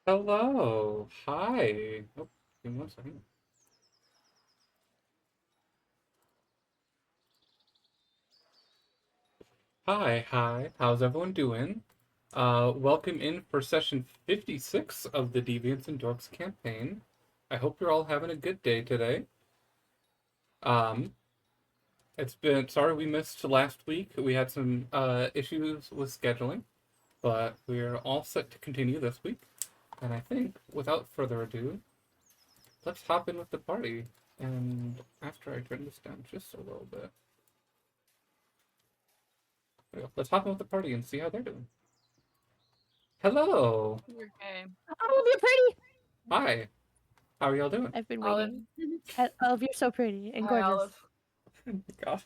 Hello. Hi. Oh, give me one second. Hi. How's everyone doing? Welcome in for session 56 of the Deviants and Dorks campaign. I hope you're all having a good day today. Um, sorry we missed last week. We had some issues with scheduling, but we're all set to continue this week. And I think, without further ado, let's hop in with the party. And after I turn this down just a little bit. There we go. Let's hop in with the party and see how they're doing. Hello. Okay. Oh, you're pretty. Hi. How are y'all doing? I've been Olive. waiting. Olive, you're so pretty and Hi, gorgeous. Olive. God.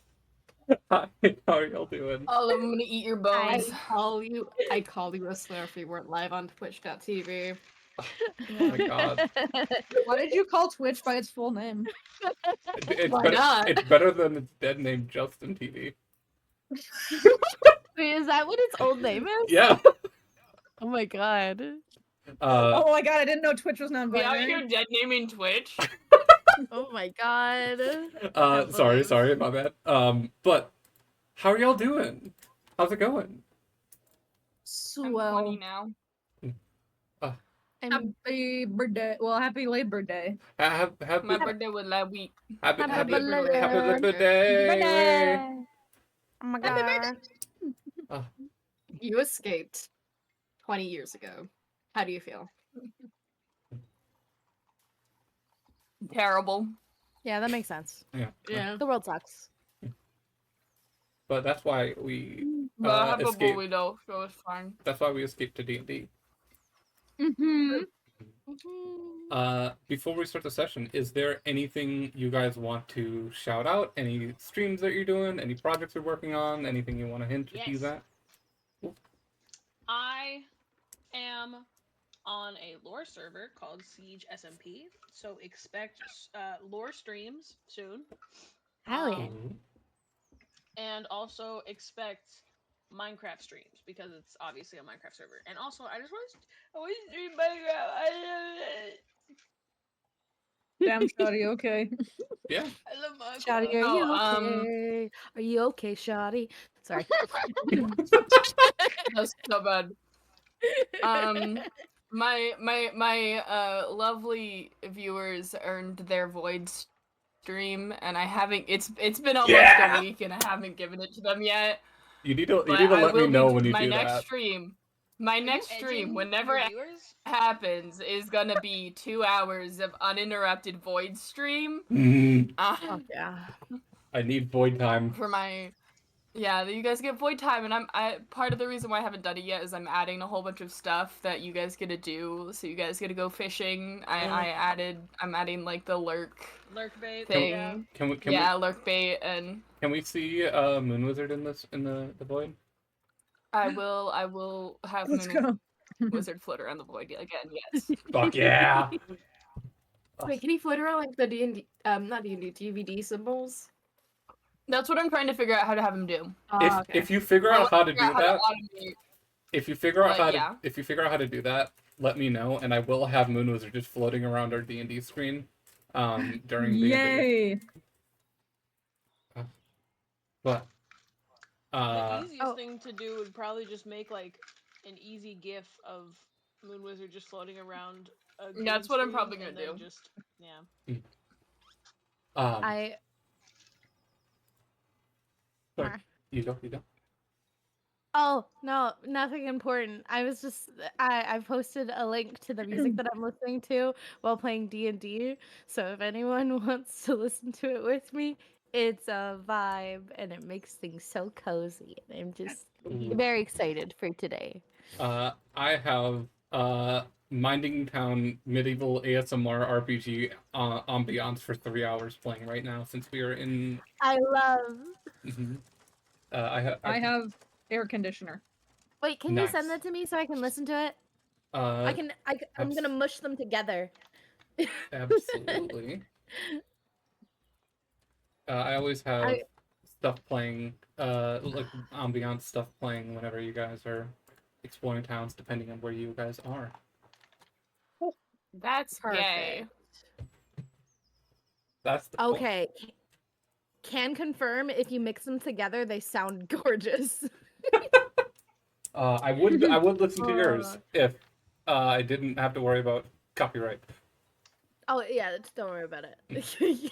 Hi. How are y'all doing? Olive, I'm gonna eat your bones. I'd call you a slur if we weren't live on twitch.tv. Oh my God. Why did you call Twitch by its full name? It's Why better. not? It's better than its dead name, Justin TV. Wait, is that what its old name is? Yeah. Oh my god. Oh my god, I didn't know Twitch was We out non-binary. here dead naming Twitch. Oh my god. Sorry, my bad. But how are y'all doing? How's it going? I'm 20 Swell. now. Happy birthday. Well, happy late birthday. Happy My birthday was last week. happy birthday. birthday. Oh my Happy god. Oh, You escaped 20 years ago. How do you feel? Terrible. Yeah, that makes sense. Yeah. The world sucks. but that's why we But I have a escaped. bully though, so it's fine. That's why we escaped to D&D. Mm-hmm. Before we start the session, is there anything you guys want to shout out? Any streams that you're doing? Any projects you're working on? Anything you want to hint or tease Yes. at? I am on a lore server called Siege SMP, so expect lore streams soon. Hell yeah. And also expect Minecraft streams because it's obviously a Minecraft server. And also, I want to stream Minecraft. Damn, Shotty, okay. Yeah. I love Minecraft. Shotty, are you Oh, okay? Are you okay, Shotty? Sorry. That's so bad. My lovely viewers earned their void stream, and I haven't. It's been almost Yeah! a week, and I haven't given it to them yet. You need to But let me know when you my do next that. stream. My next stream, whenever your it viewers? happens, is gonna be 2 hours of uninterrupted void stream. Oh yeah. I need void time. For my you guys get void time, and I part of the reason why I haven't done it yet is I'm adding a whole bunch of stuff that you guys get to do. So you guys get to go fishing. I'm adding like the lurk Lurk bait thing. Yeah. Can Lurk bait, and we see Moon Wizard in the void? I will have Let's Moon go. Wizard float around the void again. Yes. Fuck yeah! Wait, can he float around like the D&D, not D&D, DVD symbols? That's what I'm trying to figure out how to have him do. If you figure out how to do that, if you figure out how to do that, let me know, and I will have Moon Wizard just floating around our D&D screen during the Yay! But The easiest thing to do would probably just make like an easy GIF of Moon Wizard just floating around. That's what I'm probably gonna do. Just I sorry, you go. Oh, no, nothing important. I was just I posted a link to the music that I'm listening to while playing D&D. So if anyone wants to listen to it with me, it's a vibe and it makes things so cozy. And I'm just very excited for today. I have Minding Town medieval ASMR RPG ambiance for 3 hours playing right now since we are in. I love. I have air conditioner. Wait, can you send that to me so I can listen to it? I'm gonna mush them together. Absolutely. I always have stuff playing, like ambiance stuff playing whenever you guys are exploring towns, depending on where you guys are. That's gay. That's the point. Okay. Can confirm if you mix them together, they sound gorgeous. I would listen to yours if I didn't have to worry about copyright. Oh yeah, just don't worry about it.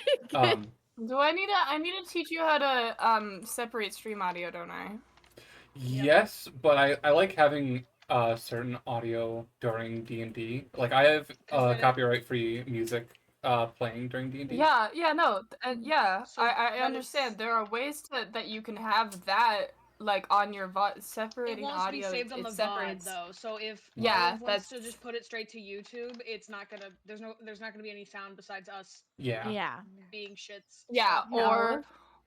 Do I need to teach you how to separate stream audio, don't I? Yes, but I like having certain audio during D&D. Like I have copyright-free music playing during D&D. Yeah, no, yeah. So I that understand. is- There are ways that you can have that like on your VOD It separating wants to be audio. saved on it the VOD separates. though, so if Yeah, Olive wants to that's- just put it straight to YouTube, it's not gonna. There's not gonna be any sound besides us Yeah. Yeah. being shits. Yeah, No.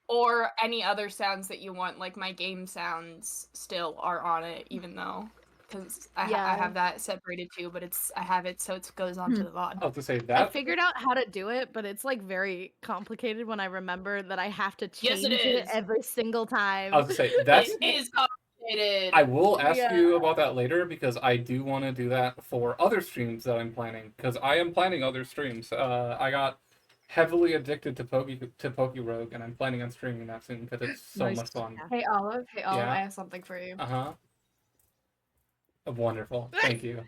or any other sounds that you want. Like my game sounds still are on it, even though because I Yeah. have that separated too. But I have it so it goes onto the VOD. I was to say I that. figured out how to do it, but it's like very complicated when I remember that I have to Yes, change it it is. every single time. I was to say that's. It is complicated. I will ask Yeah. you about that later because I do want to do that for other streams that I'm planning. Because I am planning other streams. I got heavily addicted to Pokerogue, and I'm planning on streaming that soon because it's so Nice. much fun. Hey Olive, Yeah. I have something for you. Wonderful. Thank you.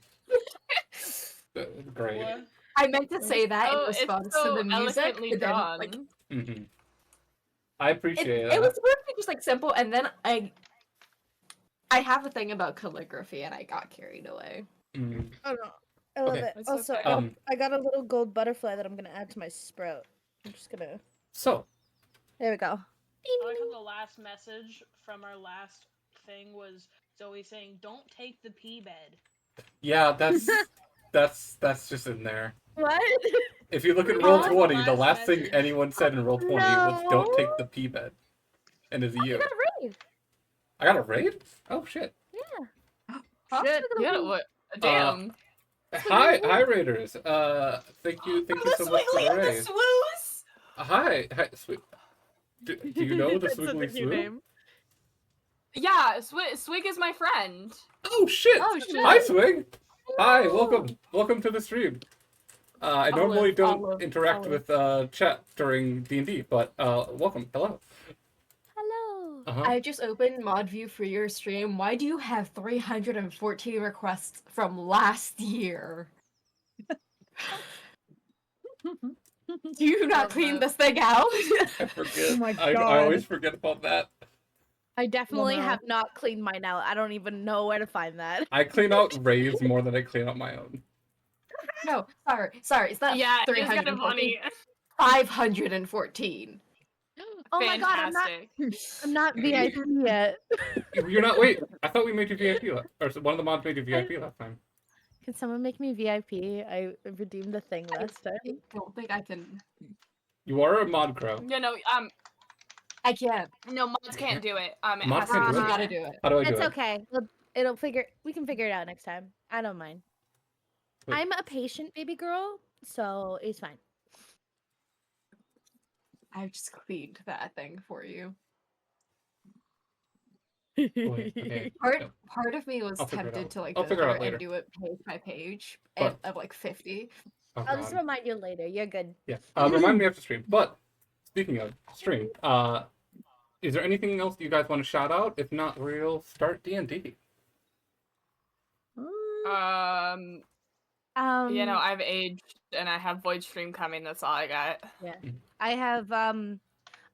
Great. What? I meant to say that in It's response so to the music, eloquently but then drawn. like Hmm. I appreciate it that. was supposed to be just like simple, and then I have a thing about calligraphy, and I got carried away. Mm. Oh no, I love Okay. it. It's Also, okay. I got a little gold butterfly that I'm gonna add to my sprout. I'm just gonna. So, There we go. I like how the last message from our last thing was Zoe saying, "Don't take the pee bed." yeah, that's just in there. What? If you look at What? roll The 20, the last last thing message. anyone said in roll 20 was "Don't No. take the pee bed," and it's You you. got a raid. I got a raid? Oh shit! Huh? Shit. Yeah, what? Damn. Hi raiders. Thank you so much for the raid. swoos. Hi, sweet. Do you know the That's such a Swiggly cute Swoo? name. Yeah, Swig is my friend. Oh shit! Oh, shit. Hi Swig. Hi, welcome to the stream. I normally don't interact with chat during D&D, but welcome. Hello. Hello. Uh-huh. I just opened mod view for your stream. Why do you have 314 requests from last year? Do you not Love clean that. this thing out? I forget. Oh my I God. always forget about that. I definitely no. have not cleaned mine out. I don't even know where to find that. I clean out raids more than I clean out my own. No, sorry. It's not Yeah, it's kind of 314. funny. 514. Oh my god, I'm not VIP yet. You're not. Wait, I thought we made you VIP, or one of the mods made you VIP last time. Can someone make me VIP? I redeemed the thing last I time. don't think I can. You are a mod crow. Yeah, no, I can't. no, mods can't do it. It Mods has to can't be do it? You gotta human. do it. How do I do It's it? okay. We can figure it out next time. I don't mind. Wait. I'm a patient baby girl, so it's fine. I just cleaned that thing for you. Wait, okay. Part of me was I'll figure it tempted out. to like I'll go figure it through out later. and do it page by page But- of like 50. Oh, I'll just God. remind you later. You're good. Yeah. Remind me after stream. But speaking of stream, is there anything else you guys want to shout out? If not, we'll start D&D. I've aged and I have Void Stream coming. That's all I got. I have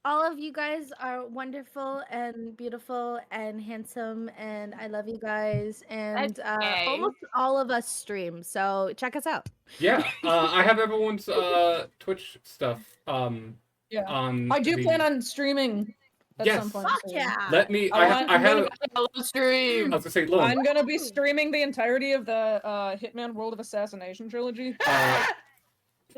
all of you guys are wonderful and beautiful and handsome, and I love you guys, and gay. almost all of us stream, so check us out. Yeah. I have everyone's Twitch stuff. Yeah. On I do the- plan on streaming at Yes. some point. Fuck soon. yeah! Let me. I I want- have. I love stream. I was gonna say, Lone. I'm gonna be streaming the entirety of the Hitman World of Assassination trilogy.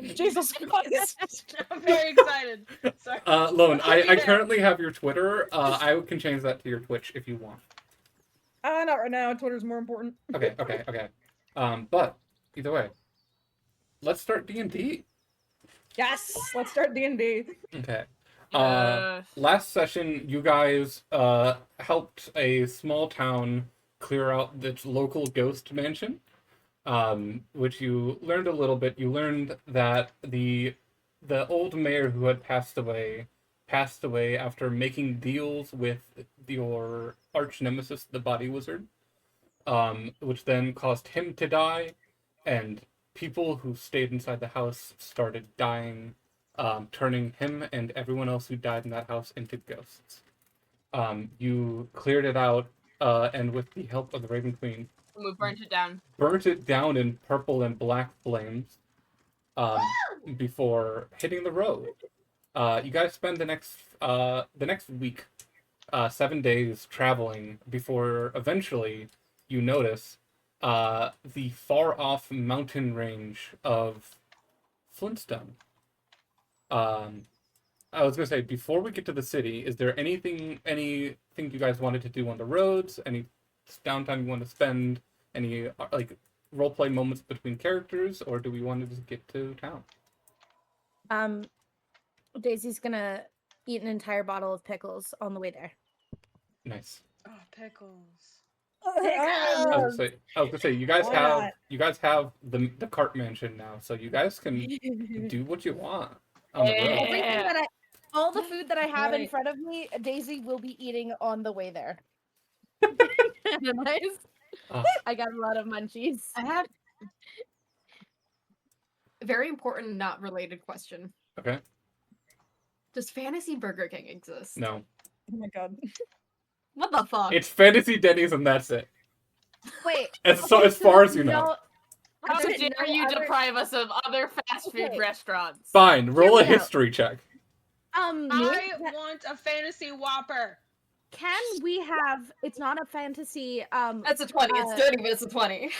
Jesus Christ! I'm very excited. Sorry. Lone, I'll be I there. currently have your Twitter. I can change that to your Twitch if you want. Not right now. Twitter's more important. Okay. But either way, let's start D&D. Yes, let's start D&D. Okay. Uh, Last session, you guys helped a small town clear out its local ghost mansion. which you learned a little bit. You learned that the old mayor who had passed away after making deals with your arch nemesis, the Body Wizard, which then caused him to die, and people who stayed inside the house started dying, turning him and everyone else who died in that house into ghosts. You cleared it out, and with the help of the Raven Queen, We burnt it down. burnt it down in purple and black flames, before hitting the road. You guys spend the next week, 7 days traveling before eventually you notice the far off mountain range of Flintstone. I was gonna say, before we get to the city, is there anything you guys wanted to do on the roads? Any downtime you want to spend? Any like role play moments between characters, or do we want to just get to town? Daisy's gonna eat an entire bottle of pickles on the way there. Nice. Oh, pickles. I was gonna say you guys Why have not? the cart mansion now, so you guys can do what you want on the road. Everything that all the food that I have in Right. front of me, Daisy will be eating on the way there. Nice. Ah. I got a lot of munchies. I have a very important, not related question. Okay. Does Fantasy Burger King exist? No, Oh my god. What the fuck? it's Fantasy Denny's and that's it. Wait. As okay, as far as you know. no- How there's dare no you other- deprive us of other fast food Okay. restaurants? Fine, roll a me out. history check. I Nick, want a fantasy Whopper. can we have? It's not a fantasy. That's a 20. It's dirty, but it's a 20.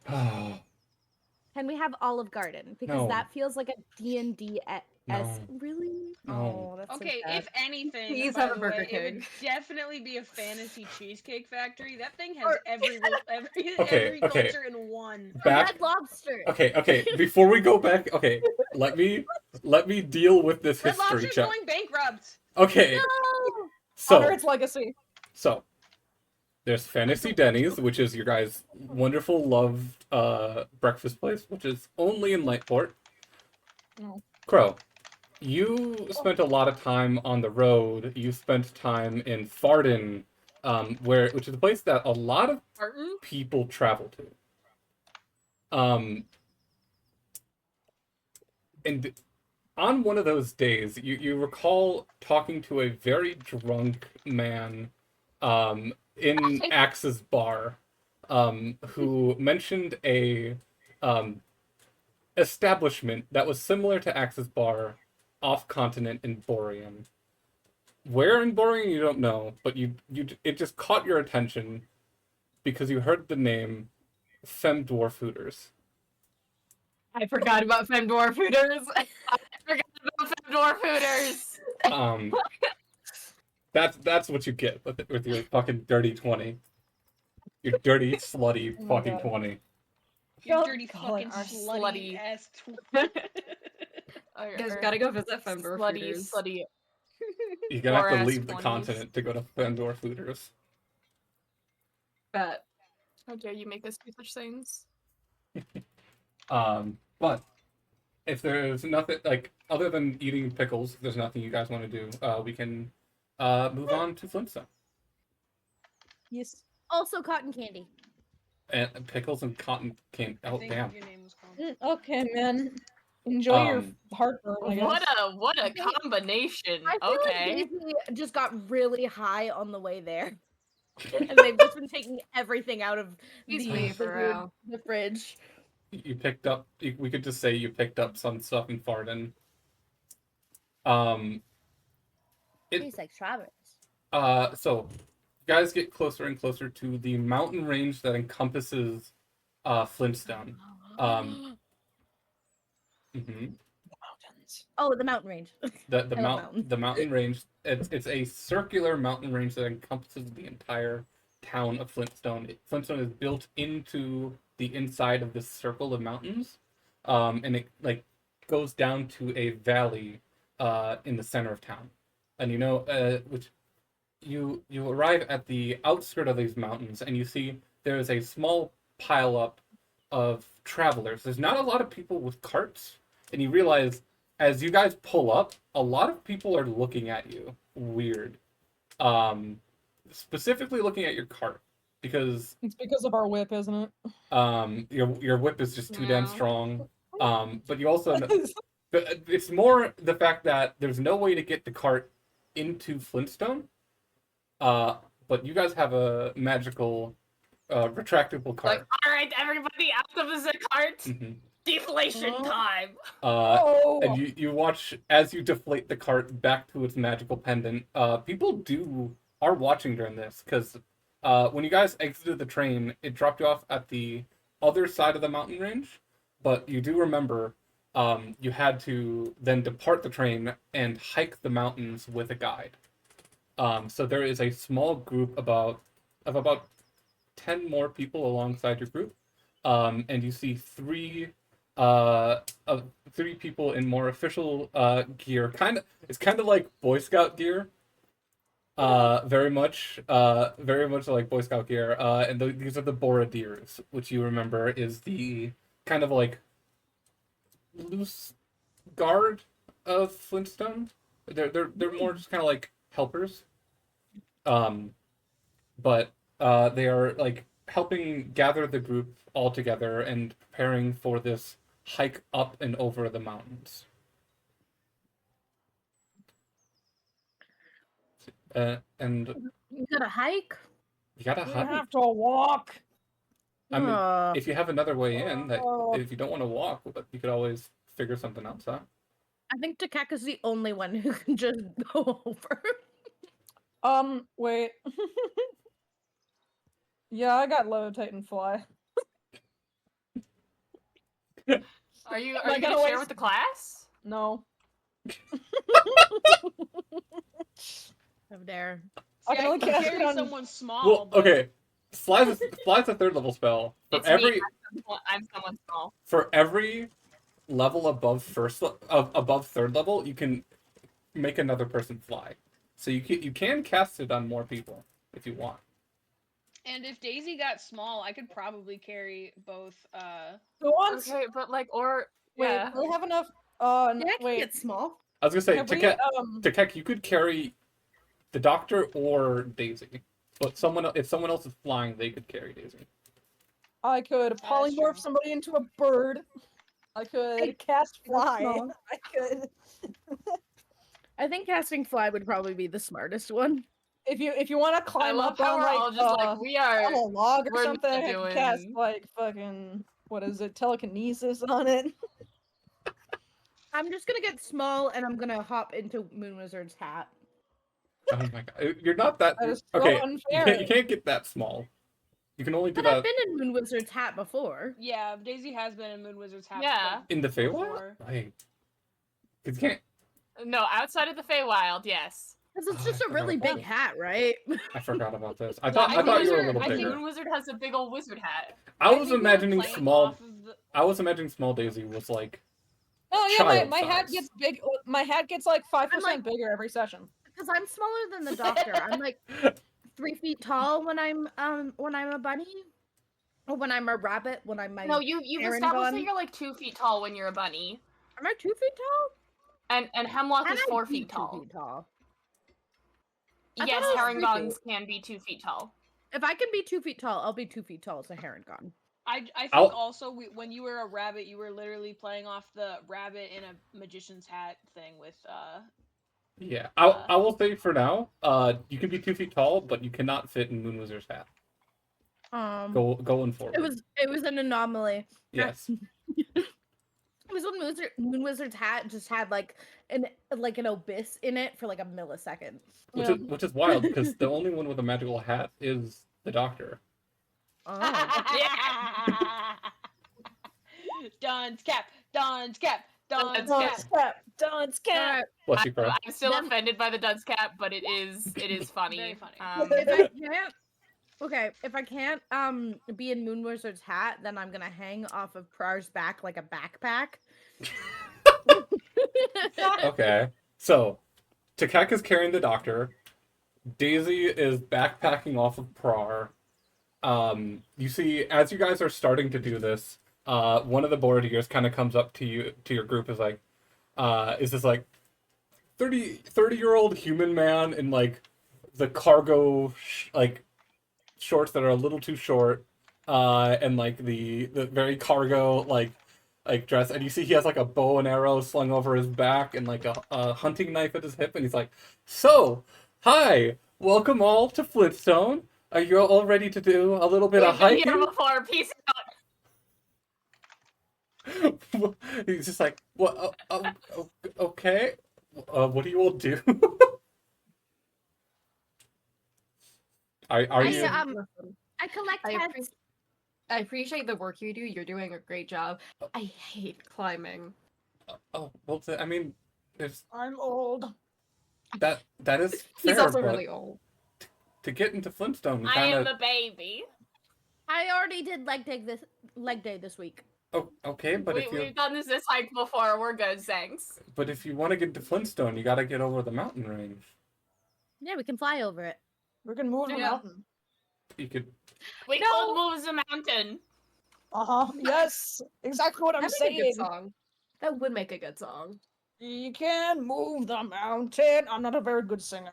Can we have Olive Garden? Because No. that feels like a D&D s. No. Really? No. Oh, that's so Okay, sad. if anything, Please by have a the Burger way, it would King. definitely be a fantasy cheesecake factory. That thing has Or- every Okay, every okay. culture in one. Back. Red Lobster. Okay. Before we go back, okay, let me deal with this Red history Lobster's check. going bankrupt. Okay, No! Honor so its legacy. there's Fantasy Denny's, which is your guys' wonderful loved breakfast place, which is only in Lightport. Oh. Crow, you spent a lot of time on the road. You spent time in Farden, which is a place that a lot of Martin? people travel to. And on one of those days, you recall talking to a very drunk man in Axe's bar, who mentioned a establishment that was similar to Axe's bar off continent in Borean. Where in Borean you don't know, but it just caught your attention because you heard the name Fem Dwarf Hooters. I forgot about Femdorf Hooters. Door Hooters! That's what you get with your fucking dirty 20. Your dirty, slutty Oh my fucking God. 20. You Oh, dirty God. fucking Our slutty slutty- ass. Or- Guys, or gotta go visit Femdorf slutty, Hooters. slutty. You're gonna have to Poor-ass leave the 20s. continent to go to Fendor Fooders. Bet. How dare you make us do such things? But if there's nothing, like, other than eating pickles, if there's nothing you guys want to do, we can move on to Flintstone. Yes. Also cotton candy. And pickles and cotton candy. I Oh, think damn. your name was called. Okay, man. Enjoy your Um, heartburn, I guess. What a combination. I feel Okay. like Daisy just got really high on the way there. And they've just been taking everything out of Excuse the, me, the for weird- real. the fridge. You picked up, we could just say you picked up some stuff in Farden. It- Tastes like strawberries. So you guys get closer and closer to the mountain range that encompasses Flintstone. Mhm. Mountains. Oh, the mountain range. The I love mountains. the mountain range. It's a circular mountain range that encompasses the entire town of Flintstone. Flintstone is built into the inside of this circle of mountains, and it like goes down to a valley in the center of town. And you know, which you arrive at the outskirt of these mountains, and you see there is a small pile up of travelers. There's not a lot of people with carts, and you realize as you guys pull up, a lot of people are looking at you. Weird. Specifically looking at your cart because It's because of our whip, isn't it? your whip is just too damn Yeah. strong. But you also know, it's more the fact that there's no way to get the cart into Flintstone. But you guys have a magical retractable Like, cart. all right, everybody, out of the cart. Mhm. Deflation Oh. time. Oh, And you watch as you deflate the cart back to its magical pendant. People are watching during this because when you guys exited the train, it dropped you off at the other side of the mountain range. But you do remember you had to then depart the train and hike the mountains with a guide. So there is a small group of about 10 more people alongside your group, and you see three people in more official gear. It's kind of like Boy Scout gear. Very much like Boy Scout gear. And these are the Boradiers, which you remember is the kind of like loose guard of Flintstone. They're more just kind of like helpers. But they are like helping gather the group all together and preparing for this hike up and over the mountains. And You got a hike? you gotta we hike. have to walk. I mean, Aw. if you have another way in, that Oh. if you don't want to walk, you could always figure something else out. I think Takek is the only one who can just go over. Wait. Yeah, I got levitate and fly. Are you I gonna gotta share wait- with the class? No. Over there. I See, can I only can cast it carry on- someone small. Well, but okay. Fly's a third level spell. It's me. I'm someone small. For every level above above third level, you can make another person fly. So you can cast it on more people if you want. And if Daisy got small, I could probably carry both. Go on. Okay, but like, or Wait, yeah. do we have enough? Yeah, I can Wait. get small. I was gonna say, Have we, Takek, you could carry the Doctor or Daisy, but if someone else is flying, they could carry Daisy. I could that's polymorph true. somebody into a bird. I could cast fly. small. I could. I think casting fly would probably be the smartest one. If you want to I climb love up how on we're like all just like we are. on a log or we're something, not I could cast doing- like fucking what is it, telekinesis on it. I'm just gonna get small and I'm gonna hop into Moon Wizard's hat. Oh my god, you're not that. That is so Okay, unfair. you can't get that small. You can only do But I've that been in Moon Wizard's hat before. Yeah, Daisy has been in Moon Wizard's hat. Yeah. in the Feywild. before. Right. 'Cause you can't. No, outside of the Feywild, yes. Because it's Oh, just I a really forgot big hat, right? I forgot about this. I Yeah, thought Moon you were a Wizard- little I think bigger. Moon Wizard has a big old wizard hat. I was think we were imagining playing small. off of the- I was imagining small Daisy was like. Oh yeah, Child my hat size. gets big. My hat gets like 5% like- bigger every session. Because I'm smaller than the Doctor. I'm like 3 feet tall when I'm a bunny, or when I'm a rabbit. When I'm my No, you've Aaron established Gun. that you're like 2 feet tall when you're a bunny, am I 2 feet tall? and Hemlock Can is I 4 be feet 2 tall. feet tall? I Yes, thought it was 3 Herringons can be 2 feet tall. If I can be 2 feet tall, I'll be 2 feet tall as a heron gun. I think I'll- also when you were a rabbit, you were literally playing off the rabbit in a magician's hat thing with Yeah, I will say for now, you can be 2 feet tall, but you cannot fit in Moon Wizard's hat. Going forward. It was an anomaly. Yes. It was when Moon Wizard's hat just had like an abyss in it for like a millisecond. Which is wild because the only one with a magical hat is the Doctor. Oh. Don's cap, Don's cap, Don's Don's cap. cap. Don's cap. Alright, Bless you, Crow. I'm still Then- offended by the dunce cap, but it is funny. Very funny. if I can't be in Moon Wizard's hat, then I'm gonna hang off of Prar's back like a backpack. Okay. So, Takek is carrying the Doctor. Daisy is backpacking off of Prar. You see, as you guys are starting to do this, one of the boardiers kind of comes up to you, to your group, is this like 30-year-old human man in like the cargo like shorts that are a little too short, and like the very cargo like dress, and you see he has like a bow and arrow slung over his back and like a hunting knife at his hip, and he's like, "So, hi, welcome all to Flintstone. Are you all ready to do a little bit of We've been hiking?" here before. Peace out. He's just like, "What? Okay. What do you all do?" Are I, you? Listen, I collect I, heads. appre- I appreciate the work you do. You're doing a great job. I hate climbing. Oh, well, I mean, there's I'm old. that is He's fair, also but really old. to get into Flintstone, you I kind am of the baby. I already did leg day this week. okay, but We've done this hike before. We're good, thanks. but if you want to get to Flintstone, you got to get over the mountain range. Yeah, we can fly over it. We can move the Yeah. mountain. You could. We No. could move the mountain. Yes, exactly what I'm That'd make a saying. good song. That would make a good song. You can move the mountain. I'm not a very good singer.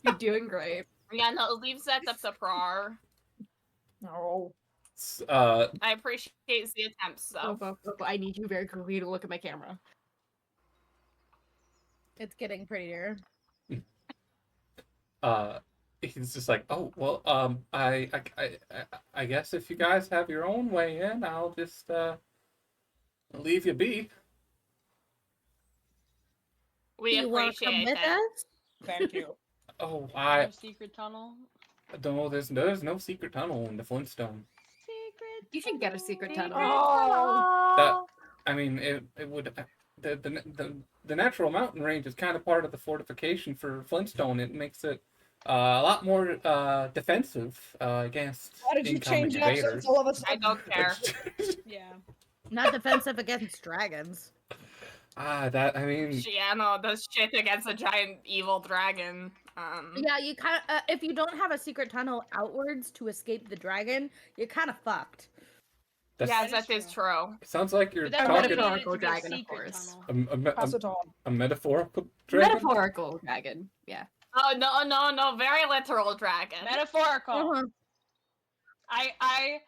You're doing great. Yeah, no, leave that up to Prar. No. I appreciate the attempts, though. I need you very quickly to look at my camera. It's getting prettier. He's just like, oh well, I guess if you guys have your own way in, I'll just leave you be. We Do you want to come appreciate with that. us? Thank you. Oh, No secret tunnel. no, there's no secret tunnel in the Flintstone. Secret. You should get a secret tunnel. Oh. That I mean, it would the natural mountain range is kind of part of the fortification for Flintstone. It makes it a lot more defensive against Why did you incoming change accents invaders. all of a I sudden? don't care. Yeah. Not defensive against dragons. That I mean, Shiano does shit against a giant evil dragon. Yeah, you kind of if you don't have a secret tunnel outwards to escape the dragon, you're kind of fucked. that's, yeah, That is that is true. true. it sounds like you're But that's talking why metaphorical we needed to get dragon, of secret course. tunnel. Pass it on. a metaphorical dragon. Metaphorical dragon. Yeah. Oh no, very literal dragon. Metaphorical. Uh-huh. I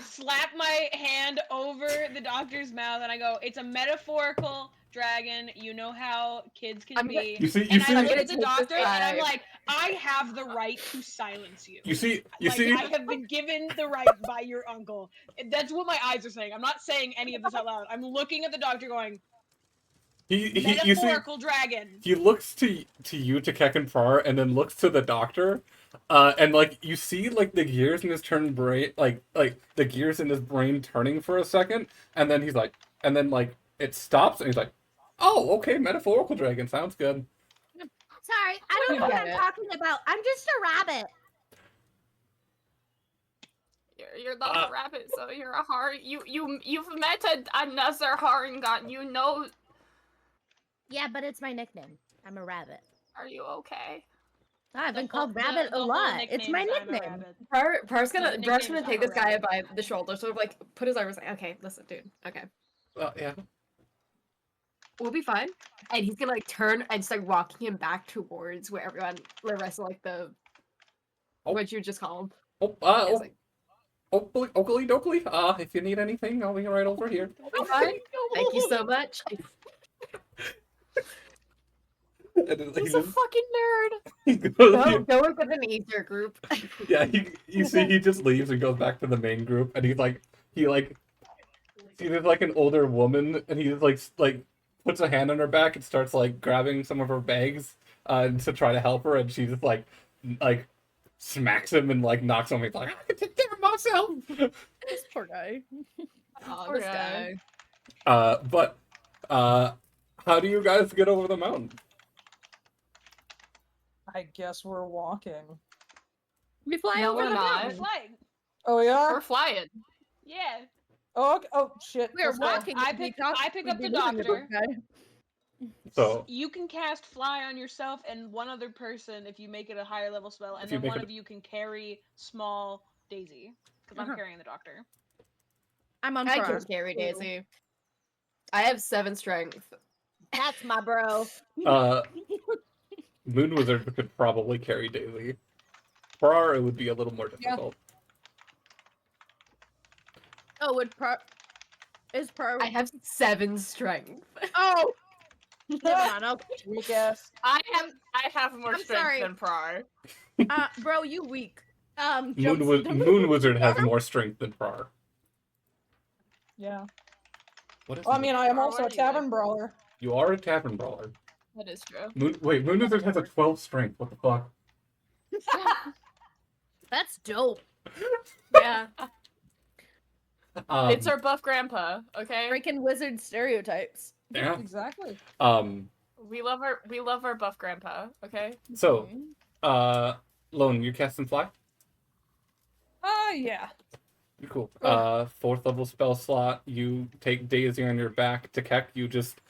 slap my hand over the doctor's mouth and I go, "It's a metaphorical dragon. You know how kids can be." You see, And I look gonna at the take this doctor and I'm vibe. like, "I have the right to silence you." you see, I have been given the right by your uncle. That's what my eyes are saying. I'm not saying any of this out loud. I'm looking at the doctor going, you see, "Metaphorical dragon." he looks to you, to Keck and Prar, and then looks to the doctor, and like you see like the gears in his brain, like the gears in his brain turning for a second, and then he's like, and then like it stops, and he's like, "Oh, okay, metaphorical dragon sounds good." Sorry, I don't You know what get I'm it. talking about. I'm just a rabbit. You're not a rabbit, so you're a heart. You've met another Haringan. You know. Yeah, but it's my nickname. I'm a rabbit. Are you okay? I've been The called whole- rabbit the a whole lot. It's nickname my is I'm a nickname. rabbit. Par's No, gonna the Par's nickname gonna is take this guy Rabbit. by the shoulder, sort of like put his arms like, okay, listen, dude, okay, Yeah. we'll be fine. And he's gonna like turn and start walking him back towards where the rest of like the Oh. what you just call him. Oh, It's like, Oakley Dokley. If you need anything, I'll be right over here. we'll be fine. Thank you so much. And then He's a fucking nerd. he goes, Go and get an easier group. yeah, you see, he just leaves and goes back to the main group, and he see, there's like an older woman, and he like puts a hand on her back and starts like grabbing some of her bags, to try to help her, and she just like smacks him and like knocks him. He's like, "I can take care of myself." This poor guy. Oh, Poor this guy. guy. But how do you guys get over the mountain? I guess we're walking. We fly No, over we're the not. We're mountain. flying. Oh, we are? We're flying. Yeah. Oh, okay. Oh, shit. We're Let's go. walking. I we'd be pick up we'd the be moving with doctor. this guy. So You can cast fly on yourself and one other person if you make it a higher level spell, and If you then make one it- of you can carry small Daisy. Because I'm carrying the doctor. I'm on I par. can carry Daisy. I have 7 strength. That's my bro. Moon Wizard could probably carry Daisy. Prar, it would be a little more difficult. Oh, would is I have 7 strength. Oh, never mind. Okay. Weak ass. I have more I'm strength sorry. than Prar. Bro, you weak. Moon Wizard has more strength than Prar. Yeah. What is Well, I Moon- mean, I am Oh, also a what do you tavern like? brawler. You are a tavern brawler. That is true. Moon Wizard has a 12 strength. What the fuck? That's dope. Yeah. Um, It's our buff grandpa, okay? Freaking wizard stereotypes. yeah. Exactly. We love our buff grandpa, okay? So, Lone, you cast and fly? Yeah. Cool. 4th level spell slot. You take Daisy on your back. To Keck, you just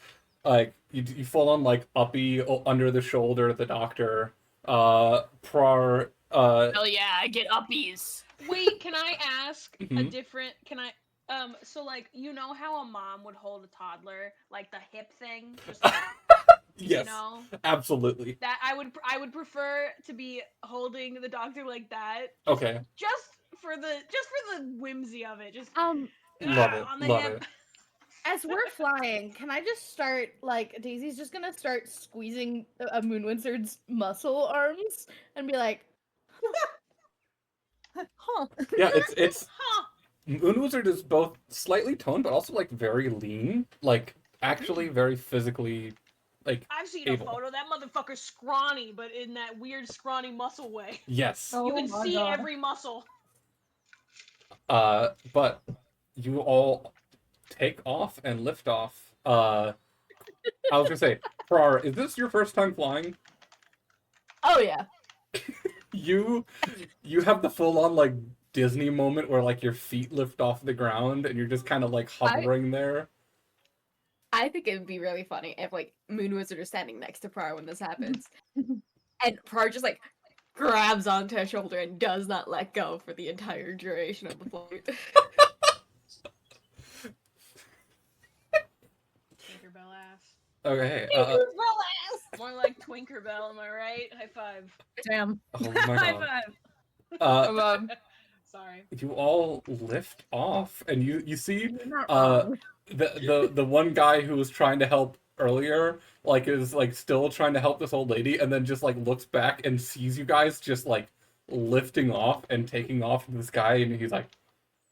like you fall on like uppy under the shoulder of the doctor. Prar. Hell yeah, I get uppies. Wait, can I ask a Mhm. different? Can I? So like, you know how a mom would hold a toddler, like the hip thing, just like, Yes, you know, absolutely. that I would prefer to be holding the doctor like that, Okay, just for the whimsy of it, just love it. on the Love hip. it. As we're flying, can I just start, like, Daisy's just gonna start squeezing a Moon Wizard's muscle arms and be like, Huh. Yeah, it's Huh. Moon Wizard is both slightly toned, but also like very lean. Like actually very physically, like I've seen able. a photo. That motherfucker's scrawny, but in that weird scrawny muscle way. Yes. Oh You can my see God. every muscle. But you all take off and lift off. I was gonna say, Prar, is this your first time flying? Oh yeah. You have the full on like Disney moment where like your feet lift off the ground and you're just kind of like hovering there. I think it would be really funny if like Moon Wizard is standing next to Prar when this happens. And Prar just like grabs onto her shoulder and does not let go for the entire duration of the flight. Tinkerbell ass. Okay. More like Twinkerbell, am I right? High five. Damn. Oh my High god. five. Sorry. You all lift off and you see you're not uh wrong. the one guy who was trying to help earlier like is like still trying to help this old lady and then just like looks back and sees you guys just like lifting off and taking off from this guy and he's like,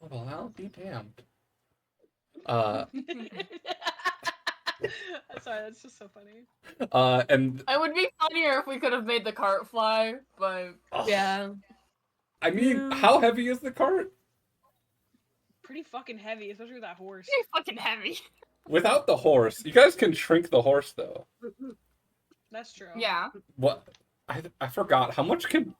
oh, well, I'll be damned. Sorry, that's just so funny. And It would be funnier if we could have made the cart fly, but Yeah. I mean, how heavy is the cart? Pretty fucking heavy, especially with that horse. it's fucking heavy. Without the horse, you guys can shrink the horse though. That's true. Yeah. What? I forgot. How much can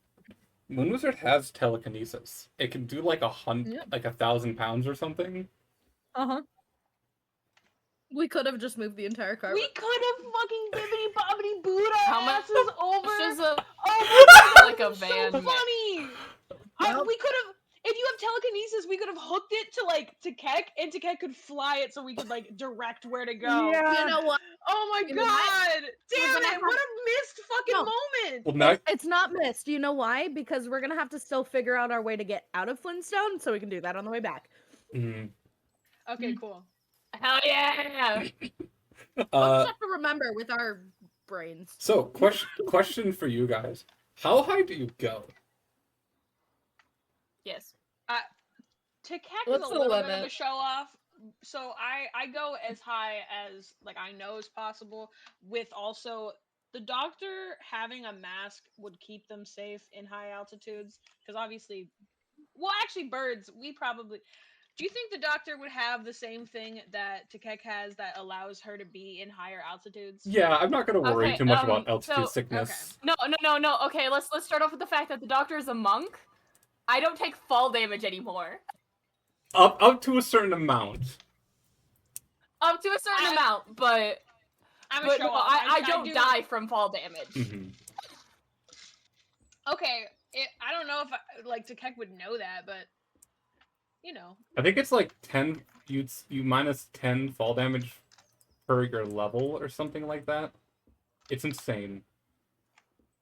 Moon Wizard has telekinesis? It can do like Yeah. like 1,000 pounds or something. Uh-huh. We could have just moved the entire car. We could have fucking bibbity bobbity booed our How much asses over. This is a Oh my god, like a it's van. so funny. We could have. If you have telekinesis, we could have hooked it to Keck, and Keck could fly it so we could like direct where to go. Yeah. You know what? Oh my You know what? god! Damn gonna it! have- What a missed fucking No. moment. Well, now It's not missed. You know why? Because we're gonna have to still figure out our way to get out of Flintstone, so we can do that on the way back. Okay, cool. hell yeah. We'll just have to remember with our brains. So question for you guys: how high do you go? Yes. Keck is What's a the little bit of limit? a show off, so I go as high as like I know is possible. With also the doctor having a mask would keep them safe in high altitudes because obviously, well, actually, birds. We probably. Do you think the doctor would have the same thing that Keck has that allows her to be in higher altitudes? Yeah, I'm not gonna worry Okay, too much about altitude so- sickness. No. Okay, let's start off with the fact that the doctor is a monk. I don't take fall damage anymore. Up to a certain amount. Up to a certain amount, but I'm a But show no, off. I don't do... die from fall damage. Mhm. Okay, I don't know if like Takek would know that, but you know. I think it's like 10. You minus 10 fall damage per your level or something like that. It's insane.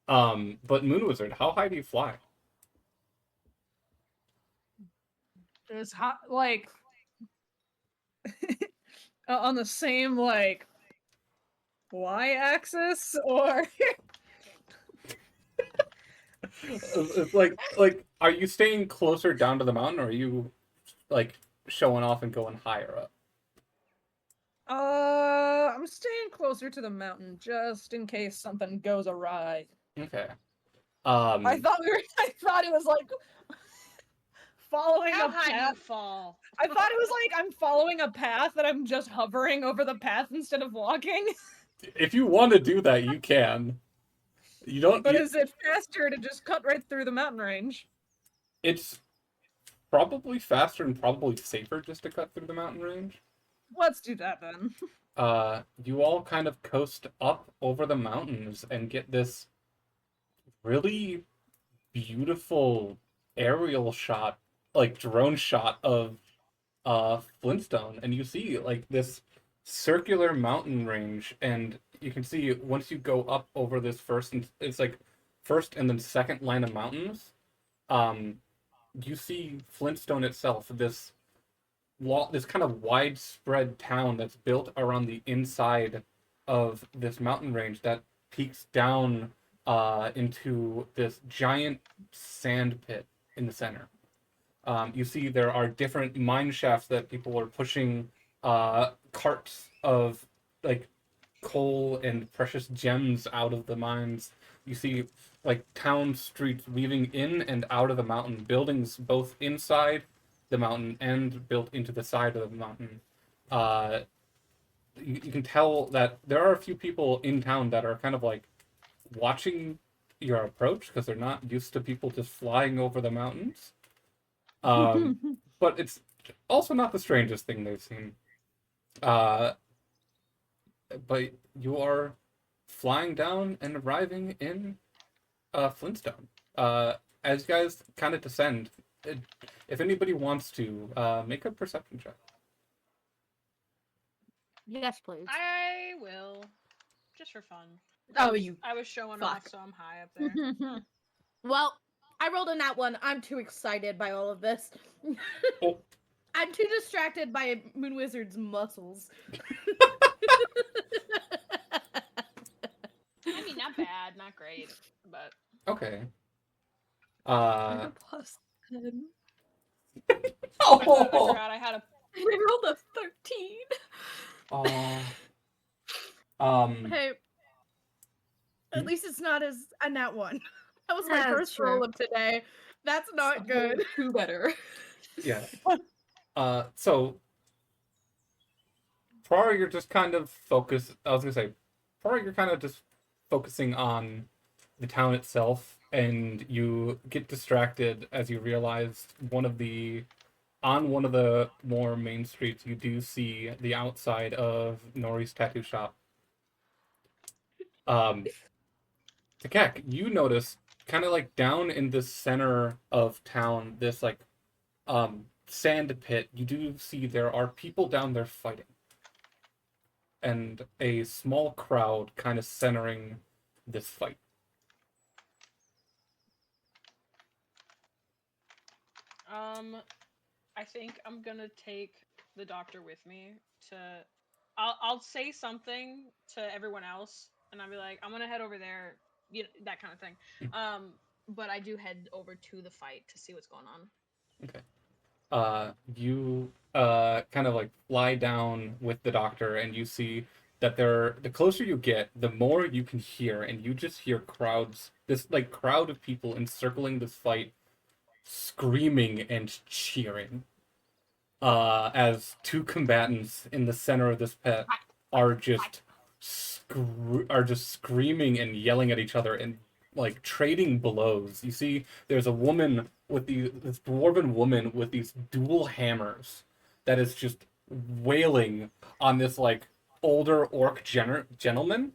But Moon Wizard, how high do you fly? Just like on the same like y-axis or It's like, are you staying closer down to the mountain, or are you like showing off and going higher up? I'm staying closer to the mountain just in case something goes awry. Okay. I thought it was like following How a high do you path. fall? I thought it was like I'm following a path that I'm just hovering over the path instead of walking. If you want to do that, you can. You don't. But is it faster to just cut right through the mountain range? It's probably faster and probably safer just to cut through the mountain range. Let's do that then. You all kind of coast up over the mountains and get this really beautiful aerial shot, like drone shot of Flintstone, and you see like this circular mountain range, and you can see once you go up over this it's like first and then second line of mountains, you see Flintstone itself, this kind of widespread town that's built around the inside of this mountain range that peaks down into this giant sand pit in the center. You see there are different mine shafts that people are pushing carts of like coal and precious gems out of the mines. You see like town streets weaving in and out of the mountain, buildings both inside the mountain and built into the side of the mountain. You can tell that there are a few people in town that are kind of like watching your approach because they're not used to people just flying over the mountains. But it's also not the strangest thing they've seen. But you are flying down and arriving in Flintstone. As you guys kind of descend, if anybody wants to, make a perception check. Yes, please. I will, just for fun. Oh, you I was showing fuck. off, so I'm high up there. Well, I rolled a nat one. I'm too excited by all of this. Oh. I'm too distracted by Moon Wizard's muscles. I mean, not bad, not great, but Okay. plus 10. I Oh. forgot I had a. I rolled a 13. Hey, at least it's not as a nat one. That was my That's first true. roll of today. That's not good. Who better? Yeah. So probably you're just kind of focused. I was gonna say, probably you're kind of just focusing on the town itself, and you get distracted as you realize on one of the more main streets, you do see the outside of Nori's tattoo shop. Takek, you notice kind of like down in the center of town, this like sand pit, you do see there are people down there fighting. And a small crowd kind of centering this fight. I think I'm gonna take the doctor with me to. I'll say something to everyone else, and I'll be like, I'm gonna head over there, you know, that kind of thing. But I do head over to the fight to see what's going on. Okay. You kind of like fly down with the doctor, and you see that the closer you get, the more you can hear, and you just hear this like crowd of people encircling this fight, screaming and cheering. As two combatants in the center of this pit are just screaming and yelling at each other and like trading blows. You see, there's a woman with this dwarven woman with these dual hammers that is just wailing on this like older orc gentleman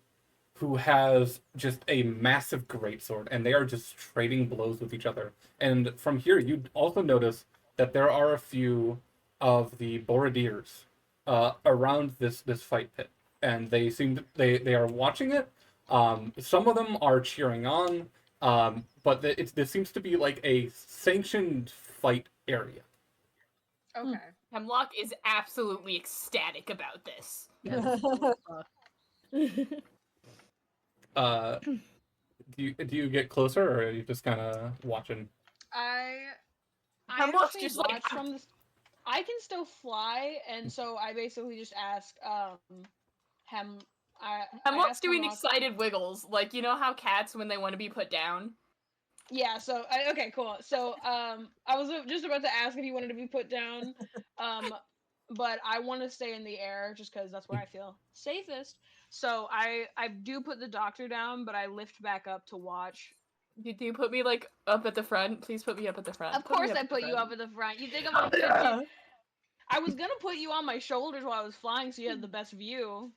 who has just a massive greatsword, and they are just trading blows with each other. And from here, you also notice that there are a few of the Borodiers around this fight pit, and they are watching it. Some of them are cheering on, but this seems to be like a sanctioned fight area. Okay. Hemlock is absolutely ecstatic about this. Yeah, this is cool as fuck. Uh, do you get closer, or are you just kind of watching? I Hemlock's actually just watch like, from this. I can still fly, and so I basically just ask Hem. I Hemlock's ask doing Hemlock. excited wiggles, like you know how cats when they want to be put down. Yeah. So okay, cool. So I was just about to ask if you wanted to be put down, but I want to stay in the air just because that's where I feel safest. So I do put the doctor down, but I lift back up to watch. Do you put me like up at the front? Please put me up at the front. Of Put me course, up I at the put you front. up at the front. You think I'm gonna put you? I was gonna put you on my shoulders while I was flying, so you had the best view.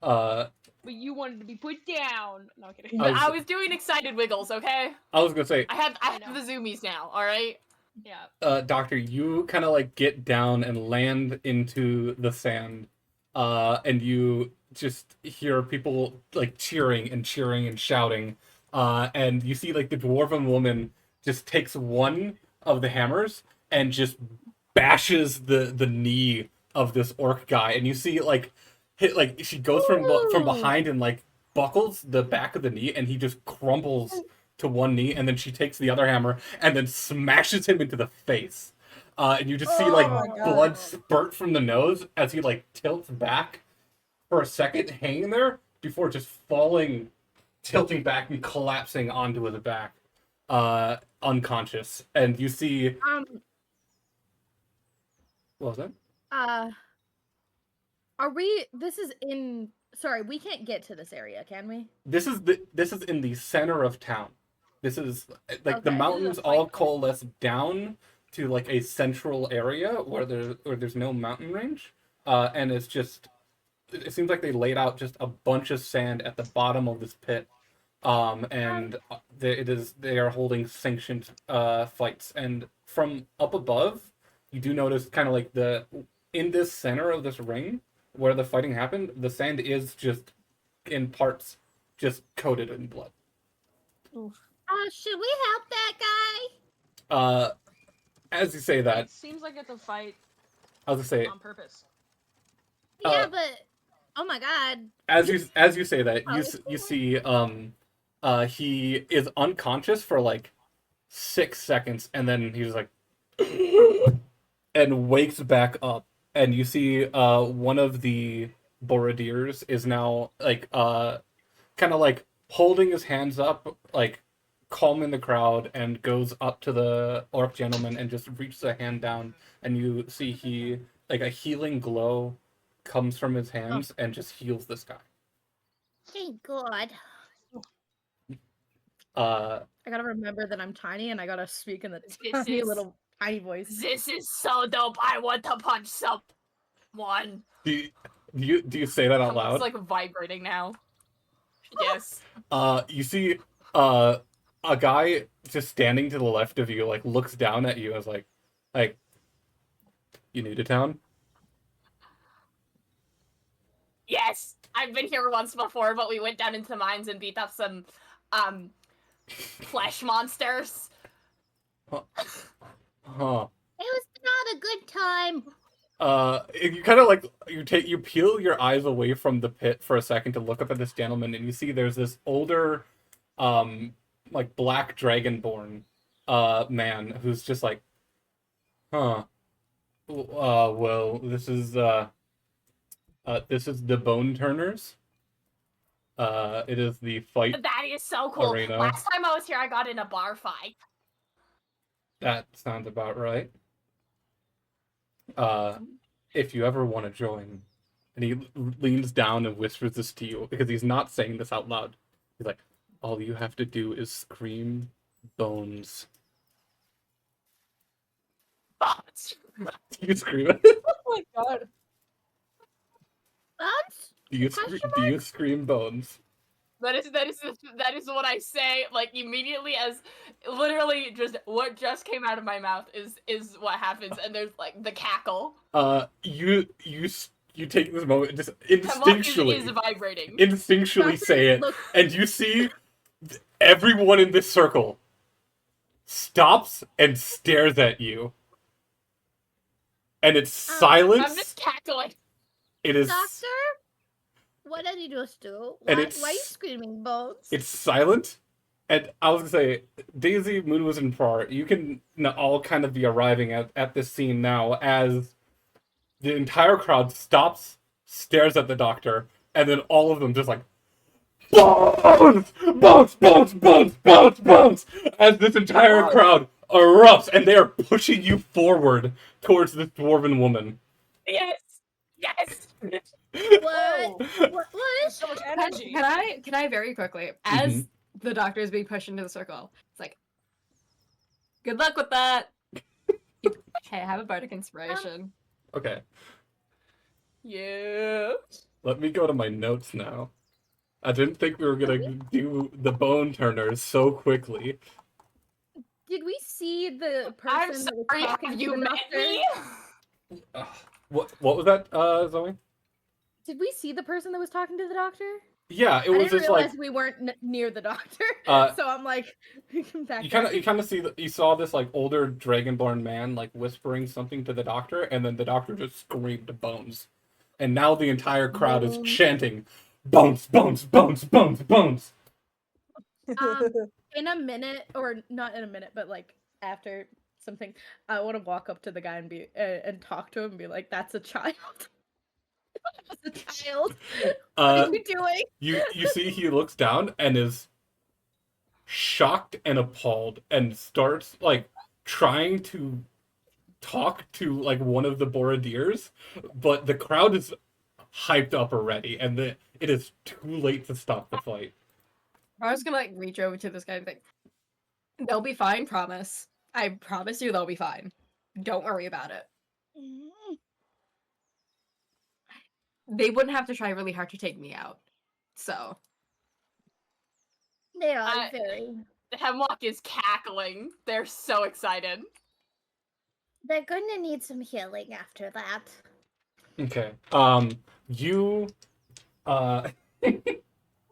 Uh, But you wanted to be put down. No, I'm kidding. But I was doing excited wiggles, okay? I was gonna say, I have know. the zoomies now, alright? Yeah. Doctor, you kind of like get down and land into the sand, and you just hear people like cheering and cheering and shouting, and you see like the dwarven woman just takes one of the hammers and just bashes the knee of this orc guy, and you see like hit like she goes from behind and like buckles the back of the knee, and he just crumbles to one knee, and then she takes the other hammer and then smashes him into the face. And you just see like Oh my God. blood spurt from the nose as he like tilts back for a second, hanging there before just falling, tilting back and collapsing onto his back, unconscious. And you see, what was that? Are we? This is in. Sorry, we can't get to this area, can we? This is in the center of town. This is like the Okay. mountains all coalesce down to like a central area where there's no mountain range, and it's just it seems like they laid out just a bunch of sand at the bottom of this pit, and they are holding sanctioned fights, and from up above you do notice kind of like in this center of this ring where the fighting happened, the sand is just in parts just coated in blood. Should we help that guy? As you say that, It seems like it's a fight I was gonna say, on purpose. Yeah, but oh my God. as you say that, you see he is unconscious for like 6 seconds, and then he's like and wakes back up, and you see one of the Borodiers is now like kind of like holding his hands up, like calming the crowd, and goes up to the orc gentleman and just reaches a hand down, and you see he like a healing glow comes from his hands and just heals this guy. Thank God. Uh, I gotta remember that I'm tiny and I gotta speak in the This tiny is- little tiny voice. This is so dope. I want to punch someone. do you say that out It's loud? like vibrating now. Yes. You see a guy just standing to the left of you, like looks down at you as like you new to town? Yes, I've been here once before, but we went down into the mines and beat up some flesh monsters. Huh. It was not a good time. You kind of like you peel your eyes away from the pit for a second to look up at this gentleman, and you see there's this older, like black dragonborn, man who's just like, huh. Well, this is the Bone Turners. It is the fight. That is so cool. Arena. Last time I was here, I got in a bar fight. That sounds about right. If you ever want to join, and he leans down and whispers this to you because he's not saying this out loud. He's like, all you have to do is scream bones. Bones. You scream it. Oh my God. Bones? Do you scream bones? That is what I say, like, immediately, as literally just what just came out of my mouth is what happens, and there's like the cackle. You take this moment and just Hemlock is instinctually vibrating. say it, Look- and you see everyone in this circle stops and stares at you, and it's silence. I'm just cackling. It is. Doctor, what did you just do? And Why are you screaming, Bones? It's silent, and I was gonna say, Daisy, Moonwoods, and Prar, you can all kind of be arriving at this scene now as the entire crowd stops, stares at the doctor, and then all of them just like bones, bones, bones, bones, bones, bones, as this entire crowd erupts, and they are pushing you forward towards this dwarven woman. Yes. What is So much Can energy. I very quickly, as the doctor is being pushed into the circle, it's like, good luck with that. Okay, I have a bardic inspiration. Okay, Yeah. let me go to my notes now. I didn't think we were gonna do the bone turners so quickly. Did we see the person I'm that was sorry, talking have to you the met doctor? me? What was that, Zoe? Did we see the person that was talking to the doctor? Yeah, it I was didn't just realize like we weren't near the doctor, so I'm like, back you kind of see you saw this like older dragonborn man like whispering something to the doctor, and then the doctor just screamed bones, and now the entire crowd is chanting bones, bones, bones, bones, bones. In a minute, or not in a minute, but like after something, I want to walk up to the guy and be and talk to him and be like, "That's a child. That's a child. What are you doing?" You see he looks down and is shocked and appalled and starts like trying to talk to like one of the Borodiers, but the crowd is hyped up already, and it is too late to stop the fight. I was gonna like reach over to this guy and think, they'll be fine, promise. I promise you they'll be fine. Don't worry about it. They wouldn't have to try really hard to take me out. So They are I- very. Hemlock is cackling. They're so excited. They're gonna need some healing after that. Okay. You Oh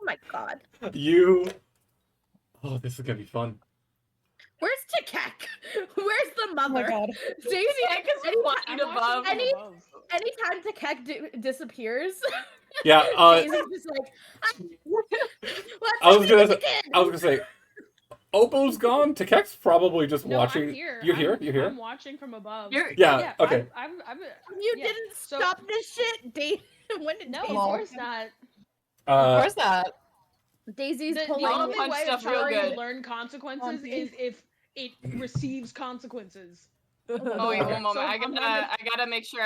my god. you Oh, this is gonna be fun. Where's Takek? Where's the Oh my mother? god. Daisy, Takek is flying above. anytime Takek disappears, Yeah, Daisy's just like, I was gonna say Opo's gone. Takek's probably just No, watching. I'm here. You're here? I'm- You're here? I'm watching from above. Yeah, okay. I'm you yeah, didn't so- stop this shit, Daisy. When did No, Daisy? of course not. where's that? Daisy's The pulling. only punched way up of real trying to good. learn consequences On is if it receives consequences. Oh wait, Okay. one moment. So I gotta make sure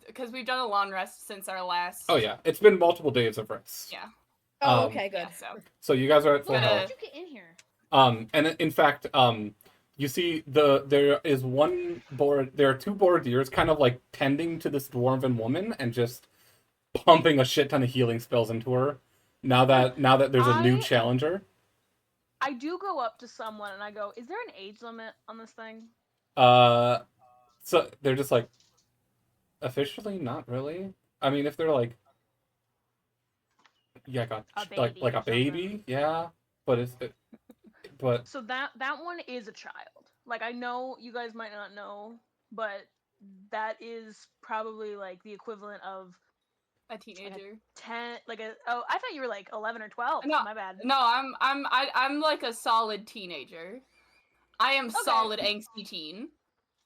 because we've done a long rest since our last. Oh yeah, it's been multiple days of rest. Yeah. Oh, Um, okay, good. Yeah, so So you guys are at full Gotta- How health. did you get in here? And in fact, you see there is one there are two Borodiers kind of like tending to this dwarven woman and just pumping a shit ton of healing spells into her. Now that there's a new I- challenger. I do go up to someone and I go, "Is there an age limit on this thing?" So they're just like, officially not really. I mean, if they're like, yeah, got A like baby a or baby, yeah, but but So that one is a child. Like, I know you guys might not know, but that is probably like the equivalent of a teenager. 10, like I thought you were like 11 or 12. No, My bad. No, I'm like a solid teenager. I am solid angsty teen.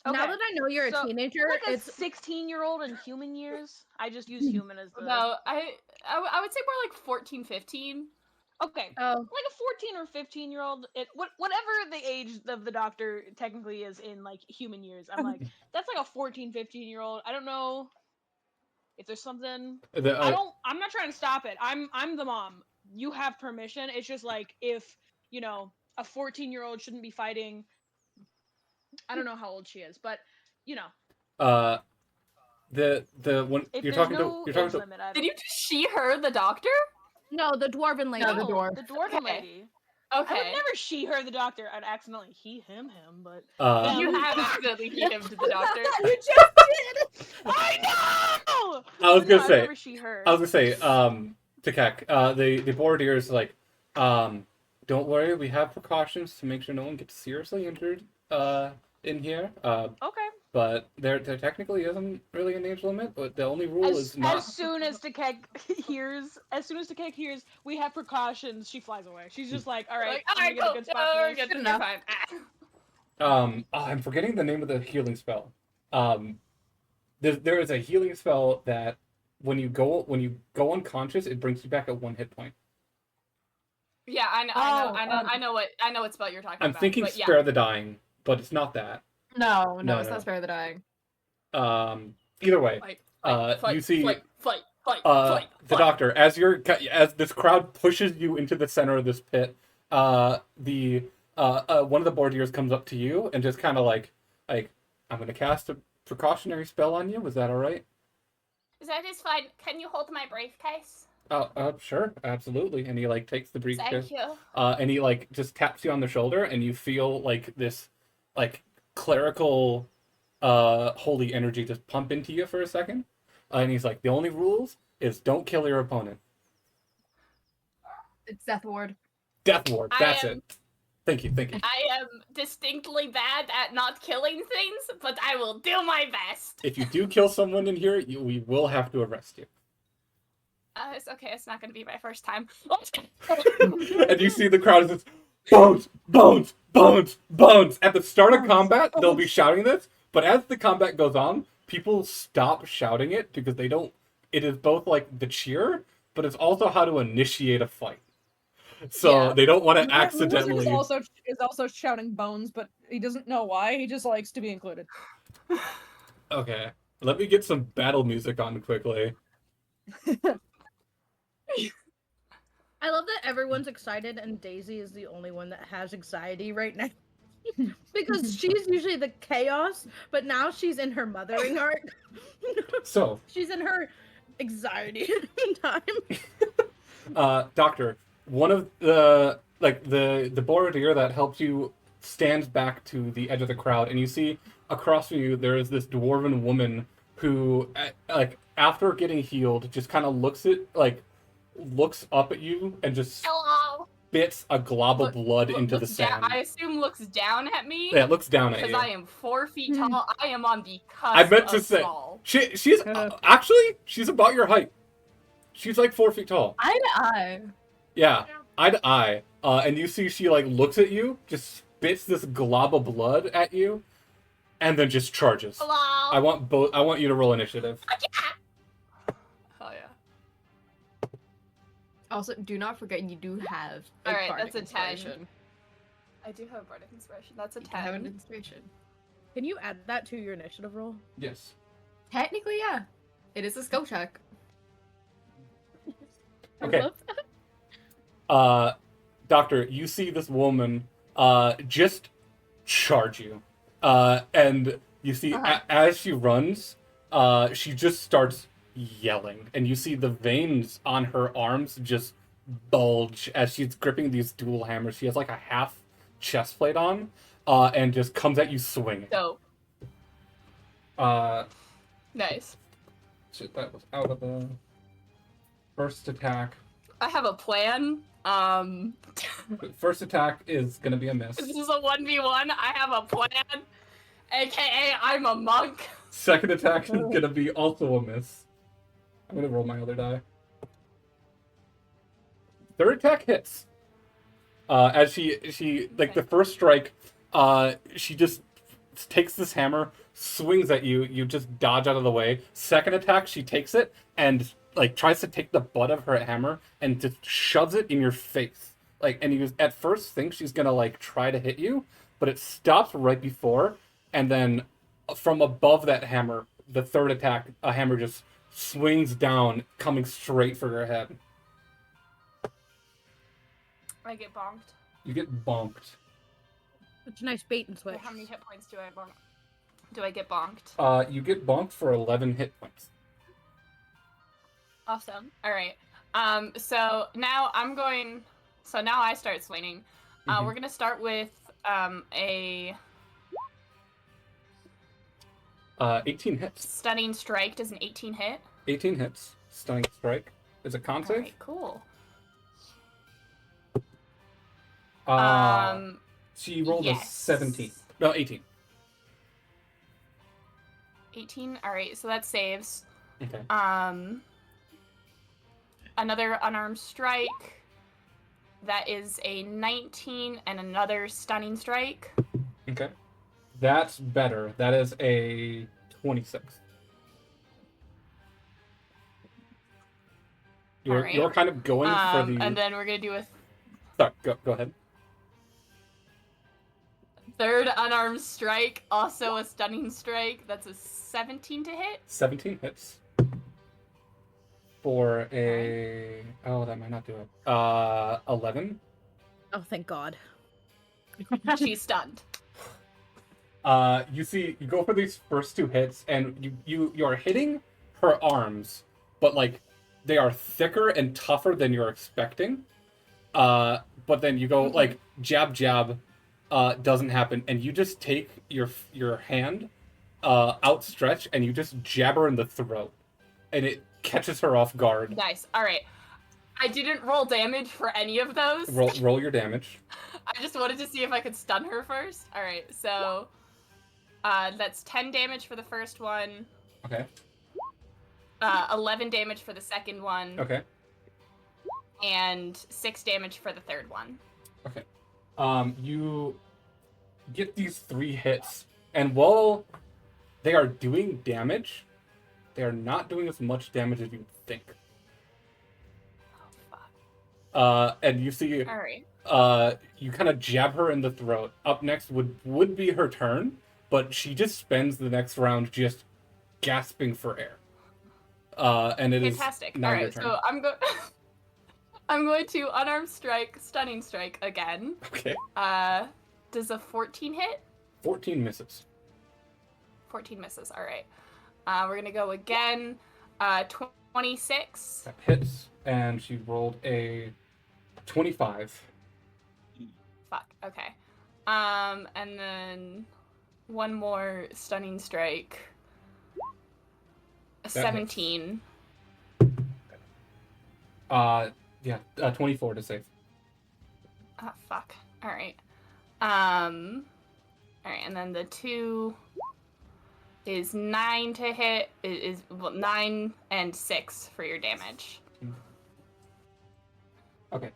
Now Okay. that I know you're a So, teenager, Like a it's 16-year-old in human years. I just use human as the No, I would say more like 14, 15. Okay. oh, Like a 14 or 15-year-old, whatever the age of the doctor technically is in like human years. I'm like, that's like a 14, 15-year-old. I don't know if there's something. I'm not trying to stop it. I'm the mom. You have permission. It's just like if, a 14-year-old shouldn't be fighting. I don't know how old she is, but The when If you're there's talking no to you're age talking limit, I Did don't. you just she her the doctor? No, the dwarven lady. No, the No, dwarf. the dwarven Okay. lady. I would Okay. never she her the doctor. I'd accidentally he him, but to. You them. have accidentally he him to the doctor. You just did. I know. I was But no, gonna I've say. never she her. I was gonna say. Takak. The Bordeer is like. Don't worry. We have precautions to make sure no one gets seriously injured. In here. Okay. But there technically isn't really an age limit. But the only rule is not. As soon as Takek hears, we have precautions. She flies away. She's just like, all right, Like, I'm gonna get a good spot for this. good enough. Fine. I'm forgetting the name of the healing spell. There is a healing spell that when you go unconscious, it brings you back at 1 hit point. Yeah, I know what spell you're talking I'm about. thinking but yeah. spare the dying, but it's not that. No, No, it's no. not Spare the Dying. Either way, Fight, you see, fight. the doctor as this crowd pushes you into the center of this pit. The one of the Bordeers comes up to you and just kind of like I'm gonna cast a precautionary spell on you. Is that all right? That is fine. Can you hold my briefcase? Sure, absolutely. And he like takes the briefcase. Thank you. And he like just taps you on the shoulder, and you feel like this like clerical holy energy just pump into you for a second. And he's like, the only rules is don't kill your opponent. It's Death Ward. Death ward, that's it. Thank you. I am distinctly bad at not killing things, but I will do my best. If you do kill someone in here, we will have to arrest you. It's okay. It's not going to be my first time. And you see the crowd is just bones, bones, bones, bones. At the start of combat, they'll be shouting this, but as the combat goes on, people stop shouting it because they don't. It is both like the cheer, but it's also how to initiate a fight. So Yeah. they don't want to The wizard accidentally. is also shouting bones, but he doesn't know why. He just likes to be included. Okay, let me get some battle music on quickly. I love that everyone's excited and Daisy is the only one that has anxiety right now. Because she's usually the chaos, but now she's in her mothering arc. So, She's in her anxiety time. Doctor, one of the the Bordeer that helps you stands back to the edge of the crowd, and you see across from you there is this dwarven woman who, like, after getting healed, just kind of looks up at you and just Hello. spits a glob of blood into the Looks sand. I assume looks down at me. Yeah, it looks down at Because you. I am 4 feet tall. I am on the cusp I meant to of say tall. she's actually she's about your height. She's like 4 feet tall. Eye to eye. Yeah, eye to eye. And you see she like looks at you, just spits this glob of blood at you, and then just charges. Hello. I want you to roll initiative. Oh yeah. Also, do not forget you do have a Alright, bardic that's a 10. inspiration. I do have a bardic inspiration. That's a You have an 10. inspiration. Can you add that to your initiative roll? Yes. Technically, yeah. It is a skill check. Okay. I love that. Doctor, you see this woman just charge you. And you see as she runs, she just starts yelling, and you see the veins on her arms just bulge as she's gripping these dual hammers. She has like a half chest plate on, and just comes at you swinging. Dope. Uh, Nice. shit, that was out of the first attack. I have a plan. First attack is gonna be a miss. This is a 1v1. I have a plan. AKA, I'm a monk. Second attack is gonna be also a miss. I'm gonna roll my other die. Third attack hits. As she like the first strike, she just takes this hammer, swings at you. You just dodge out of the way. Second attack, she takes it and like tries to take the butt of her hammer and just shoves it in your face. Like, and you at first think she's gonna like try to hit you, but it stops right before, and then from above that hammer, the third attack, a hammer just swings down, coming straight for your head. I get bonked. You get bonked. It's a nice bait and switch. How many hit points do I bonk? Do I get bonked? You get bonked for 11 hit points. Awesome. All right. So now now I start swinging. Mhm. We're gonna start with a 18 hits. stunning strike. Does an 18 hit? 18 hits. Stunning strike. Is a con All save? right. Cool. She rolled a yes. 17. No, 18. 18. All right. So that saves. Okay. Another unarmed strike. That is a 19 and another stunning strike. Okay. That's better. That is a 26. Alright. You're kind of going for the. And then we're gonna do a Sorry, go ahead. third unarmed strike, also a stunning strike. That's a 17 to hit. 17 hits. For a. Oh, that might not do it. 11. Oh, thank God. She's stunned. You go for these first two hits, and you're hitting her arms, but like they are thicker and tougher than you're expecting. But then you go like jab, doesn't happen, and you just take your hand, outstretched, and you just jab her in the throat, and it catches her off guard. Nice. All right. I didn't roll damage for any of those. Roll your damage. I just wanted to see if I could stun her first. All right. So that's 10 damage for the first one. Okay. 11 damage for the second one. Okay. And 6 damage for the third one. Okay. You get these 3 hits, and while they are doing damage, they are not doing as much damage as you think. Oh, fuck. And you see, All right. you kind of jab her in the throat. Up next would be her turn, but she just spends the next round just gasping for air. And it Fantastic. is now All your right. turn. So I'm going to unarmed strike, stunning strike again. Okay. Does a 14 hit? 14 misses. 14 misses. All right. We're gonna go again. 26. That hits, and she rolled a 25. Fuck. Okay. And then one more stunning strike. A That 17. Yeah, 24 to save. Oh, fuck. All right. All right, and then the 2 is 9 to hit. Is 9 and 6 for your damage. Okay.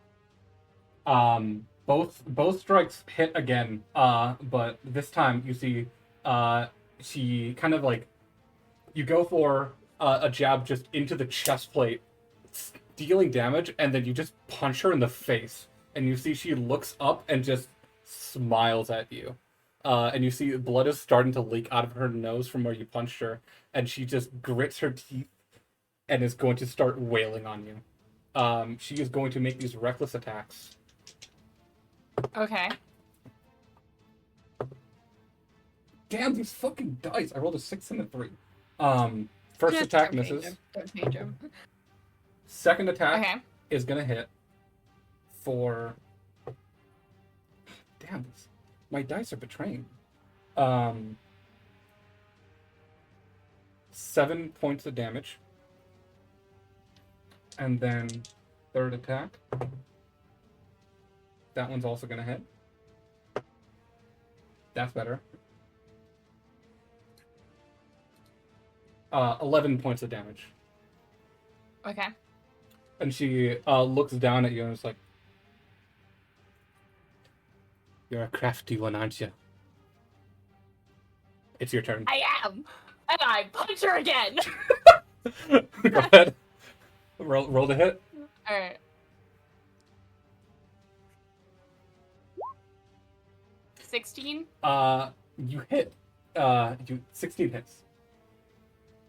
Both strikes hit again. But this time you see, she kind of like, you go for a jab just into the chest plate, dealing damage, and then you just punch her in the face, and you see she looks up and just smiles at you. And you see blood is starting to leak out of her nose from where you punched her, and she just grits her teeth and is going to start wailing on you. She is going to make these reckless attacks. Okay. Damn, these fucking dice! I rolled a 6 and a 3. First attack misses. Don't change them. Second attack Okay. is gonna hit for. Damn, my dice are betraying. 7 points of damage. And then third attack. That one's also gonna hit. That's better. 11 points of damage. Okay. And she looks down at you and is like, "You're a crafty one, aren't you?" It's your turn. I am, and I punch her again. Go ahead. Roll the hit. All right. $16. You hit. 16 hits.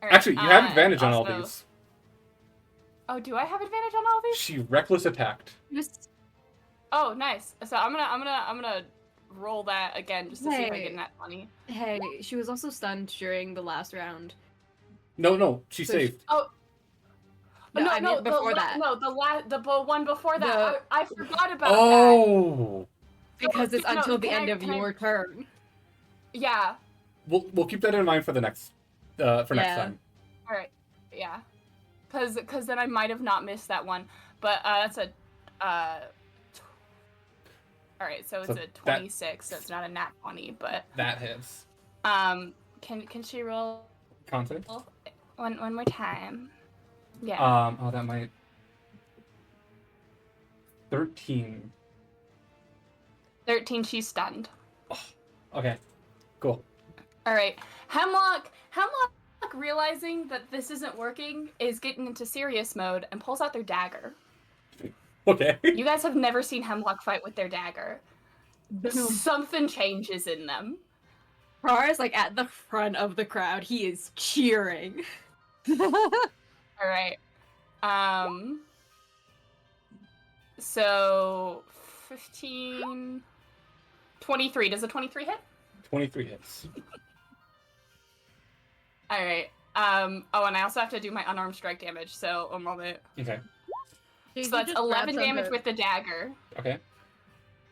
All right, Actually, you have advantage on all also- these. Oh, do I have advantage on all these? She reckless attacked. Oh, nice. So I'm gonna roll that again just to see if I get Hey. nat 20. Hey, she was also stunned during the last round. No, she So saved. Oh. No, I meant the before that. No, the one before that. I forgot about that. Oh! Because it's No, until the can end I- of can I- your turn. Yeah. We'll keep that in mind for the next next time. All right. Yeah. Cause then I might have not missed that one, but that's a. All right, so it's So a 26, so it's not a nat 20, but That hits. can she roll Confidence? one more time? Yeah. Oh, that might. 13. 13, she's stunned. Okay, cool. All right, Hemlock realizing that this isn't working is getting into serious mode and pulls out their dagger. Okay. You guys have never seen Hemlock fight with their dagger. Something changes in them. Prar is like at the front of the crowd. He is cheering. All right. So 15, 23. Does a 23 hit? 23 hits. All right. Oh, and I also have to do my unarmed strike damage. So a moment. Okay. Dude, So you that's just grabbed 11 damage something. with the dagger, Okay.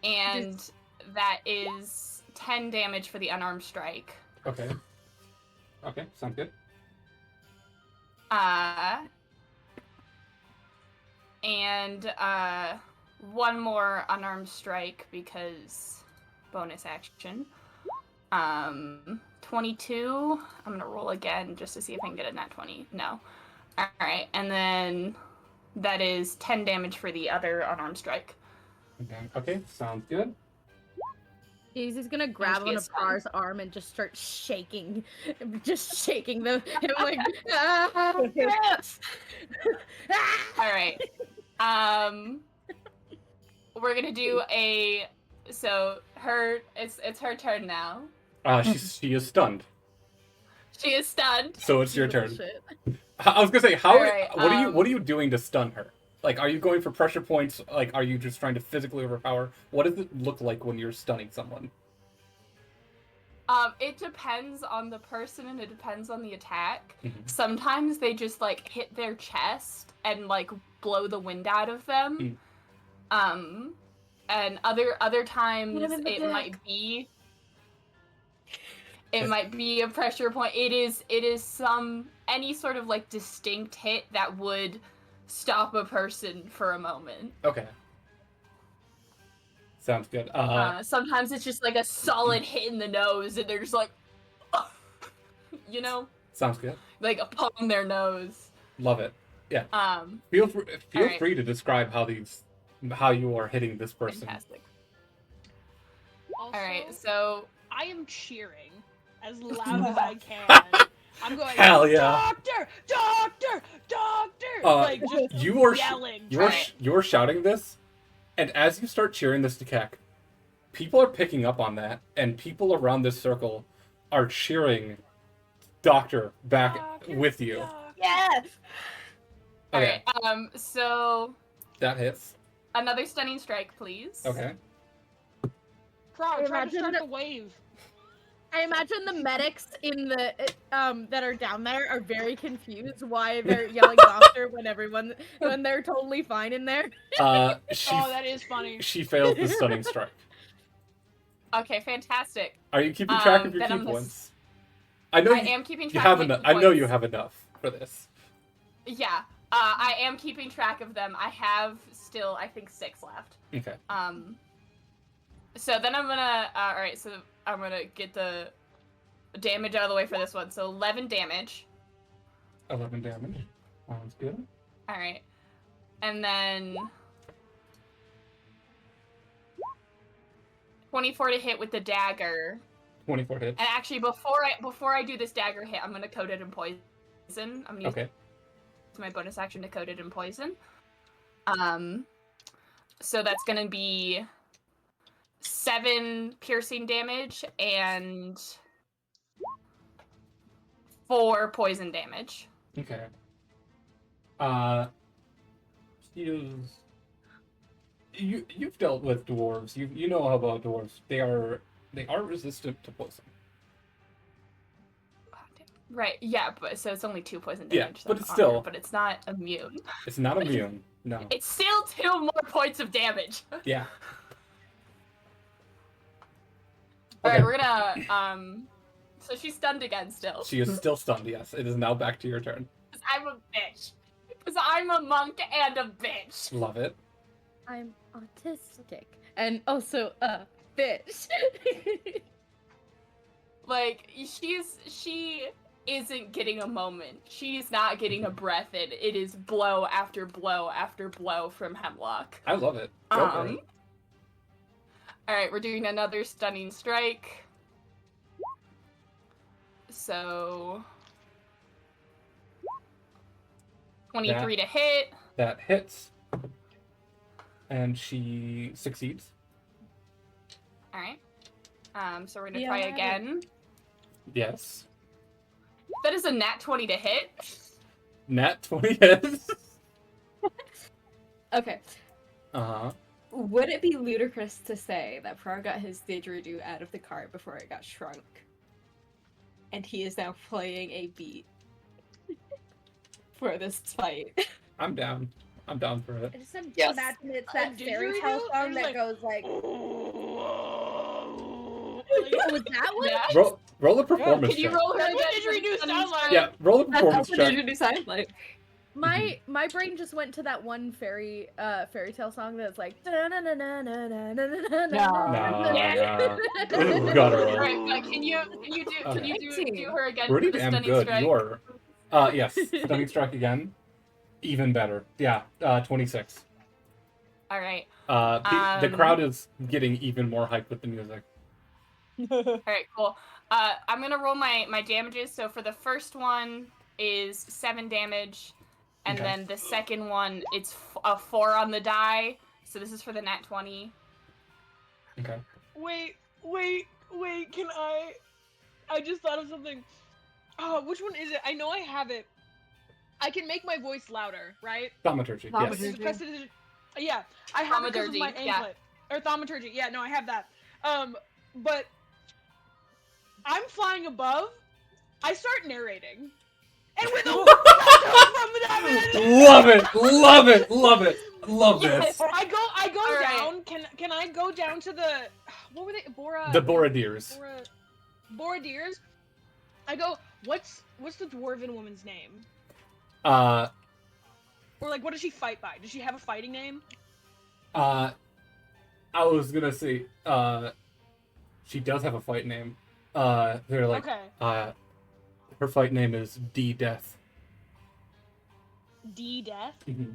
and that is 10 damage for the unarmed strike. Okay. Okay, sounds good. And one more unarmed strike because bonus action. 22. I'm gonna roll again just to see if I can get a nat 20. No. All right, and then that is 10 damage for the other unarmed strike. Okay, sounds good. He's gonna grab be a onto stun. Par's arm and just start shaking, him like. "Ah, yes!" All right. We're gonna do a. So it's her turn now. She is stunned. She is stunned. So it's your Beautiful turn. shit. I was gonna say, how? Alright, What are you doing to stun her? Like, are you going for pressure points? Like, are you just trying to physically overpower? What does it look like when you're stunning someone? It depends on the person and it depends on the attack. Mhm. Sometimes they just like hit their chest and like blow the wind out of them. And other times Hit him in the it dick. might be a pressure point. It is any sort of like distinct hit that would stop a person for a moment. Okay. Sounds good. Sometimes it's just like a solid hit in the nose and they're just like you know, Sounds good. like upon their nose. Love it. Yeah. Feel free to describe how you are hitting this person. Fantastic. Also, All right, so I am cheering as loud as I can. I'm going, Hell yeah. Doctor! Like, just You are yelling. you're shouting this, and as you start cheering this to Keck, people are picking up on that, and people around this circle are cheering Doctor back Doctor, with you. doctor. Yes. Okay, alright, so that hits. another stunning strike, please. Okay. Pro, try to Imagine start the- the wave. I imagine the medics in the that are down there are very confused why they're yelling doctor when they're totally fine in there. She Oh, that is funny. she fails the stunning strike. Okay, fantastic. Are you keeping track of your then key I'm gonna points? I know I am keeping track of my enough. key I know you points. have enough for this. Yeah, I am keeping track of them. I have still, I think, 6 left. Okay. So then I'm gonna, alright, so I'm gonna get the damage out of the way for this one. So 11 damage. 11 damage. Sounds good. Alright. And then 24 to hit with the dagger. 24 hits. And actually, before I do this dagger hit, I'm gonna coat it in poison. I'm gonna Okay. use my bonus action to coat it in poison. So that's gonna be 7 piercing damage and 4 poison damage. Okay. She is. you've dealt with dwarves. You know about dwarves. They are resistant to poison. Right, yeah, but so it's only 2 poison Yeah, damage. but on it's her, still- but it's not immune. It's not immune. No. It's still 2 more points of damage. Yeah. Alright, Okay. we're gonna, so she's stunned again still. She is still stunned. Yes, it is now back to your turn. 'Cause I'm a bitch. Because I'm a monk and a bitch. Love it. I'm autistic and also a bitch. Like, she isn't getting a moment. She's not getting a breath in. It is blow after blow after blow from Hemlock. I love it. Go for it. Alright, we're doing another stunning strike. So 23 to hit. That hits. And she succeeds. Alright. So we're gonna try again. Yes. That is a nat 20 to hit. Nat 20 hits. Okay. Uh-huh. Would it be ludicrous to say that Prar got his didgeridoo out of the cart before it got shrunk? And he is now playing a beat for this fight. I'm down. I'm down for it. I just imagine Yes. it's that Did fairy you tale do? song It that was goes like, Like, oh, was that one? Yeah. Roll a performance Can you check. roll her That's what again? didgeridoo Stunning sounds like. strike? Yeah, roll a That's performance what check. didgeridoo sounds like. My brain just went to that one fairy tale song that's like No, Yeah. no. Ooh, gotta roll. Alright, but can you Okay. do her again Pretty for the damn stunning good. strike? You are. Yes. Stunning strike again. Even better. Yeah. 26. Alright. The crowd is getting even more hyped with the music. Alright, cool. I'm gonna roll my damages. So for the first one is 7 damage, and Okay. then the second one it's a 4 on the die. So this is for the nat 20. Okay. wait, can I just thought of something. Oh, which one is it? I know I have it. I can make my voice louder, right? Thaumaturgy. Thaumaturgy. Yes. Is it prestidig- Yeah, I have it because of my Thaumaturgy, yeah. anklet. Or thaumaturgy, yeah, no, I have that. But I'm flying above, I start narrating. And with a from Love it. Love it. Love it. Love Yes. this. I go All right. down. Can I go down to the what were they? The Boradiers. Boradiers. I go, what's the dwarven woman's name? Uh, Or like what does she fight by? Does she have a fighting name? I was gonna say, she does have a fight name. They're like, Okay. her fight name is D Death. D Death? Mhm.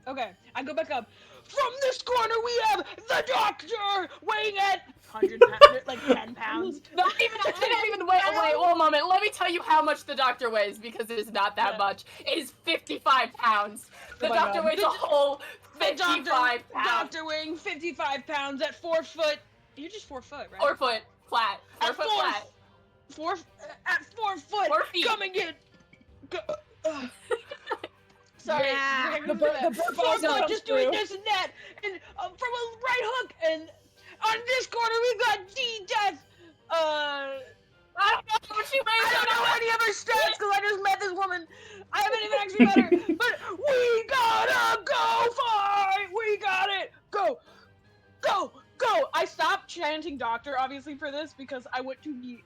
Okay, I go back up. From this corner we have the doctor weighing at 100 pounds, like 10 pounds. Not even wait, 1 moment. Let me tell you how much the doctor weighs, because it is not that Yeah. much. It is 55 pounds. The Oh my doctor God. weighs a whole The 55 pounds. doctor weighing 55 pounds at 4 foot. You're just 4 foot, right? 4 foot flat. 4 at foot 4 flat. at 4 foot. 4 feet. Coming in. Sorry. Yeah. we're gonna The do bur- that. the burp 4 also foot, comes just doing through. this and that, and from a right hook, and on this corner we've got D Death. I don't know how much she weighs. I don't know any of her stats because I just met this woman. I haven't even actually met her. But we gotta go fight. We got it. Go, go, go. I stopped chanting doctor obviously for this because I want to be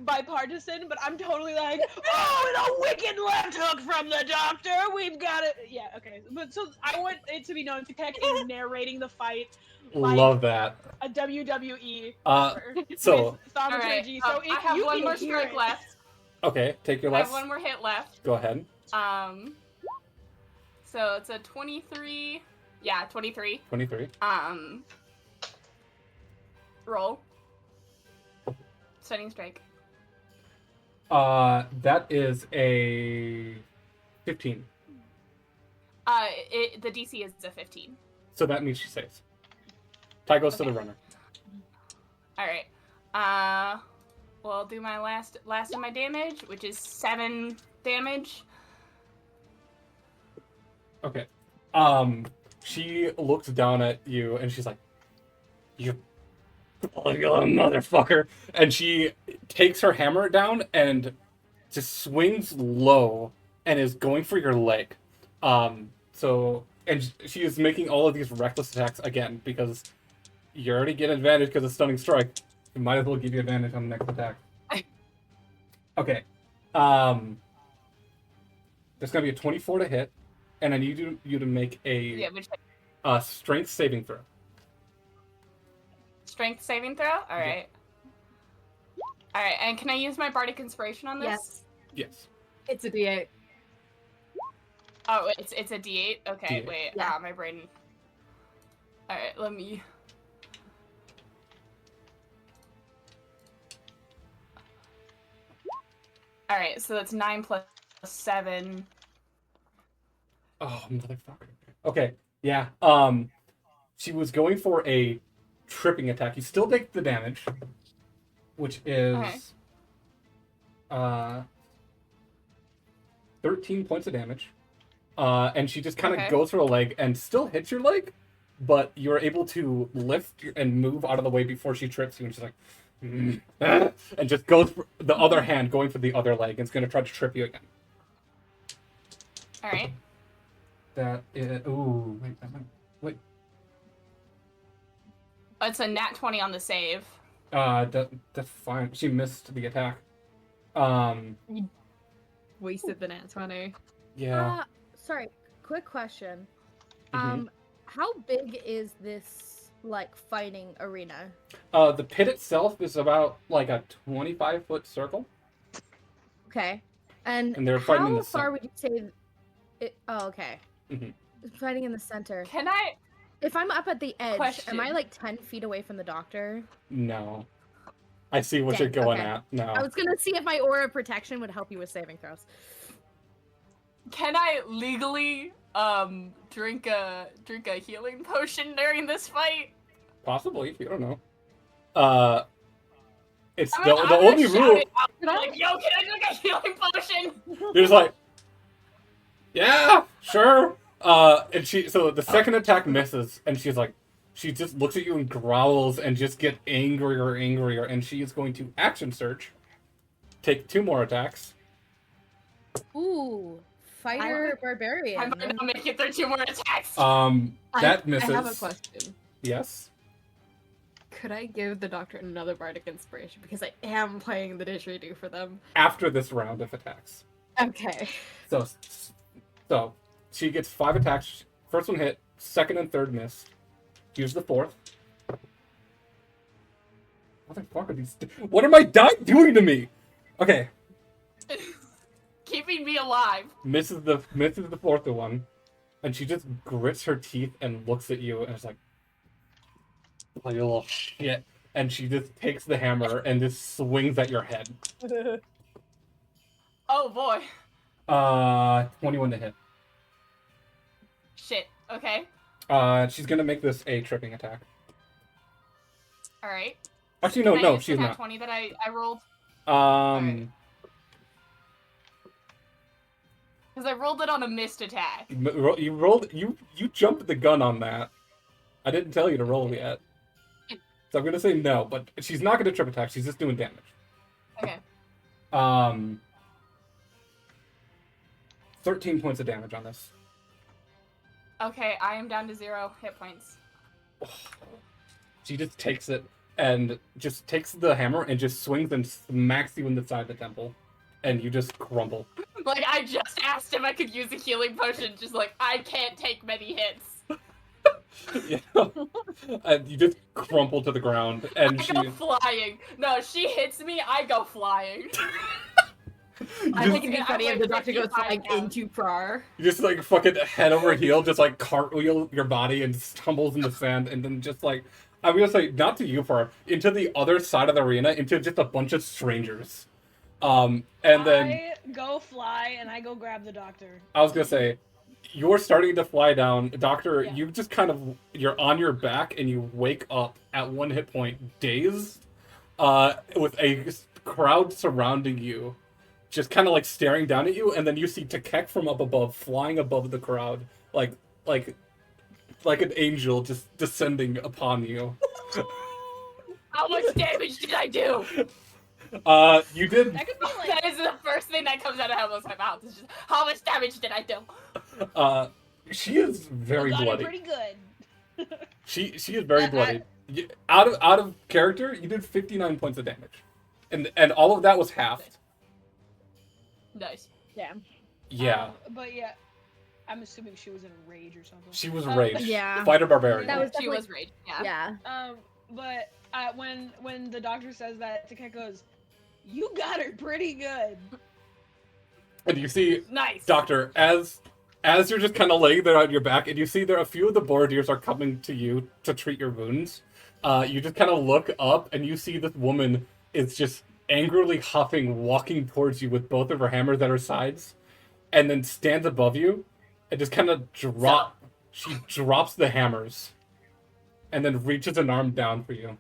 bipartisan. But I'm totally like, oh, and a wicked left hook from the doctor. We've got it. Yeah, okay. But so I want it to be known Tech is narrating the fight. Like Love that. a WWE. So with thaumaturgy. Alright, So if I have you one can more hear strike it- left. okay, take your I have last. one more hit left. Go ahead. So it's a 23. Yeah, 23. 23. Roll. Stunning strike. That is a 15. The DC is a 15. So that means she saves. Tie goes to the Okay. runner. All right. Well, I'll do my last of my damage, which is 7 damage. Okay. She looks down at you and she's like, "You motherfucker!" And she takes her hammer down and just swings low and is going for your leg. And she is making all of these reckless attacks again because you already get advantage because of stunning strike. You might as well give you advantage on the next attack. Okay. There's gonna be a 24 to hit, and I need you to make Yeah, a which strength saving throw. strength saving throw? Alright. Alright, and can I use my bardic inspiration on this? Yes. Yes. It's a D8. Oh, it's a D8? Okay, D8. wait. Yeah. My brain. Alright, let me. Alright, so that's 9 plus 7. Oh, motherfucker. Okay, yeah. She was going for a tripping attack. You still take the damage, which is Okay. 13 points of damage. And she just kind of Okay. goes for a leg and still hits your leg, but you're able to lift and move out of the way before she trips you, and she's like, and just goes for the other hand, going for the other leg, and it's going to try to trip you again. Alright. That is... Ooh, wait, that might... Wait. It's a nat 20 on the save. That's fine. She missed the attack. Wasted the nat 20. Yeah. Sorry, quick question. Mhm. How big is this like fighting arena? The pit itself is about like a 25-foot circle. Okay. And And they're fighting in how the far center. would you say it? Oh, okay. Mhm. Fighting in the center. Can I? If I'm up at the edge, am I Question. like 10 feet away from the doctor? No. I see what Dang, you're going okay. at. No. I was gonna see if my aura of protection would help you with saving throws. Can I legally drink a healing potion during this fight? Possibly. You don't know. It's I'm the gonna only shout rule. it out, like, yo, can I drink a healing potion? You're just like, yeah, sure. And so the second attack misses, and she's like, she just looks at you and growls and just get angrier, and she is going to action search, take 2 more attacks. Ooh, fighter barbarian. I might not make it through 2 more attacks. That misses. I have a question. Yes. Could I give the doctor another bardic inspiration? Because I am playing the didgeridoo for them. After this round of attacks. Okay. So she gets 5 attacks. First one hit, second and third missed. Here's the fourth. Motherfucker, what are my die doing to me? Okay, Keeping me alive. misses the fourth one, and she just grits her teeth and looks at you and is like you little shit. And she just takes the hammer and just swings at your head. Oh boy. 21 to hit. Shit. Okay. She's gonna make this a tripping attack. All right. Actually, Can I no, use the she's nat not. 20 that I rolled? Right. Because I rolled it on a missed attack. You rolled. You jumped the gun on that. I didn't tell you to roll yet, so I'm gonna say no. But she's not gonna trip attack. She's just doing damage. Okay. 13 points of damage on this. Okay, I am down to 0 hit points. She just takes it and just takes the hammer and just swings and smacks you in the side of the temple, and you just crumble. Like, I just asked if I could use a healing potion, just like, I can't take many hits. Yeah. And you just crumple to the ground, and I she. go flying. No, she hits me, I go flying. I think it'd be I'm funny if like the doctor goes 55 flying now. into Prar. You just like fucking head over heel, just like cartwheel your body and stumbles in the sand, and then just like I'm gonna say not to you, Far, into the other side of the arena, into just a bunch of strangers. And then I go fly and I go grab the doctor. I was gonna say, you're starting to fly down, Doctor. Yeah. You just you're on your back and you wake up at 1 hit point, dazed, with a crowd surrounding you. Just kind of like staring down at you, and then you see Tekek from up above, flying above the crowd, like like an angel just descending upon you. How much damage did I do? You did. That could be like. That is the first thing that comes out of my mouth. Is just, how much damage did I do? She is very you got bloody. it pretty good. She is very bloody. Out of character, you did 59 points of damage, and all of that was halved. Nice. Damn. Yeah, But yeah, I'm assuming she was in rage or something. she was rage. Yeah. Fighter barbarian. That was She definitely- was rage. Yeah. Yeah. But when the doctor says that, Takek goes, "You got her pretty good." And you see, Nice. Doctor, as you're just kind of laying there on your back, and you see there a few of the Borodiers are coming to you to treat your wounds. You just kind of look up, and you see this woman is just angrily huffing, walking towards you with both of her hammers at her sides, and then stands above you, and just kind of She drops the hammers, and then reaches an arm down for you.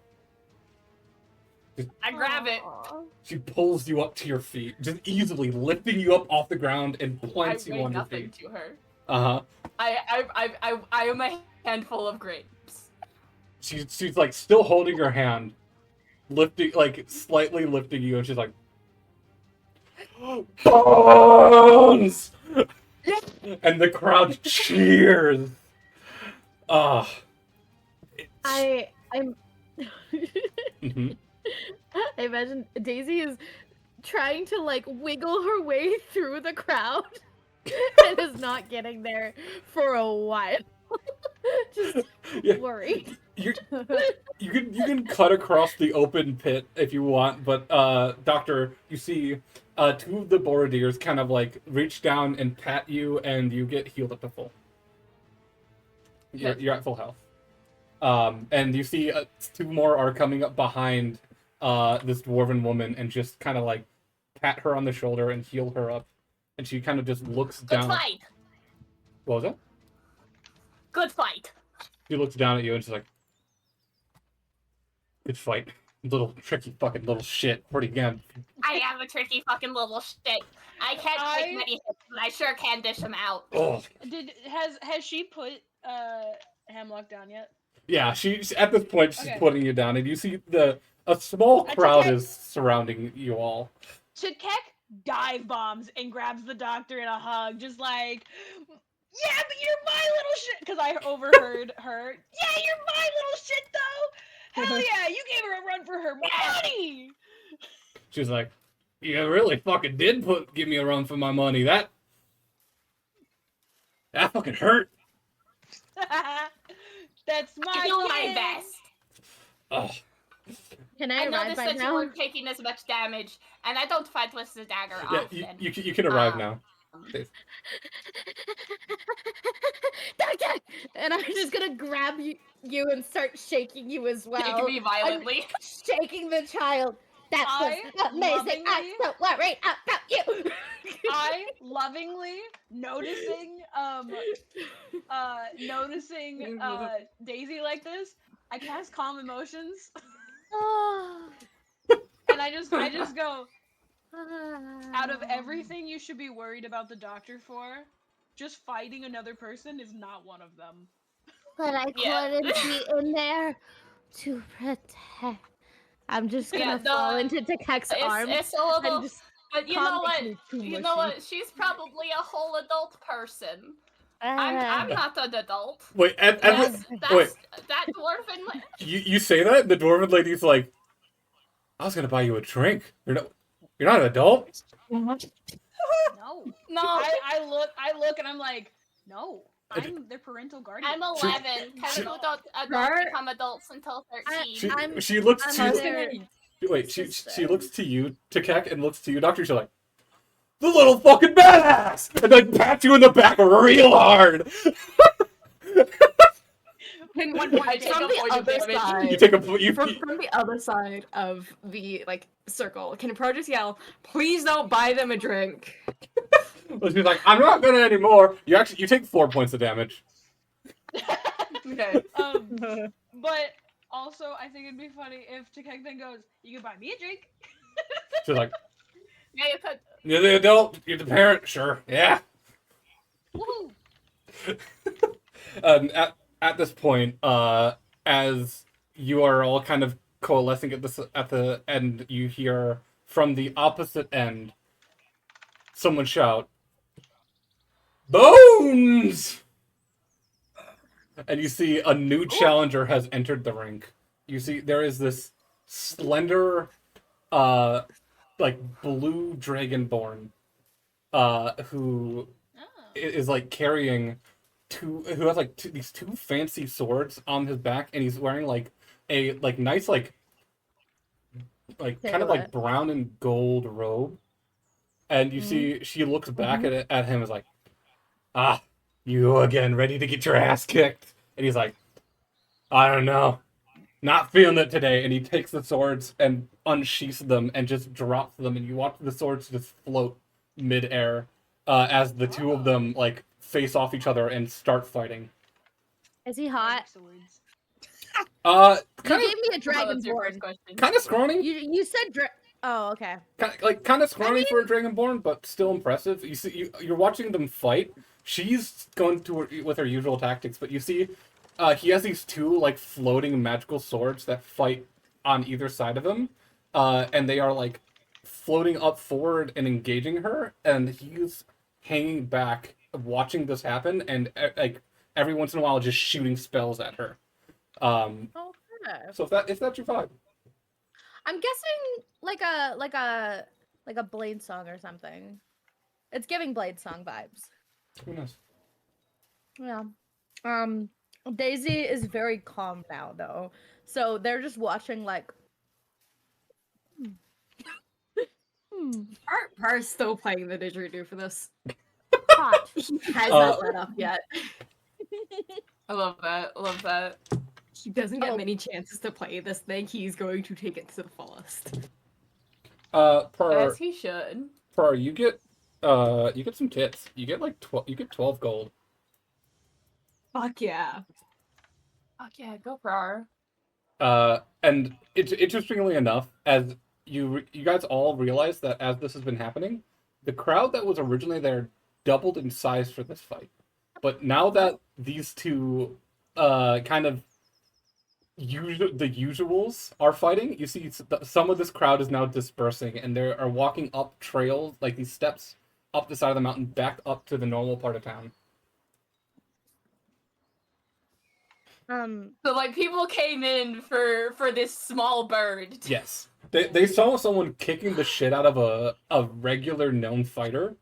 I grab it. Aw. She pulls you up to your feet, just easily lifting you up off the ground and I plants you weigh on your nothing feet. to her. Uh-huh. I am a handful of grapes. She's like still holding your hand, lifting, like slightly lifting you, and she's like, "Bones!" And the crowd cheers. Ah. I'm Mhm. I imagine Daisy is trying to like wiggle her way through the crowd and is not getting there for a while. Just Yeah. worried. You can cut across the open pit if you want, but Doctor, you see two of the Borodiers kind of like reach down and pat you, and you get healed up to full. You're at full health. And you see two more are coming up behind this dwarven woman and just kind of like pat her on the shoulder and heal her up, and she kind of just looks Good down. fight. What was that? Good fight. She looks down at you and she's like, "Good fight, little tricky fucking little shit." Pretty again. I am a tricky fucking little shit. I can't take many hits, but I sure can dish them out. Oh, Has she put Hemlock down yet? yeah. She's at this point. She's Okay. putting you down, and you see a small I crowd took it. is surrounding you all. Takek dive bombs and grabs the doctor in a hug, just like, "Yeah, but you're my little shit." Because I overheard her. "Yeah, you're my little shit, though. Hell yeah, you gave her a run for her money." She's like, "You really fucking did give me a run for my money. That fucking hurt." That's my I do my kid. best. Oh, Can I arrive noticed by that you now? weren't taking as much damage, and I don't fight with the dagger yeah. often. You can arrive Um, now. Doctor! And I'm just gonna grab you and start shaking you as well. Take me violently. Shaking the child. That was I amazing. I'm lovingly- so worried about you. I lovingly noticing Daisy like this. I cast calm emotions, and I just go, out of everything you should be worried about the doctor for, just fighting another person is not one of them. But I Yeah. couldn't be in there to protect. I'm just gonna Yeah, fall no, into Takek's arms. It's a little, and just but you calm know what? makes me too You know mushy. what? She's probably a whole adult person. I'm not an adult. Wait, That's, wait. that dwarven. You say that, and the dwarven lady's like, "I was gonna buy you a drink. You're not an adult." No, No, I look, and I'm like, no, I'm their parental guardian. I'm 11. Adults Her- become adults until 13. She looks I'm to their wait. She sister. looks to you, Takek, and looks to you, Doctor. She's like, "The little fucking badass," and like pats you in the back real hard. And one I take from a the point of other damage. side. You take a From the other side of the circle, can Pro just yell, "Please don't buy them a drink"? She's like, "I'm not gonna anymore." You take 4 points of damage. Okay. But also, I think it'd be funny if Takek then goes, "You can buy me a drink." She's like, Yeah, you could. "You're the adult. You're the parent. Sure, yeah." Woohoo! at this point, as you are all kind of coalescing at the end, you hear from the opposite end someone shout, "Bones!" And you see a new challenger has entered the rink. You see there is this slender, like blue dragonborn, who Oh. is like carrying who has like these two fancy swords on his back, and he's wearing like a nice like kind of like Silhouette. brown and gold robe. And you see she looks back at him as like, "Ah, you again, ready to get your ass kicked?" And he's like, "I don't know, not feeling it today." And he takes the swords and unsheaths them and just drops them, and you watch the swords just float midair as the two of them like face off each other and start fighting. Is he hot? Swords. You Kind gave me a Oh, that's your first dragonborn. question. of scrawny. You said Oh, okay. Kind of scrawny mean- for a dragonborn, but still impressive. You see, you're watching them fight. She's going to with her usual tactics, but you see, he has these two like floating magical swords that fight on either side of him, and they are like floating up forward and engaging her, and he's hanging back, watching this happen, and like every once in a while just shooting spells at her. Okay. So if that's your vibe. I'm guessing like a Blade song or something. It's giving Blade song vibes. Who knows? Yeah. Daisy is very calm now though. So they're just watching like Par's still playing the didgeridoo for this. hot. He has not let up yet. I love that. I love that. He doesn't get Oh. many chances to play this thing. He's going to take it to the fullest. As he should. You get some tits. You get like 12 gold. Fuck yeah. Fuck yeah, go for our. And it's interestingly enough, as you guys all realize that as this has been happening, the crowd that was originally there doubled in size for this fight. But now that these two kind of the usuals are fighting, you see some of this crowd is now dispersing, and they are walking up trails, like these steps up the side of the mountain, back up to the normal part of town. So like people came in for this small bird. Yes. They saw someone kicking the shit out of a regular known fighter,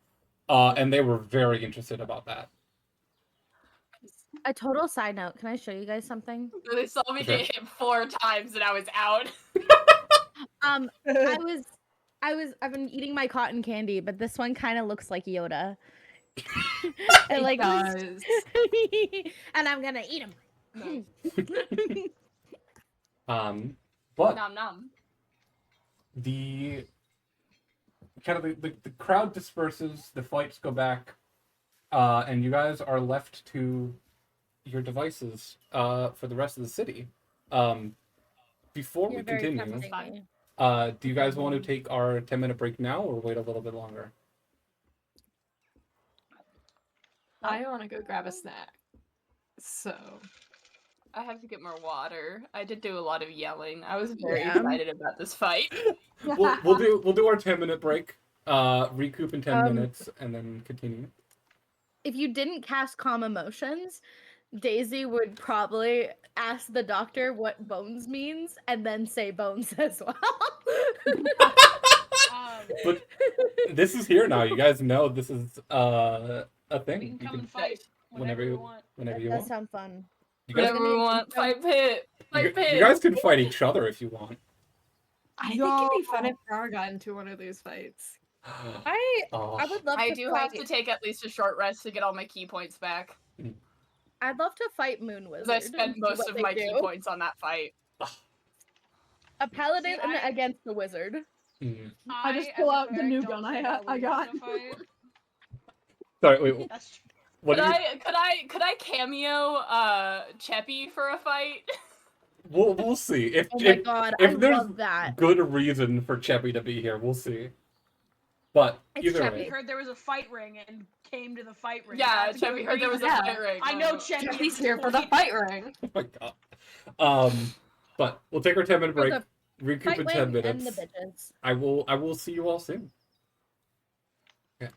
and they were very interested about that. A total side note. Can I show you guys something? They saw me Sure. get hit 4 times and I was out. I've been eating my cotton candy, but this one kind of looks like Yoda. It like does. and I'm gonna eat him. But Nom nom. the kind of the crowd disperses, the fights go back, and you guys are left to your devices for the rest of the city. Before we continue, do you guys want to take our 10-minute break now or wait a little bit longer? I want to go grab a snack. So. I have to get more water. I did do a lot of yelling. I was very Yeah. excited about this fight. We'll do our 10-minute break, recoup in 10 minutes, and then continue. If you didn't cast calm emotions, Daisy would probably ask the doctor what bones means and then say bones as well. But this is here now. You guys know this is a thing. We You can come can and fight whenever we you want. whenever That you does want. sound fun. You guys, Whatever we want. Fight pit. Fight pit. you guys can fight each other if you want. I think it'd be fun if Gar got into one of those fights. I would love I to do fight. have to take at least a short rest to get all my key points back. I'd love to fight Moon Wizard. Because I spent and see most what of they my key do. points on that fight. A paladin See, I- against the wizard. Mm. I just pull as a out the cleric, new don't gun I think ha- I would got. want to fight. Sorry, wait. That's true. What Could do you? I cameo Cheppy for a fight? We'll see. If Oh my god, I if there's love that. good reason for Cheppy to be here, we'll see. But It's either Chevy. way, He heard there was a fight ring and came to the fight ring. Yeah, That's a Chevy good heard there was a reason. fight ring. I know Chevy. Chevy's at here this for the point. fight ring. oh my god. But we'll take our 10-minute For break. the Recoup Fight in 10 wing and the minutes. bitches. I will see you all soon. Okay.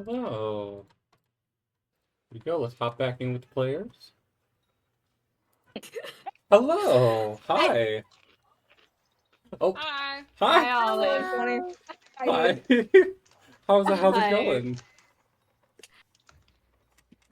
Hello. Here we go. Let's hop back in with the players. Hello. Hi. Oh, Hi. Hi, hi. Olive. Funny. Hi. How's it Hi. going?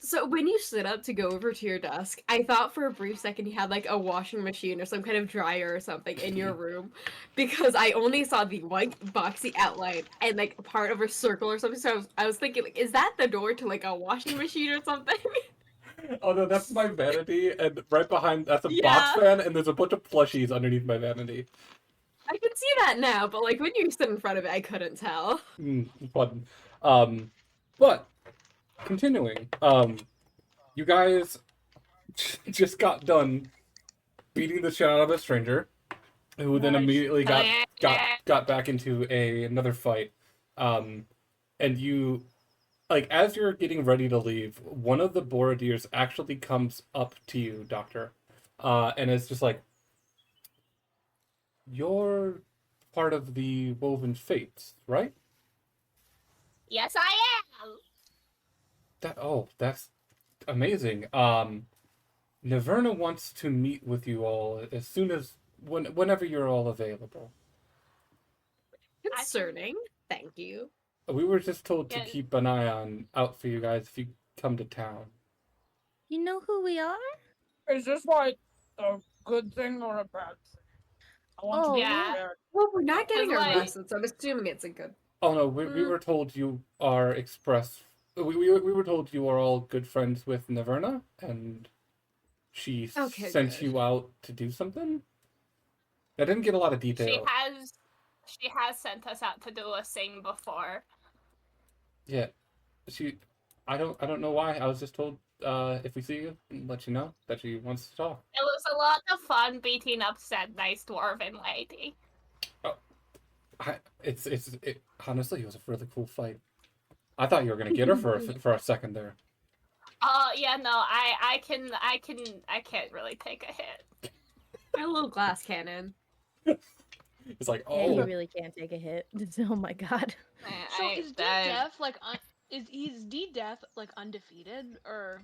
So when you stood up to go over to your desk, I thought for a brief second you had like a washing machine or some kind of dryer or something in your room, because I only saw the white boxy outline and like part of a circle or something. So I was thinking, like, is that the door to like a washing machine or something? Oh no, that's my vanity, and right behind that's a box Yeah. fan, and there's a bunch of plushies underneath my vanity. I can see that now, but like when you stood in front of it, I couldn't tell. Fun. But continuing, you guys just got done beating the shit out of a stranger, who then Nice. immediately Oh, got back into another fight. And you, like, as you're getting ready to leave, one of the Borodiers actually comes up to you, Doctor, and it's just like, you're part of the Woven Fates, right? Yes, I am. That's amazing. Naverna wants to meet with you all as soon as whenever you're all available. Concerning. Thank you. We were just told to Yeah. keep an eye out for you guys if you come to town. You know who we are? Is this like a good thing or a bad thing? I want to be Yeah. prepared. Well, we're not getting Cause, like- arrested, so I'm assuming it's a good. Oh no, we were told you are we were told you are all good friends with Naverna, and she Okay, sent good. you out to do something. I didn't get a lot of detail. She has sent us out to do a thing before. Yeah, I don't know why. I was just told if we see you, let you know that she wants to talk. It was a lot of fun beating up said nice dwarven lady. Honestly, it was a really cool fight. I thought you were gonna get her for a second there. Yeah, no, I can't really take a hit. A little glass cannon. It's like, Yeah, you oh, really can't take a hit. Oh my god. So is D-Def like is D-Def like undefeated or?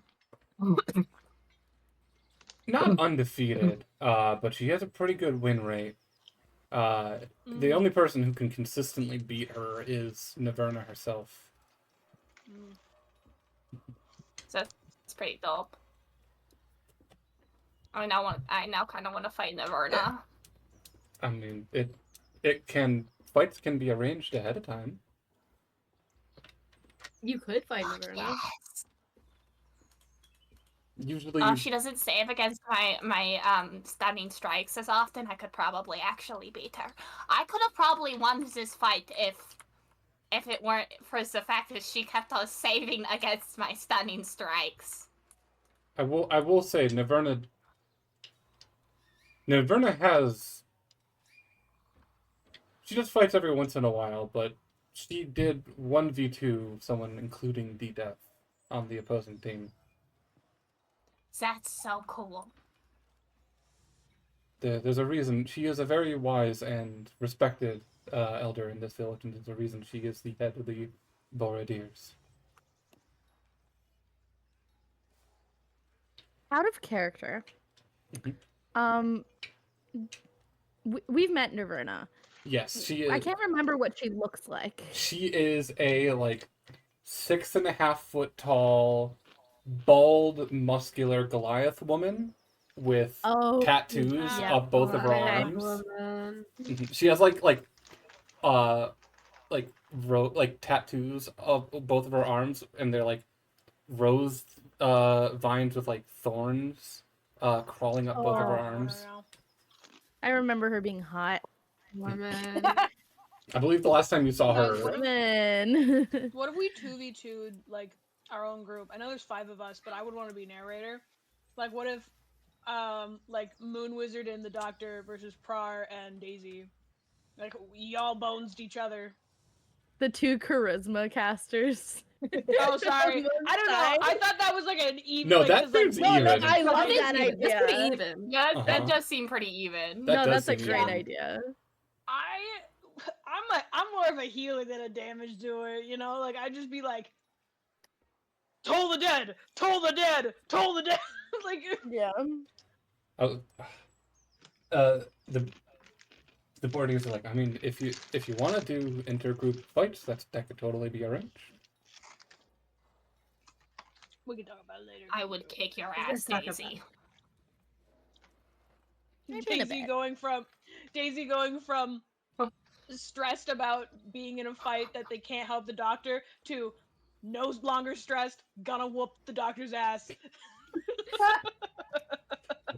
not undefeated, but she has a pretty good win rate. The only person who can consistently beat her is Naverna herself. So it's pretty dope. I now kind of want to fight Naverna. I mean, fights can be arranged ahead of time. You could find Naverna. Yes. Usually, She doesn't save against my stunning strikes as often. I could probably actually beat her. I could have probably won this fight if it weren't for the fact that she kept on saving against my stunning strikes. I will say Naverna has, she just fights every once in a while, but she did 1v2 someone, including D-Death, on the opposing team. That's so cool. There's a reason. She is a very wise and respected elder in this village, and there's a reason she is the head of the Borodiers. Out of character. Mhm. We've met Naverna. Yes, she is. I can't remember what she looks like. She is a like 6.5 foot tall, bald, muscular Goliath woman with Oh, tattoos yeah. of both of her Okay. arms. Mhm. She has like tattoos of both of her arms, and they're like rose vines with like thorns crawling up both of her arms. I remember her being hot. Woman. I believe the last time you saw her, Women. What if we 2v2'd like our own group? I know there's 5 of us, but I would want to be narrator. Like, what if like Moon Wizard and the Doctor versus Prar and Daisy, like y'all bonesed each other. The two charisma casters. Oh, sorry. I don't know. I thought that was like an even. No, like, that 'cause, like, seems even. I love That is that even. That's pretty idea. even. Yeah, that Uh-huh. does seem pretty even. That No, does that's a seem great even. idea. I'm more of a healer than a damage doer, you know? Like, I'd just be like Toll the dead! Toll the dead! Toll the dead! Like, Yeah. Oh, the boardies are like, I mean, if you want to do intergroup fights, that could totally be arranged. we can talk about it later. I would kick your Let's ass, talk about Daisy. Maybe in a Daisy bit. going from stressed about being in a fight that they can't help the doctor to no longer stressed, gonna whoop the doctor's ass.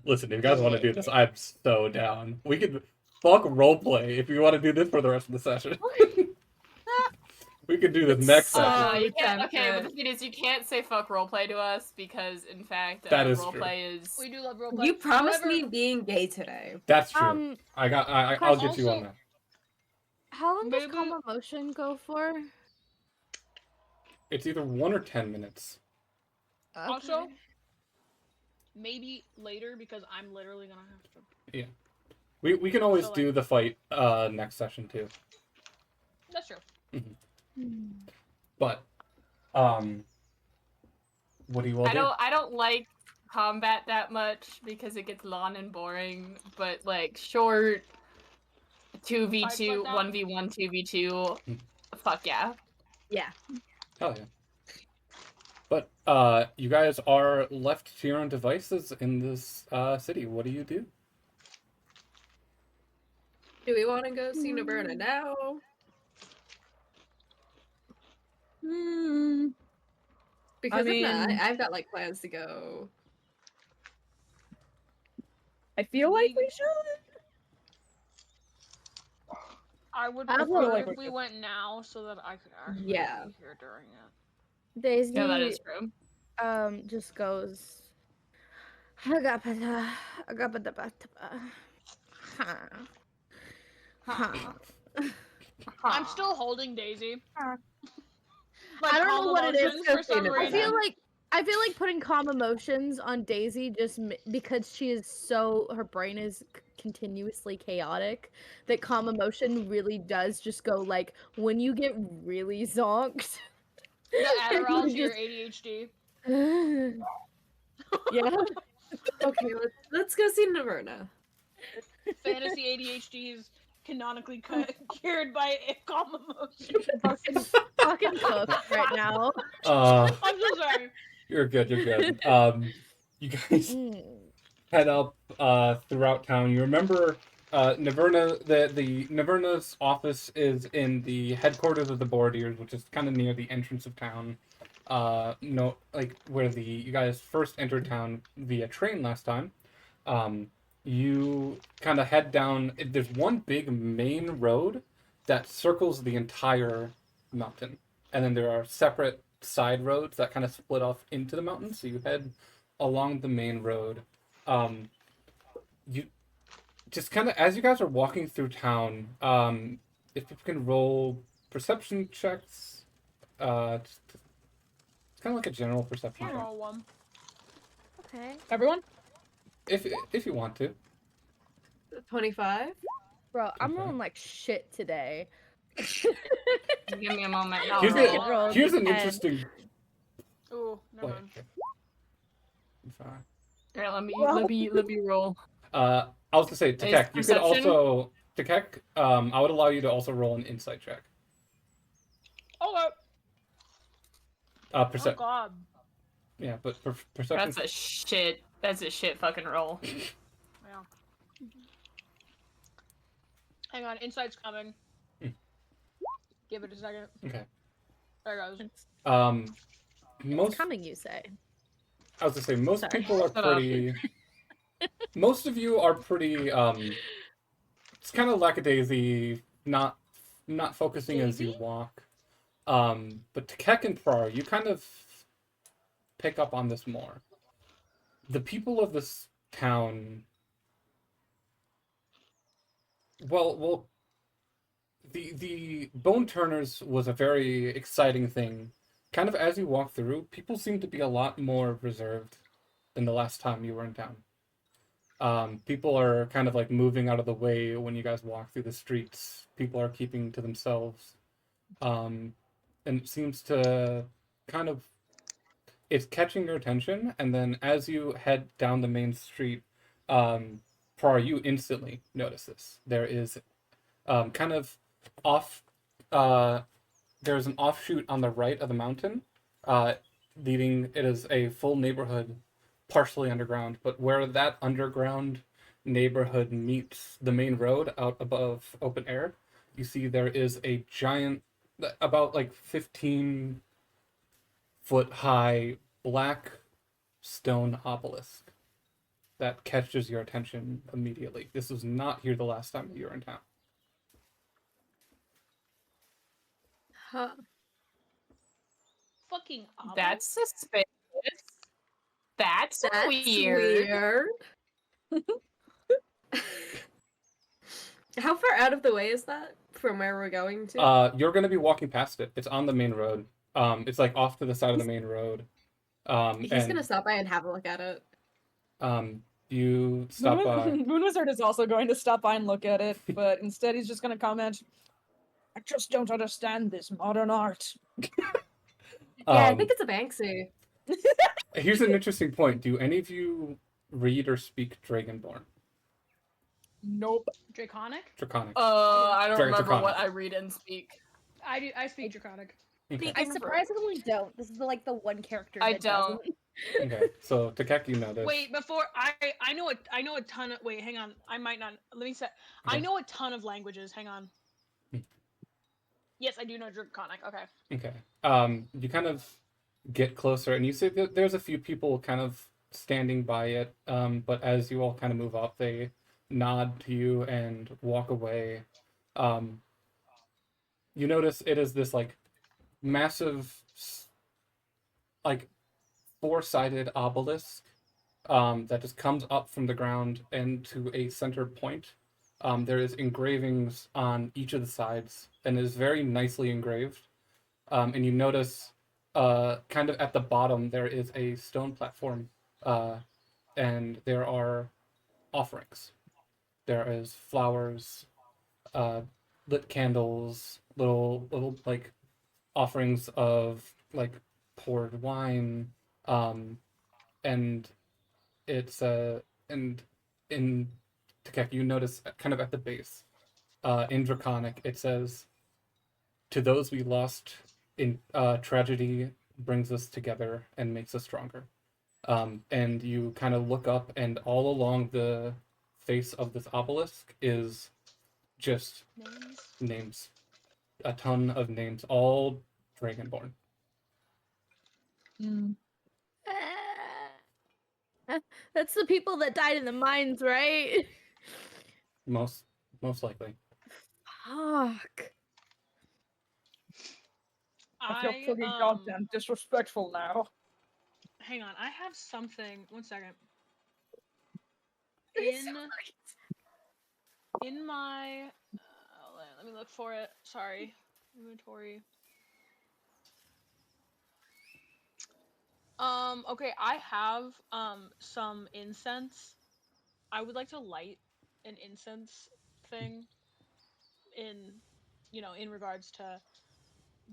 Listen, if you guys want to do this, I'm so down. We can fuck roleplay if you want to do this for the rest of the session. We could do this next session. You can't, okay, but tempted. the thing is, you can't say fuck roleplay to us because, in fact, That is true. roleplay is. We do love roleplay. You promised However, me being gay today. That's true. I'll get you on also- that. How long does Maybe- calm emotion go for? It's either 1 or 10 minutes. Also, Okay. maybe later because I'm literally gonna have to. We can always So, like- do the fight next session too. That's true. But what do you all do? I don't like combat that much because it gets long and boring. But like short, 2v2, Fights like that? 1v1, 2v2. Fuck yeah. Yeah. Hell yeah. But you guys are left to your own devices in this city. What do you do? Do we want to go see Naberna now? Because if not, mean- I've got like plans to go. I feel like we should. I would I prefer will- if we went now so that I could actually Yeah. be here during it. Daisy Yeah, that is true. just goes. I'm still holding Daisy. I Like, don't know calm what it is. emotions for some I reason. I feel like putting calm emotions on Daisy just because she is so her brain is continuously chaotic. That calm emotion really does just go like when you get really zonked. The Adderall to you your ADHD. yeah. Okay, let's go see Naberna. Fantasy ADHD is canonically cured by a calm emotion. Fucking cooked right now. Uh, I'm so sorry. you're good. You're good. You guys head up throughout town. You remember Naverna, the Naverna's office is in the headquarters of the Bordiers, which is kind of near the entrance of town. No, like where you guys first entered town via train last time. You kind of head down. There's one big main road that circles the entire mountain, and then there are separate side roads that kind of split off into the mountain. So you head along the main road. You just kind of, as you guys are walking through town, if you can roll perception checks, it's kind of like a general perception check, Roll one. Okay. Everyone? if you want to. 25? Bro, I'm Okay. rolling like shit today. Give me a moment. I'll Here's, roll. a, roll here's an and- interesting. Ooh, never Wait, mind. sorry. Alright, let me roll. I was gonna say, Tekek, you could perception? also Tekek. I would allow you to also roll an insight check. Oh, Percep. God. Yeah, but perception. That's a shit fucking roll. Yeah. Hang on, insight's coming. Hmm. Give it a second. Okay. There it goes. Most It's coming, you say. I was gonna say most Sorry. people are Shut up. pretty. Most of you are pretty. It's kind of lackadaisy, not focusing as you Daisy? walk. But Tekek and Prar, you kind of pick up on this more. The people of this town. Well, the Bone Turners was a very exciting thing. Kind of as you walk through, people seem to be a lot more reserved than the last time you were in town. People are kind of like moving out of the way when you guys walk through the streets. People are keeping to themselves. And it seems to kind of it's catching your attention, and then as you head down the main street, Prar, you instantly notice this. There is kind of off. There's an offshoot on the right of the mountain, leading. It is a full neighborhood, partially underground. But where that underground neighborhood meets the main road out above open air, you see there is a giant, about like 15-foot high black stone obelisk that catches your attention immediately. This was not here the last time you were in town. Huh. Fucking obelisk. That's suspicious. That's That's weird. weird. How far out of the way is that from where we're going to? You're gonna be walking past it. It's on the main road. It's like off to the side of the main road. He's and gonna stop by and have a look at it. You stop by. Moon Wizard is also going to stop by and look at it, but instead he's just going to comment, "I just don't understand this modern art." I think it's a Banksy. Here's an interesting point. Do any of you read or speak Dragonborn? Nope. Draconic? Draconic. I don't remember Draconic. what I read and speak. I speak Draconic. Okay. I surprisingly don't. This is the one character I that don't. doesn't. Okay. So Takeki noticed. Wait, before I know a ton of wait, hang on. I might not let me say I Okay. know a ton of languages. Hang on. Yes, I do know Draconic. Okay. Okay. You kind of get closer, and you see that there's a few people kind of standing by it. But as you all kind of move up, they nod to you and walk away. You notice it is this like massive, like four-sided obelisk that just comes up from the ground and to a center point. There is engravings on each of the sides and is very nicely engraved. And you notice kind of at the bottom there is a stone platform and there are offerings. There is flowers, lit candles, little like offerings of like poured wine, and it's and in Takeki you notice kind of at the base, in Draconic it says, "To those we lost in tragedy brings us together and makes us stronger." And you kind of look up, and all along the face of this obelisk is just names, a ton of names, all Dragonborn. That's the people that died in the mines, right? Most likely. Fuck. I feel pretty goddamn disrespectful now. Hang on, I have something. 1 second. In my let me look for it. Sorry. Inventory. Okay, I have some incense. I would like to light an incense thing in in regards to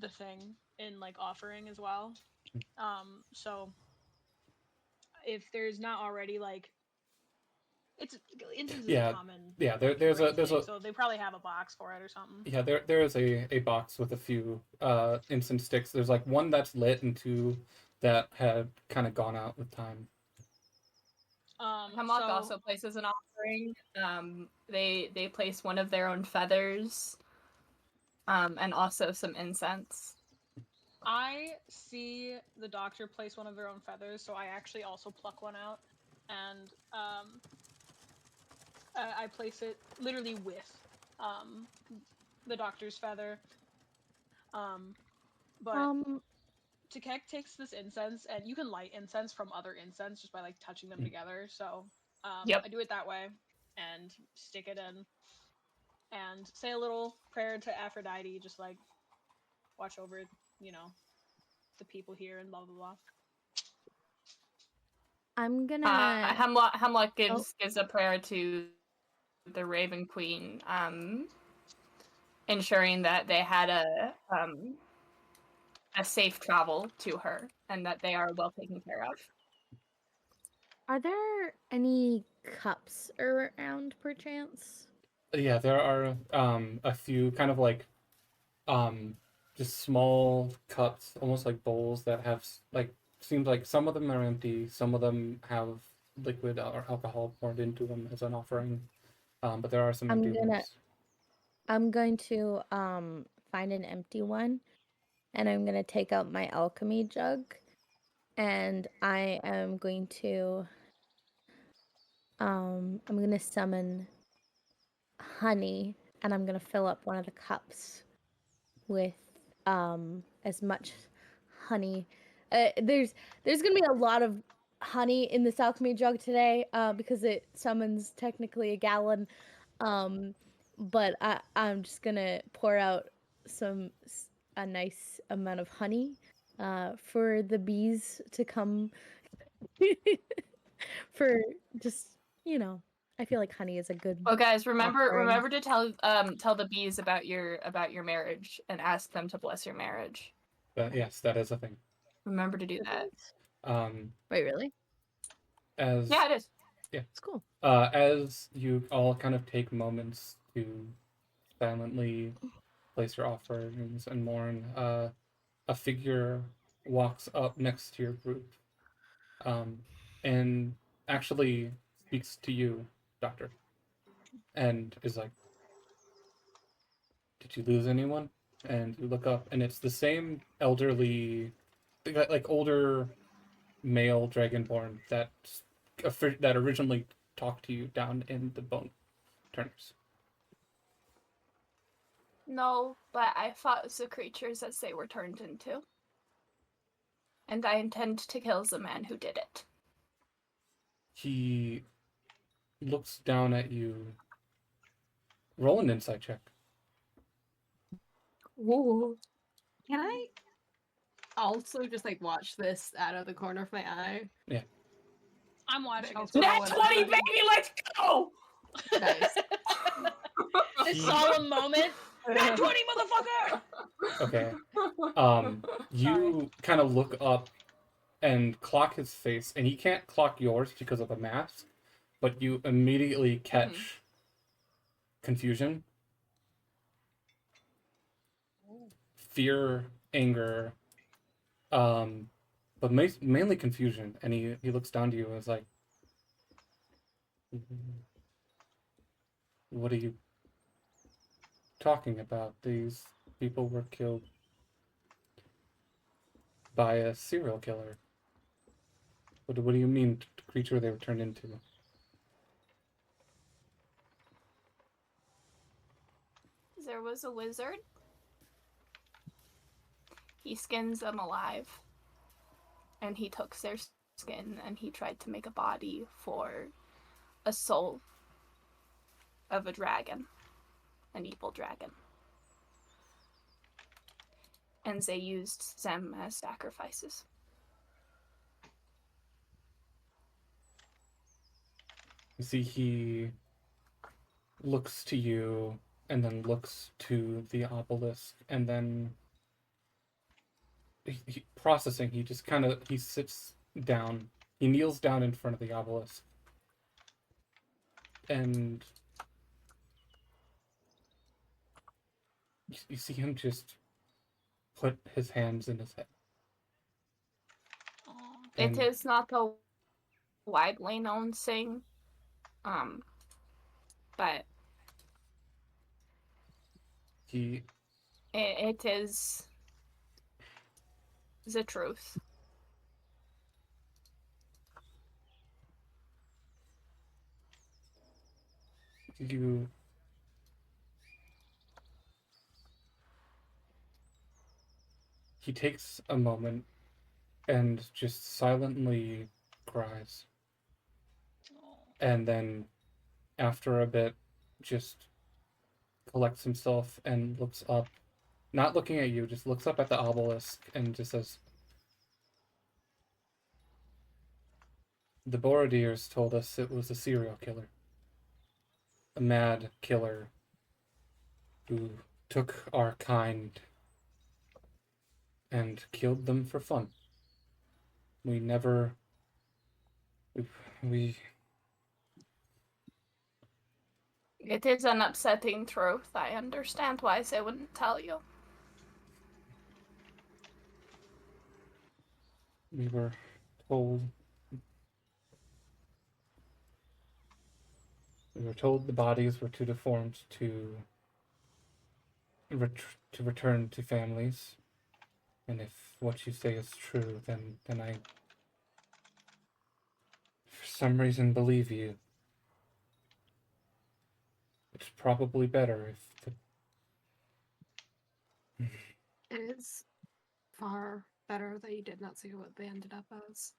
the thing in like offering as well. So if there's not already like incense is a common there's a so they probably have a box for it or something. Yeah, there is a box with a few incense sticks. There's like one that's lit and two that had kind of gone out with time. Hemlock also places an offering. They place one of their own feathers, and also some incense. I see the doctor place one of their own feathers, so I actually also pluck one out, and I place it literally with the doctor's feather. But Takek takes this incense, and you can light incense from other incense just by like touching them together. So Yep. I do it that way and stick it in and say a little prayer to Aphrodite, just like watch over, the people here and blah blah blah. I'm gonna Hemlock gives a prayer to the Raven Queen, ensuring that they had a safe travel to her and that they are well taken care of. Are there any cups around, perchance? Yeah, there are a few kind of like just small cups, almost like bowls that have like seems like some of them are empty, some of them have liquid or alcohol poured into them as an offering. But there are some empty ones. I'm going to find an empty one, and I'm gonna take out my alchemy jug, and I am going to I'm gonna summon honey, and I'm gonna fill up one of the cups with as much honey. There's gonna be a lot of honey in this alchemy jug today, because it summons technically a gallon. But I'm just gonna pour out a nice amount of honey, for the bees to come. For just, I feel like honey is a good. Well, guys, remember offering. to tell the bees about your marriage and ask them to bless your marriage. Yes, that is a thing. Remember to do that. Wait, really? Yeah, it is. Yeah, it's cool. As you all kind of take moments to silently place your offerings and mourn, a figure walks up next to your group, and actually speaks to you, Doctor, and is like, "Did you lose anyone?" And you look up, and it's the same elderly, like older male dragonborn that originally talked to you down in the Bone Turners. No, but I fought the creatures as they were turned into. And I intend to kill the man who did it. He looks down at you. Roll an insight check. Ooh. Can I also just like watch this out of the corner of my eye? Yeah. I'm watching. as Net well. 20, baby, let's go! Nice. This solemn moment. Net 20, motherfucker! Okay. You kind of look up and clock his face, and he can't clock yours because of the mask, but you immediately catch confusion, fear, anger, but mainly confusion. And he looks down to you and is like, "What are you talking about? These people were killed by a serial killer. What do you mean, creature they were turned into?" There was a wizard. He skins them alive. And he took their skin and he tried to make a body for a soul of a dragon. An evil dragon. And they used them as sacrifices. You see, he looks to you and then looks to the obelisk, and then processing, he just kind of, he sits down, he kneels down in front of the obelisk, and you see him just put his hands in his head. It is not a widely known thing, but it is the truth. He takes a moment and just silently cries. And then, after a bit, just collects himself and looks up. Not looking at you, just looks up at the obelisk and just says, "The Borodiers told us it was a serial killer. A mad killer who took our kind and killed them for fun. We never. We. It is an upsetting truth. I understand why they wouldn't tell you. We were told. We were told the bodies were too deformed to return to families. And if what you say is true, then I, for some reason, believe you. It's probably better if the... It is far better that you did not see what they ended up as.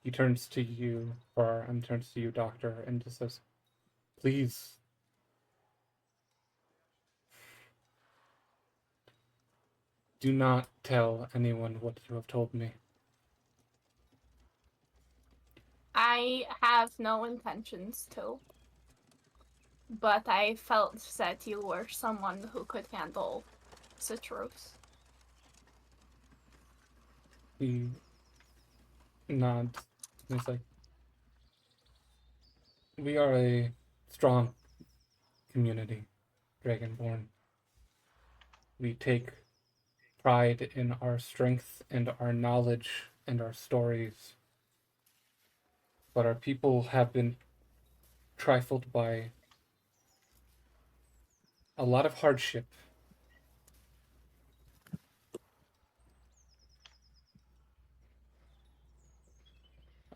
He turns to you, Bar, and turns to you, Doctor, and just says, please. Do not tell anyone what you have told me. I have no intentions to. But I felt that you were someone who could handle the truth. He nods. And he's like, we are a strong community, Dragonborn. We take pride in our strength and our knowledge and our stories. But our people have been trifled by a lot of hardship.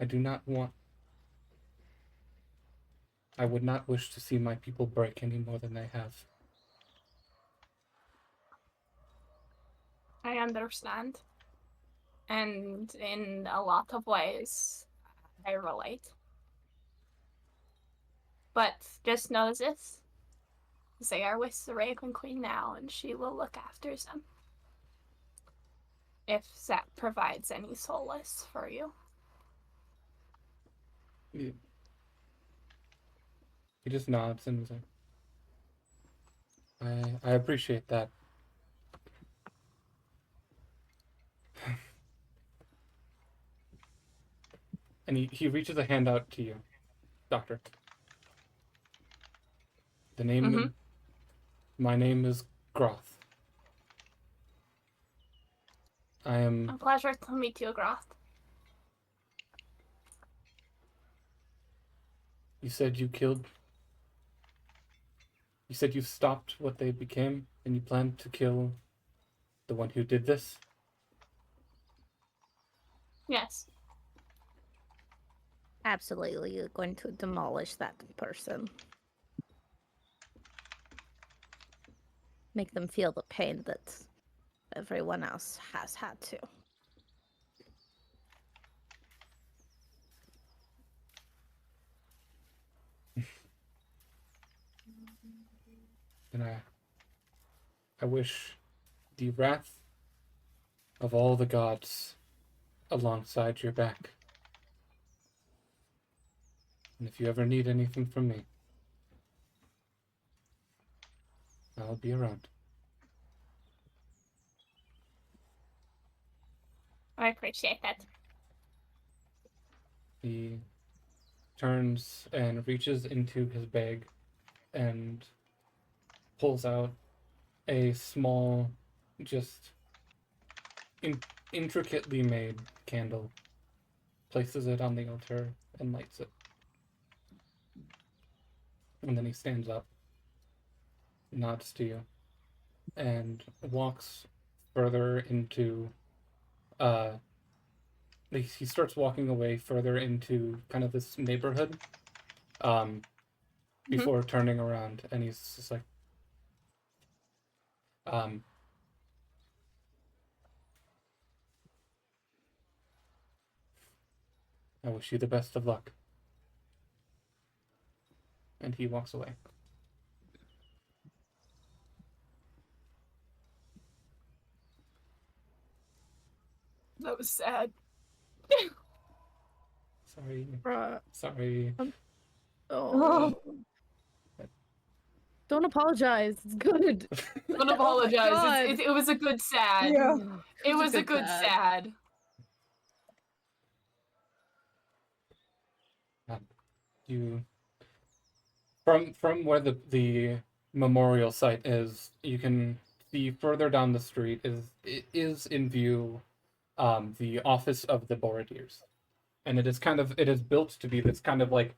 I do not want... I would not wish to see my people break any more than they have. I understand. And in a lot of ways, I relate. But just know this. They are with the Raven Queen now, and she will look after them. If that provides any solace for you. He just nods and is like, I appreciate that. And he reaches a hand out to you, Doctor. The name... My name is Groth. I am... A pleasure to meet you, Groth. You said you killed... You said you stopped what they became, and you planned to kill the one who did this? Yes. Absolutely, you're going to demolish that person. Make them feel the pain that everyone else has had to. And I wish the wrath of all the gods alongside your back. And if you ever need anything from me, I'll be around. I appreciate that. He turns and reaches into his bag and pulls out a small, just intricately made candle, places it on the altar, and lights it. And then he stands up, nods to you, and walks further into... he starts walking away further into kind of this neighborhood, before turning around, and he's just like, I wish you the best of luck. And he walks away. That was sad. Sorry. Bruh. Sorry. Oh. Don't apologize. It's good. Don't Oh my apologize. God. It was a good sad. Yeah. It was a good sad. You from where the memorial site is, you can see further down the street is in view the office of the Borodiers. And it is built to be this kind of like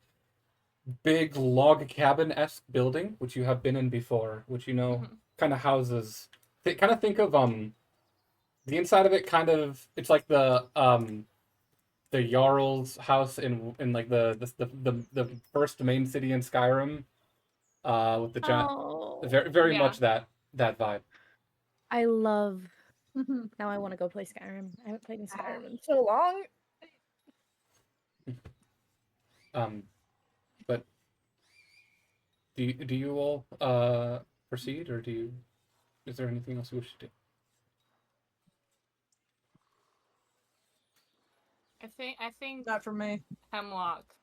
big log cabin-esque building, which you have been in before, which kind of houses. Kind of think of the inside of it. It's like the Jarl's house in like the first main city in Skyrim, with the giant. Oh, Very Yeah. much that vibe. I love. Now I want to go play Skyrim. I haven't played in Skyrim in So long. But do you all proceed, or is there anything else you wish to do? I think Not for me. Hemlock.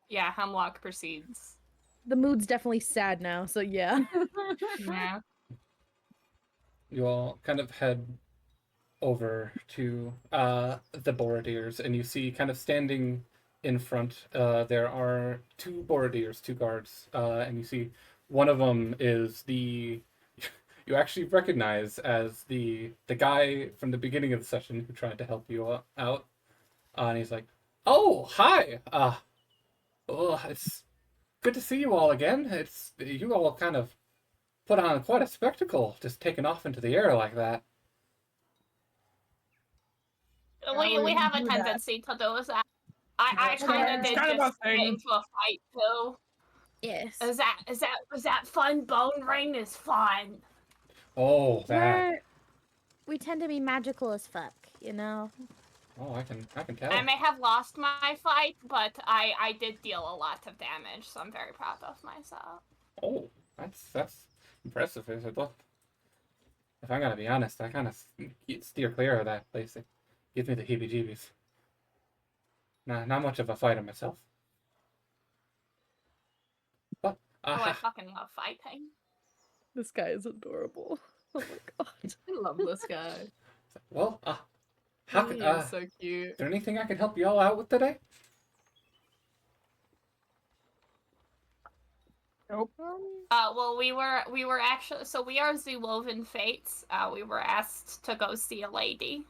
Yeah, Hemlock proceeds. The mood's definitely sad now, so yeah. Yeah. You all kind of head over to the Borodiers, and you see kind of standing in front, there are two Borodiers, two guards, and you see one of them is you actually recognize as the guy from the beginning of the session who tried to help you out, and he's like, "Oh, hi! It's good to see you all again. You all kind of put on quite a spectacle, just taking off into the air like that." We have a tendency to do that. I kind of did kind of just a get thing. into a fight too. Yes. Is that fun? Bone Rain is fun. Oh, that. We tend to be magical as fuck, you know? Oh, I can tell. I may have lost my fight, but I did deal a lot of damage, so I'm very proud of myself. Oh, that's impressive. If I'm gonna be honest, I kind of steer clear of that place. It gives me the heebie-jeebies. Nah, not much of a fighter myself. But I fucking love fighting. This guy is adorable. Oh my god. I love this guy. well, He is so cute. is there anything I can help you all out with today? Nope. Well, we were actually, so we are the Woven Fates. We were asked to go see a lady.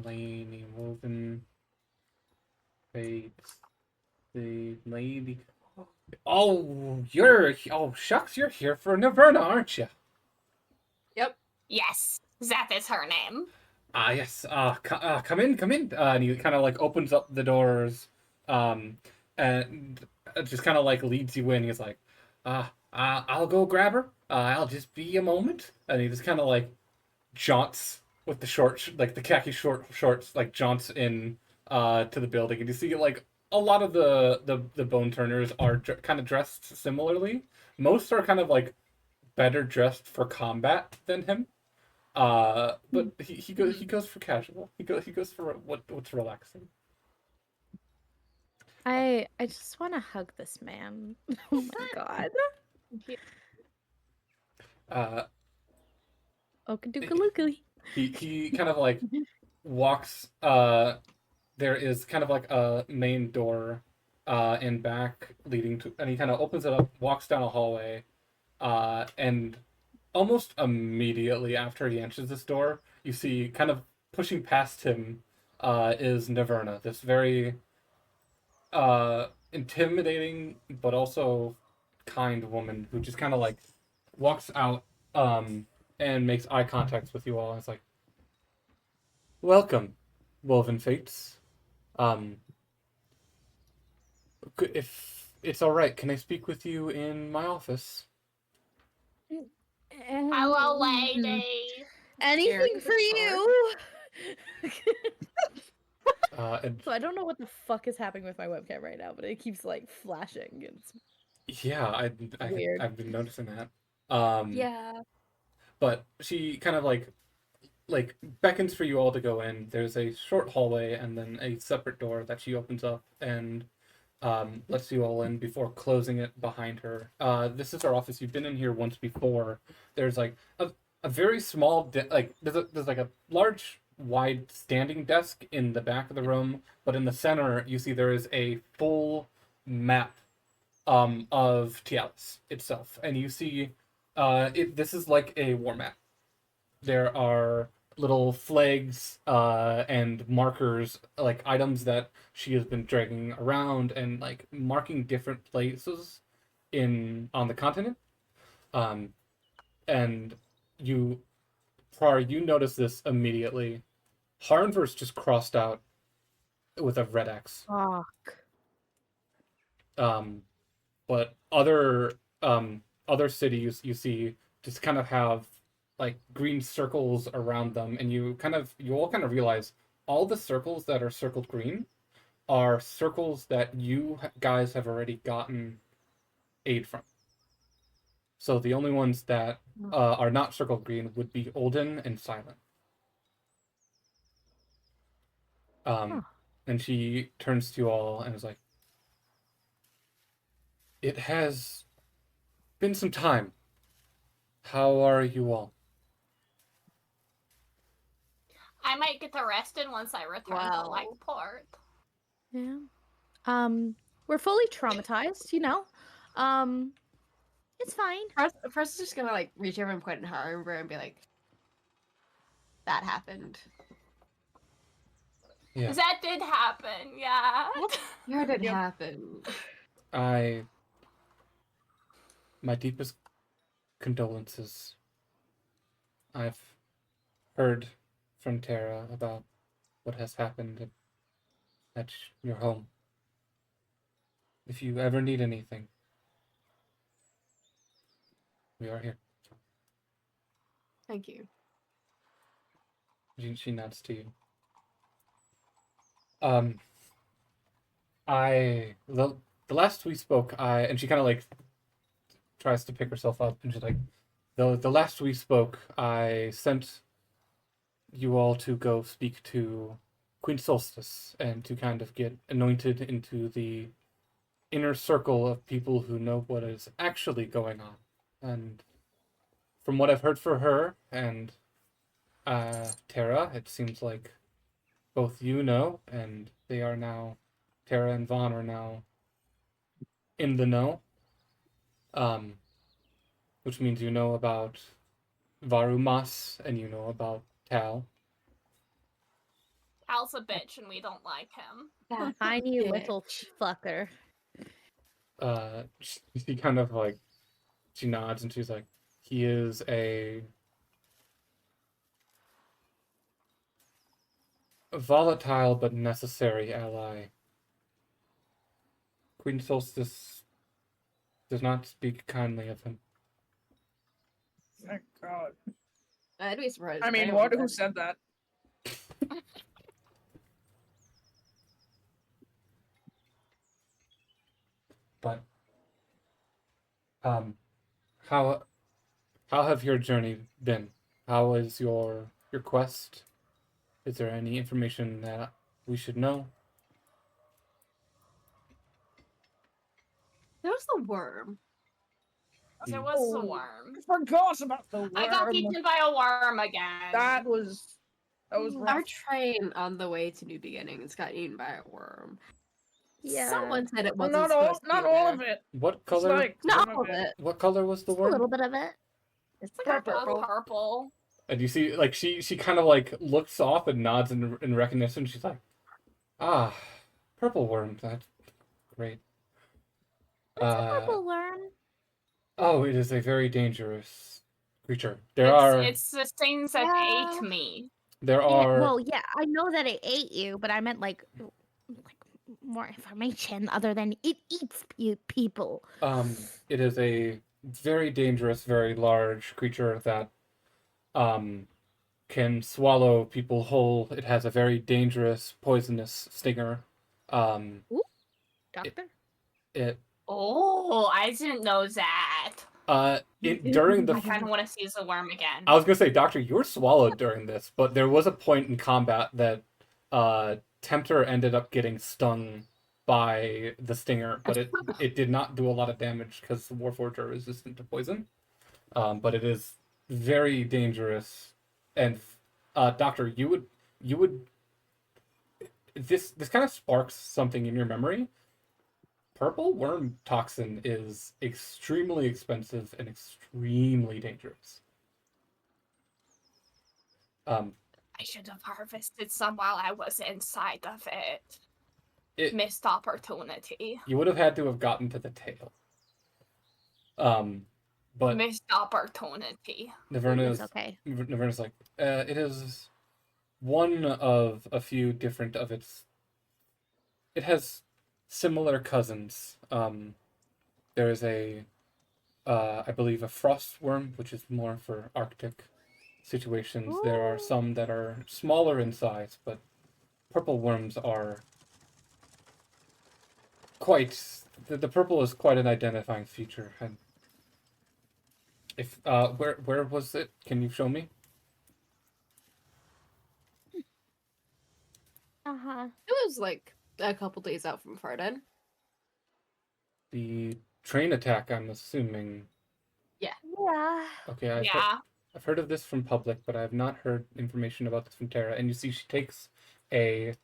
Lady Woven Fates, the lady. Oh, shucks, you're here for Naverna, aren't you? Yep. Yes, that is her name. Yes. Come in. And he kind of like opens up the doors, and just kind of like leads you in. He's like, I'll go grab her. I'll just be a moment. And he just kind of like jaunts with the khaki shorts, like jaunts in to the building. And you see like a lot of the bone turners are kind of dressed similarly. Most are kind of like better dressed for combat than him. But he goes for casual. He goes for what's relaxing. I just want to hug this man. Oh my god. Okadookalookily. He kind of like walks. There is kind of like a main door, in back leading to, and he kind of opens it up, walks down a hallway, and almost immediately after he enters this door, you see kind of pushing past him, is Naverna, this very intimidating but also kind woman who just kind of like walks out, and makes eye contact with you all. And it's like, "Welcome, Woven Fates. If it's all right, can I speak with you in my office?" Hello, lady. Anything for you. And So I don't know what the fuck is happening with my webcam right now, but it keeps like flashing. It's yeah, weird. I've been noticing that. Yeah. But she kind of like beckons for you all to go in. There's a short hallway and then a separate door that she opens up, and lets you all in before closing it behind her. This is our office. You've been in here once before. There's like a very small there's like a large wide standing desk in the back of the room, but in the center you see there is a full map of Tialis itself, and you see this is like a war map. There are little flags and markers, like items that she has been dragging around and like marking different places on the continent. And you notice this immediately. Harnverse just crossed out with a red X. Fuck. But other cities you see just kind of have like green circles around them, and you all kind of realize all the circles that are circled green are circles that you guys have already gotten aid from. So the only ones that are not circled green would be Olden and Silent. And she turns to you all and is like, "It has been some time. How are you all?" I might get arrested once I return to Wow. Lakeport. Yeah. We're fully traumatized, you know. It's fine. First, just gonna like reach over and point at her and be like, "That happened." Yeah. That did happen, yeah. Where did it Yep. happen? My deepest condolences. I've heard from Tara about what has happened at your home. If you ever need anything, we are here. Thank you. She nods to you. The last we spoke, and she kind of like tries to pick herself up, and she's like, the last we spoke, I sent you all to go speak to Queen Solstice and to kind of get anointed into the inner circle of people who know what is actually going on. And from what I've heard for her and Tara, it seems like both you know, and they are now, Tara and Vaughn are now in the know. Which means you know about Varumas and you know about Tal. Al's a bitch and we don't like him. That Tiny bitch. little fucker. She kind of like, she nods and she's like, he is a volatile but necessary ally. Queen Solstice does not speak kindly of him. Thank God. I'd be surprised. I if mean, anyone what? Who did. said that? But how have your journey been? How is your quest? Is there any information that we should know? There was the worm. There was a worm. I forgot about the worm. I got eaten by a worm again. That was Our rough. train on the way to New Beginnings got eaten by a worm. Yeah. Someone said it Well, wasn't not all, supposed to be not all there. of it. What Just color? like Not some all of it. What color was the A worm? little bit of it. It's like Purple. Purple. And you see, like she kind of like looks off and nods in recognition. She's like, "Ah, purple worm. That's great." What's a purple worm? Oh, it is a very dangerous creature. There It's the things that Yeah. ate me. Well, yeah, I know that it ate you, but I meant like more information other than it eats people. It is a very dangerous, very large creature that can swallow people whole. It has a very dangerous, poisonous stinger. Doctor? Oh, I didn't know that. During the I kind of want to see the worm again. I was gonna say, Doctor, you were swallowed during this, but there was a point in combat that Tempter ended up getting stung by the stinger, but it did not do a lot of damage because the Warforged are resistant to poison. But it is very dangerous. And Doctor, you would this kind of sparks something in your memory. Purple worm toxin is extremely expensive and extremely dangerous. I should have harvested some while I was inside of it. It Missed opportunity. You would have had to have gotten to the tail. But Missed opportunity. Naverna's It's okay. Naverna's like, it is one of a few different of its. It has similar cousins. There is I believe, a frost worm, which is more for Arctic situations. Ooh. There are some that are smaller in size, but purple worms are quite. The purple is quite an identifying feature. And if where was it? Can you show me? Uh-huh. It was like a couple days out from Farden. The train attack, I'm assuming. Yeah. Okay, I've heard of this from public, but I have not heard information about this from Tara. And you see, she takes a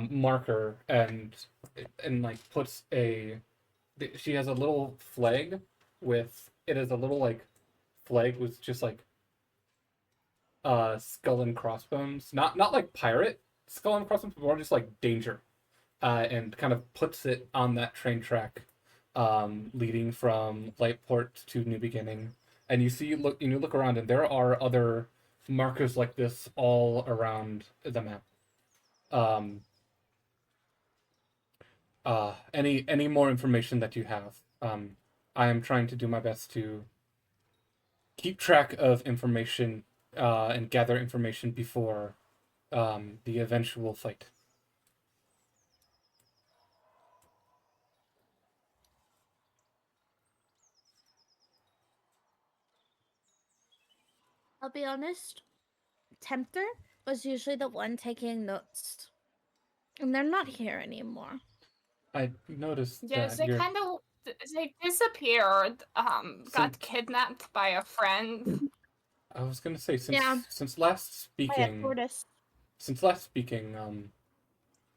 marker and like puts she has a little flag with it is a little like flag with just like skull and crossbones, not like pirate skull and crossbones, but more just like danger, and kind of puts it on that train track, leading from Lightport to New Beginning. And you look around, and there are other markers like this all around the map. Any more information that you have? I am trying to do my best to keep track of information and gather information before the eventual fight. I'll be honest. Tempter was usually the one taking notes. And they're not here anymore. I noticed Yes, that they kind of disappeared. Got kidnapped by a friend. I was gonna say Yeah. since last By a speaking, tortoise.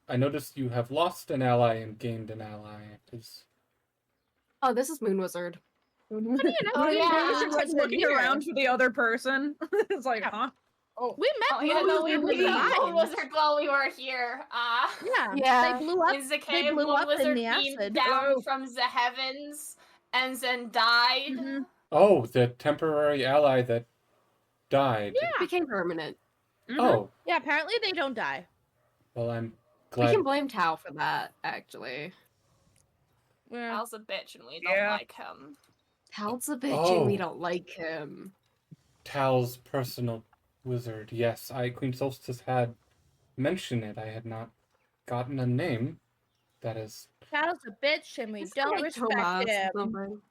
I noticed you have lost an ally and gained an ally. Oh, this is Moon Wizard. Oh, Moon yeah. Wizard's like looking around for the other person. It's like, huh? Oh, We met Oh yeah, no, we Moon met Wizard Moon Wizard while we were here. Yeah. They blew up. Is the They cave blew Moon up in Wizard the beamed acid. down Oh. from the heavens and then died? Mhm. Oh, the temporary ally that died. Yeah. Became permanent. Oh, Yeah, apparently they don't die. well, I'm We glad. can blame Tao for that, actually. Yeah. Al's a bitch and we don't Yeah. like him. Tao's a bitch and we Oh. don't like him. Tal's personal wizard. Yes, Queen Solstice had mentioned it. I had not gotten a name. That is. Child's a bitch and we Isn't don't it, like, respect Tomas or him. something?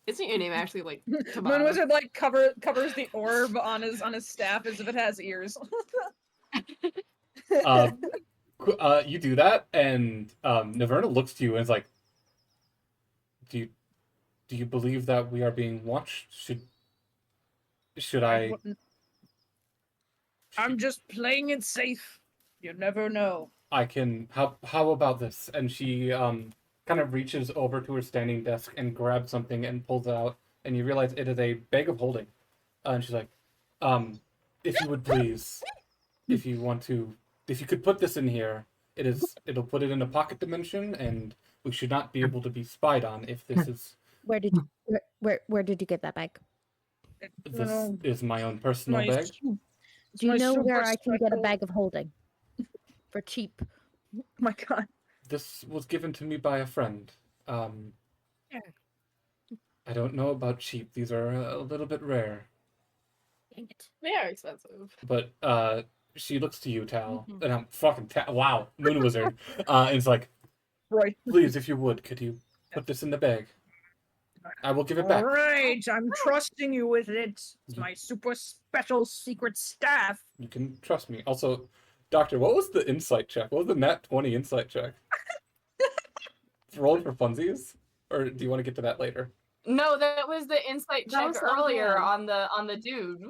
Isn't your name actually like Moon Tomas? Wizard like covers the orb on his staff as if it has ears. You do that, and Naverna looks to you and is like, "Do you believe that we are being watched? Should I?" I'm just playing it safe. You never know. I can. How about this? And she kind of reaches over to her standing desk and grabs something and pulls it out, and you realize it is a bag of holding. And she's like, if you would please, if you could put this in here, it'll put it in a pocket dimension, and we should not be able to be spied on if this is. Where did you get that bag? This is my own personal bag. Do you know where I can get a bag of holding? For cheap. Oh my god. This was given to me by a friend. I don't know about cheap. These are a little bit rare. Dang it. They are expensive. But she looks to you, Tal, and I'm fucking wow, Moon Wizard. And it's like, Right. please, if you would, could you put this in the bag? I will give it back. Alright, I'm trusting you with it. It's my super special secret staff. You can trust me. Also, Doctor, what was the insight check? What was the nat 20 insight check? roll it for funsies, or do you want to get to that later? No, that was the insight That check was earlier offhand. on the dude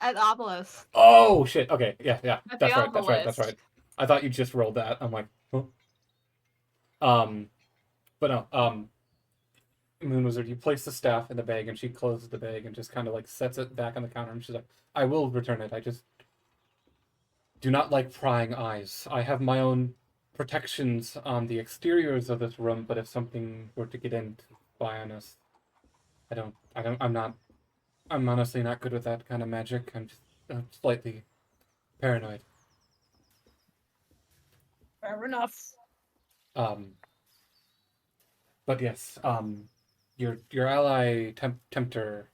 At Obelisk. Oh shit. Okay. Yeah. Yeah. at That's the right. That's right. That's obelisk. right. I thought you just rolled that. I'm like, huh? Um, but no. Moon Wizard, you place the staff in the bag, and she closes the bag and just kind of like sets it back on the counter. And she's like, "I will return it. I just do not like prying eyes. I have my own protections on the exteriors of this room, but if something were to get in to spy on us, I'm honestly not good with that kind of magic. I'm just slightly paranoid. Fair enough. Um, but yes, your ally Tempter,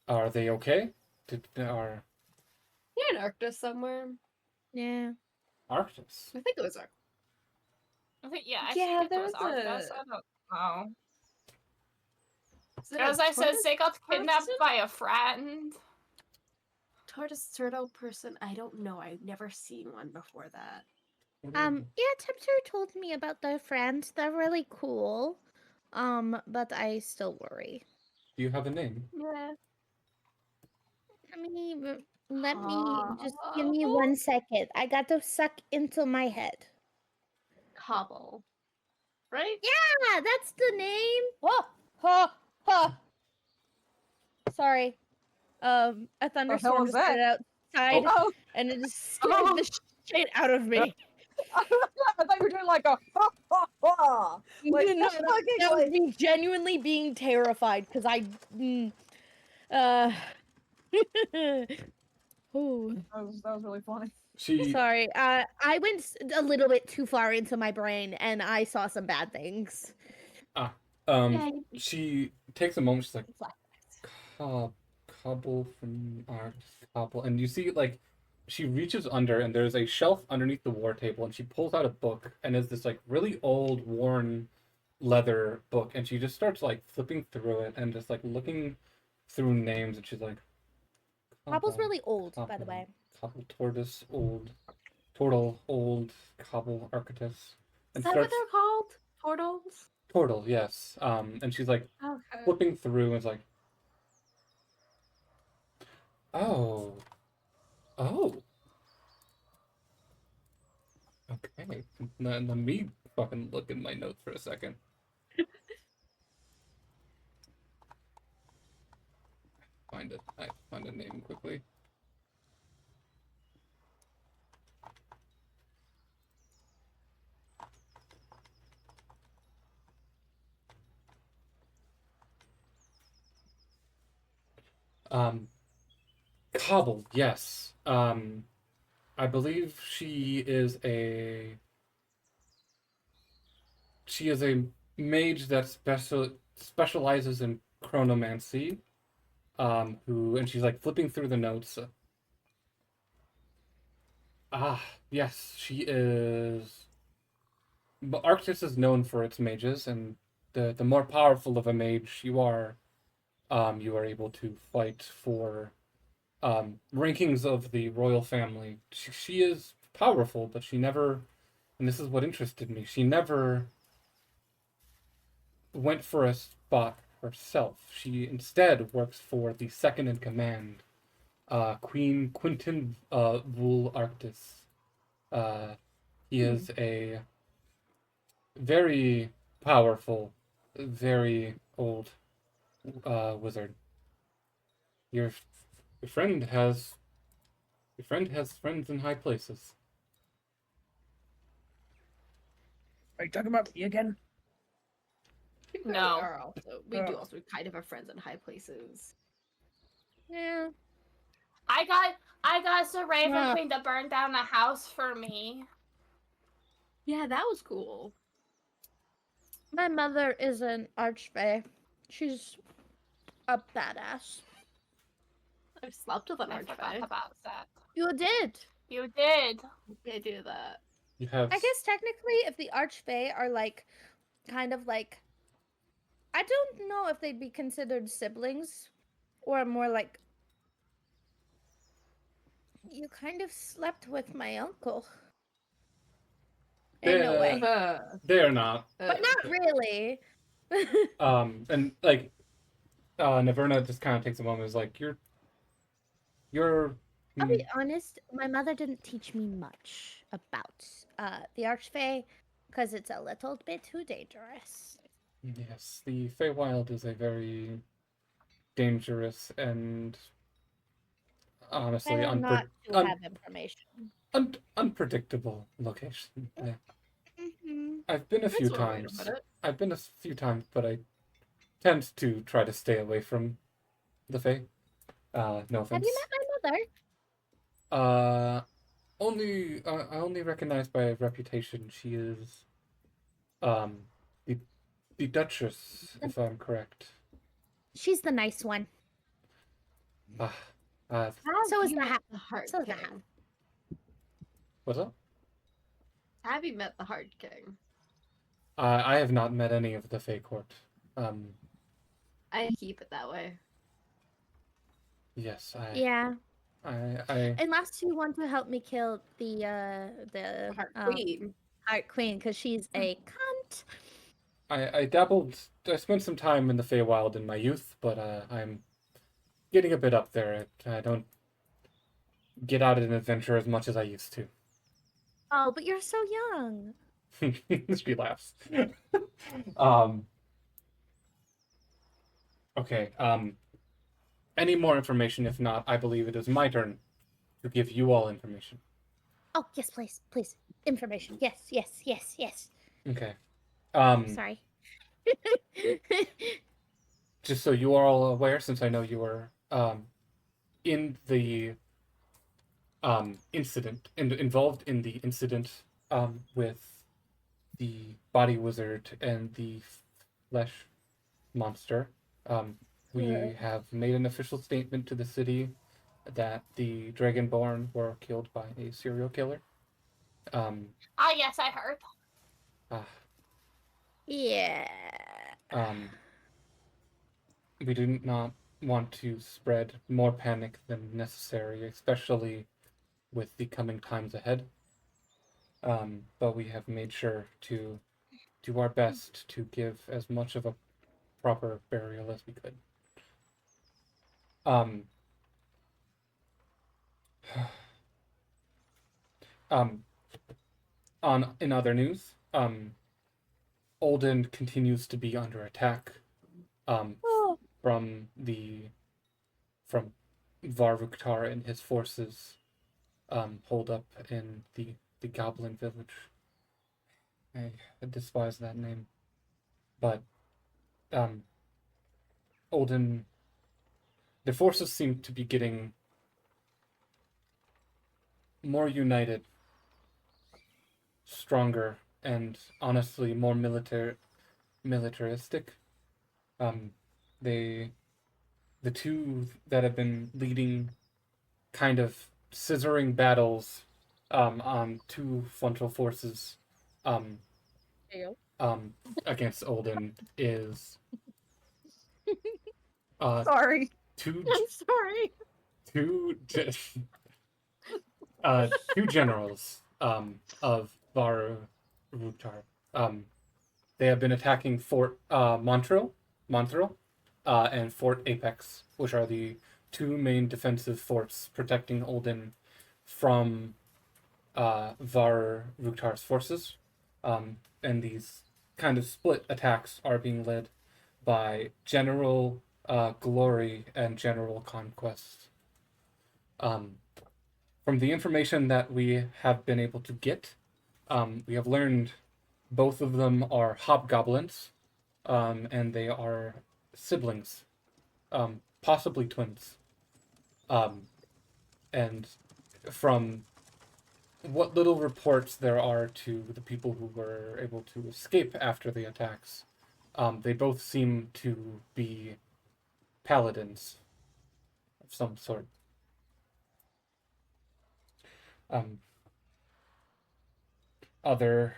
are they okay? Are Yeah, in Arctis somewhere. Yeah. Arctis? I think it was Arctis. I think, yeah, I Yeah, think it there was was Arctis. a- I don't know. Is it As a I said, tortoise they got kidnapped person? by a friend. Tortoise turtle person? I don't know. I've never seen one before that. Yeah, Tempter told me about their friends. They're really cool. But I still worry. Do you have a name? Yeah. Let me just give me 1 second. I got to suck into my head. Cobble. Right? Yeah, that's the name. Oh, ha, ha. Sorry. A thunderstorm was just started outside, Oh, and it just scared the shit out of me. I thought you were doing like a ha ha ha. Like, No, fucking, that was like- me genuinely being terrified because uh. Ooh. that was really funny. Sorry. I went a little bit too far into my brain, and I saw some bad things. She takes a moment. She's like, cobble from art, cobble, and you see like she reaches under, and there's a shelf underneath the war table, and she pulls out a book, and it's this like really old, worn leather book, and she just starts like flipping through it and just like looking through names, and she's like, Cobble's really old, by the cobble, way. cobble, tortoise, old, turtle, old, cobble, archytas, Is that what they're called? Portals? Portal, yes. And she's like Okay. flipping through and it's like, oh, oh, okay. Let me fucking look in my notes for a second. I find a name quickly. Cobble, yes. I believe she is a mage that specializes in chronomancy. And she's like flipping through the notes. Yes, she is. But Arctis is known for its mages, and the more powerful of a mage you are able to fight for rankings of the royal family. She is powerful, but she never, and this is what interested me, she never went for a spot herself. She instead works for the second in command, Queen Quintin Vul Arctis. He is a very powerful, very old wizard. Your friend has friends in high places. Are you talking about me again? No. We do also kind of have friends in high places. Yeah. I got the Raven Queen to burn down a house for me. Yeah, that was cool. My mother is an archfey. She's a badass. I've slept with an I forgot archfey. about that. You did. You did. I do that. You have. I guess technically, if the archfey are like, kind of like, I don't know if they'd be considered siblings, or more like, you kind of slept with my uncle. In a way. They're not. But not really. And like, Naverna just kind of takes a moment. Is like, you're. I'll be honest, my mother didn't teach me much about the Archfey because it's a little bit too dangerous. Yes, the Feywild is a very dangerous and honestly Better not to have information. unpredictable location. Mm-hmm. I've been a few That's one way to times. put it. I've been a few times, but I tend to try to stay away from the Fae. No offense. Have you met my mother? I only recognize by reputation. She is, the Duchess, if I'm correct. She's the nice one. Uh, So is you the met hat. the Heart So is the King? hat. what's up? Have you met the Heart King? I have not met any of the Fae court. I keep it that way. Yes, Yeah. I Unless you want to help me kill the Heart Queen. Heart Queen, because she's a cunt. I dabbled. I spent some time in the Feywild in my youth, but I'm getting a bit up there. I don't get out on an adventure as much as I used to. Oh, but you're so young. She laughs. Okay. Any more information? If not, I believe it is my turn to give you all information. Oh, yes, please. Please. Information. Yes, yes, yes, yes. Okay. Sorry. Just so you are all aware, since I know you were in the incident and involved in the incident with the body wizard and the flesh monster. We have made an official statement to the city that the Dragonborn were killed by a serial killer. Yes, I heard. Yeah. We do not want to spread more panic than necessary, especially with the coming times ahead. But we have made sure to do our best to give as much of a proper burial as we could. In other news, Olden continues to be under attack from Varvuktar and his forces hold up in the Goblin Village. I despise that name. But Olden, the forces seem to be getting more united, stronger, and honestly more militaristic. The two that have been leading kind of scissoring battles on two frontal forces against Olden is Sorry. two I'm sorry. two two generals of Varuktar. They have been attacking Fort Montreux, and Fort Apex, which are the two main defensive forts protecting Olden from Varuktar's forces. And these kind of split attacks are being led by General Glory and General Conquest. From the information that we have been able to get, we have learned both of them are hobgoblins, and they are siblings, possibly twins. And from what little reports there are to the people who were able to escape after the attacks, they both seem to be paladins of some sort. Other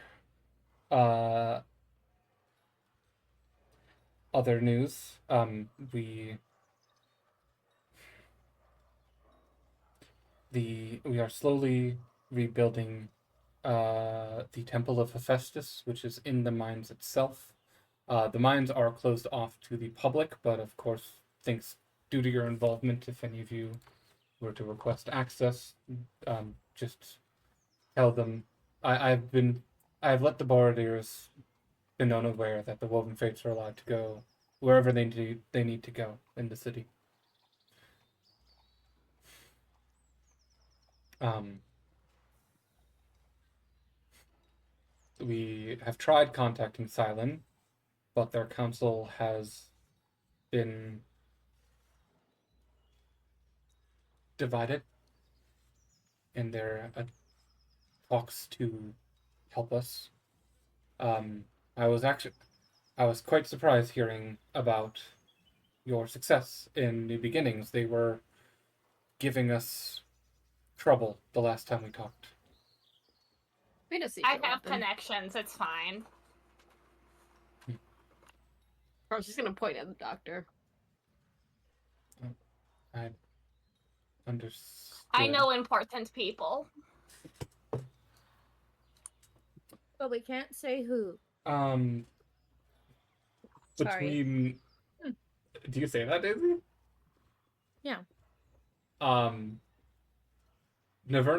news, we are slowly rebuilding the Temple of Hephaestus, which is in the mines itself. The mines are closed off to the public, but of course, thanks due to your involvement, if any of you were to request access, just tell them. I've let the Borodiers be known aware that the Woven Fates are allowed to go wherever they need to go in the city. We have tried contacting Cylon, but their council has been divided in their talks to help us. I was quite surprised hearing about your success in New Beginnings. They were giving us trouble the last time we talked. We just I have connections. It's fine. I was just gonna point at the doctor. I understood. I know important people. But we can't say who. Sorry. Between... Do you say that, Daisy? Yeah. Naverna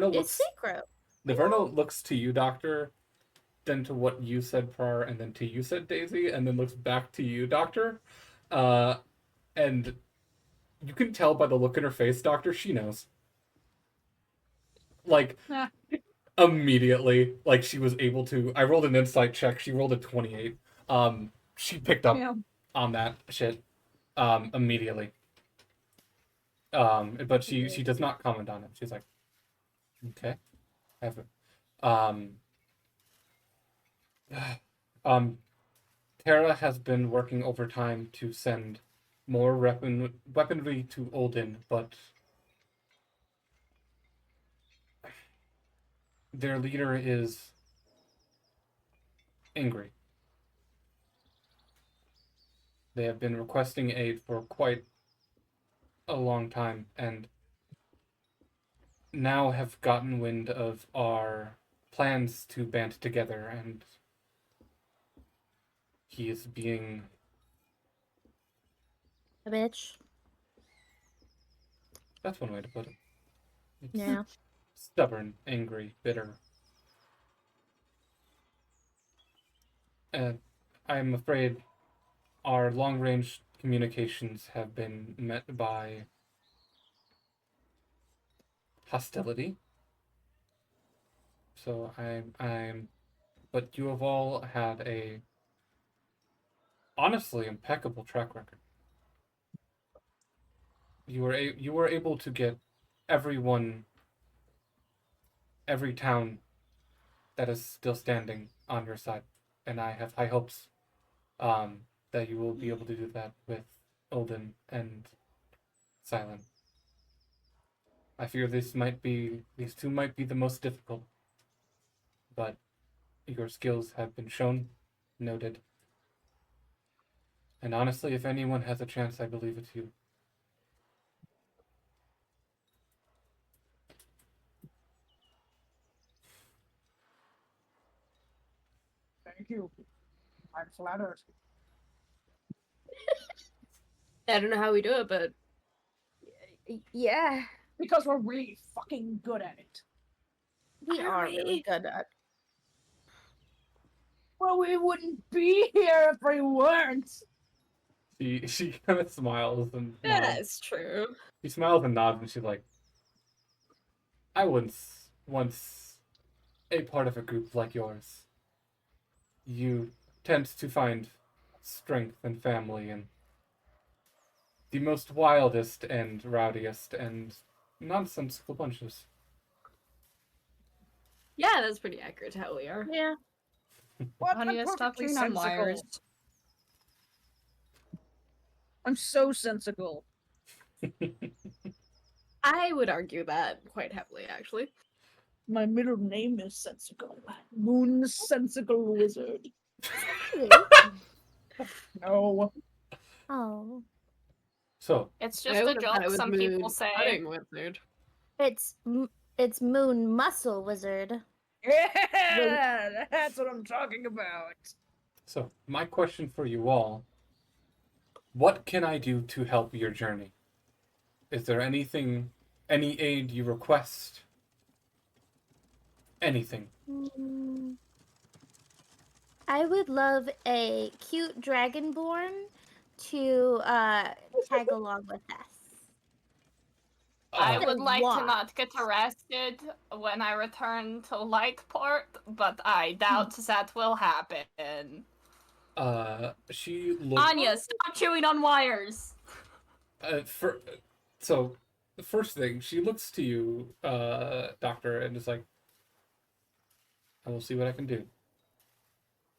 It's looks... secret. Naverna looks to you, Doctor, then to what you said, Prar, and then to you said, Daisy, and then looks back to you, Doctor. And you can tell by the look in her face, Doctor, she knows. Like, immediately, like, she was able to... I rolled an insight check, she rolled a 28. She picked up on that shit, immediately. But she does not comment on it. She's like, okay. Have it. Tara has been working overtime to send more weaponry to Olden, but their leader is angry. They have been requesting aid for quite a long time, and now have gotten wind of our plans to band together, and he is being A bitch. That's one way to put it. It's Yeah. stubborn, angry, bitter. And I'm afraid our long-range communications have been met by hostility. So but you have all had a honestly impeccable track record. You were able to get every town that is still standing on your side, and I have high hopes that you will be able to do that with Olden and Silent. I fear these two might be the most difficult, but your skills have been shown, noted. And honestly, if anyone has a chance, I believe it's you. Thank you. I'm flattered. I don't know how we do it, but Yeah. Because we're really fucking good at it. We are really good at. Well, we wouldn't be here if we weren't. She kind of smiles and yeah, nods. that's true. She smiles and nods, and she's like, I was once a part of a group like yours. You tend to find strength and family in the most wildest and rowdiest and nonsensical bunches. Yeah, that's pretty accurate to how we are. Yeah. What? Honey, I'm stop perfectly chewing on sensical. wires. I'm so sensical. I would argue that quite heavily, actually. My middle name is Sensical. Moon Sensical Wizard. No. Oh. So, It's I just a would've thought it joke was some Moon people say. Cutting Wizard. It's Moon Muscle Wizard. Yeah, that's what I'm talking about. So, my question for you all, what can I do to help your journey? Is there anything, any aid you request? Anything? Mm, I would love a cute dragonborn to tag along with us. I Uh, would Say like to what? not get arrested when I return to Lightport, but I doubt that will happen. she looked. Anya, stop chewing on wires. For so the first thing she looks to you, Doctor, and is like, "I will see what I can do."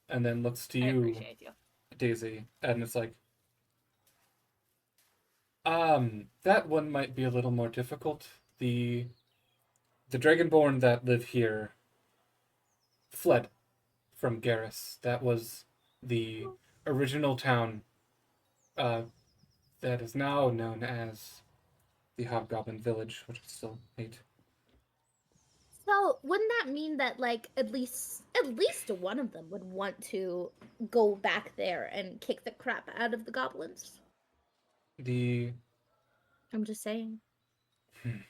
And then looks to I you, appreciate you. Daisy, and it's like, that one might be a little more difficult. The Dragonborn that live here fled from Garrus. That was the original town, uh, that is now known as the Hobgoblin Village, which I still hate. So wouldn't that mean that like at least one of them would want to go back there and kick the crap out of the goblins? The I'm just saying. Hmm.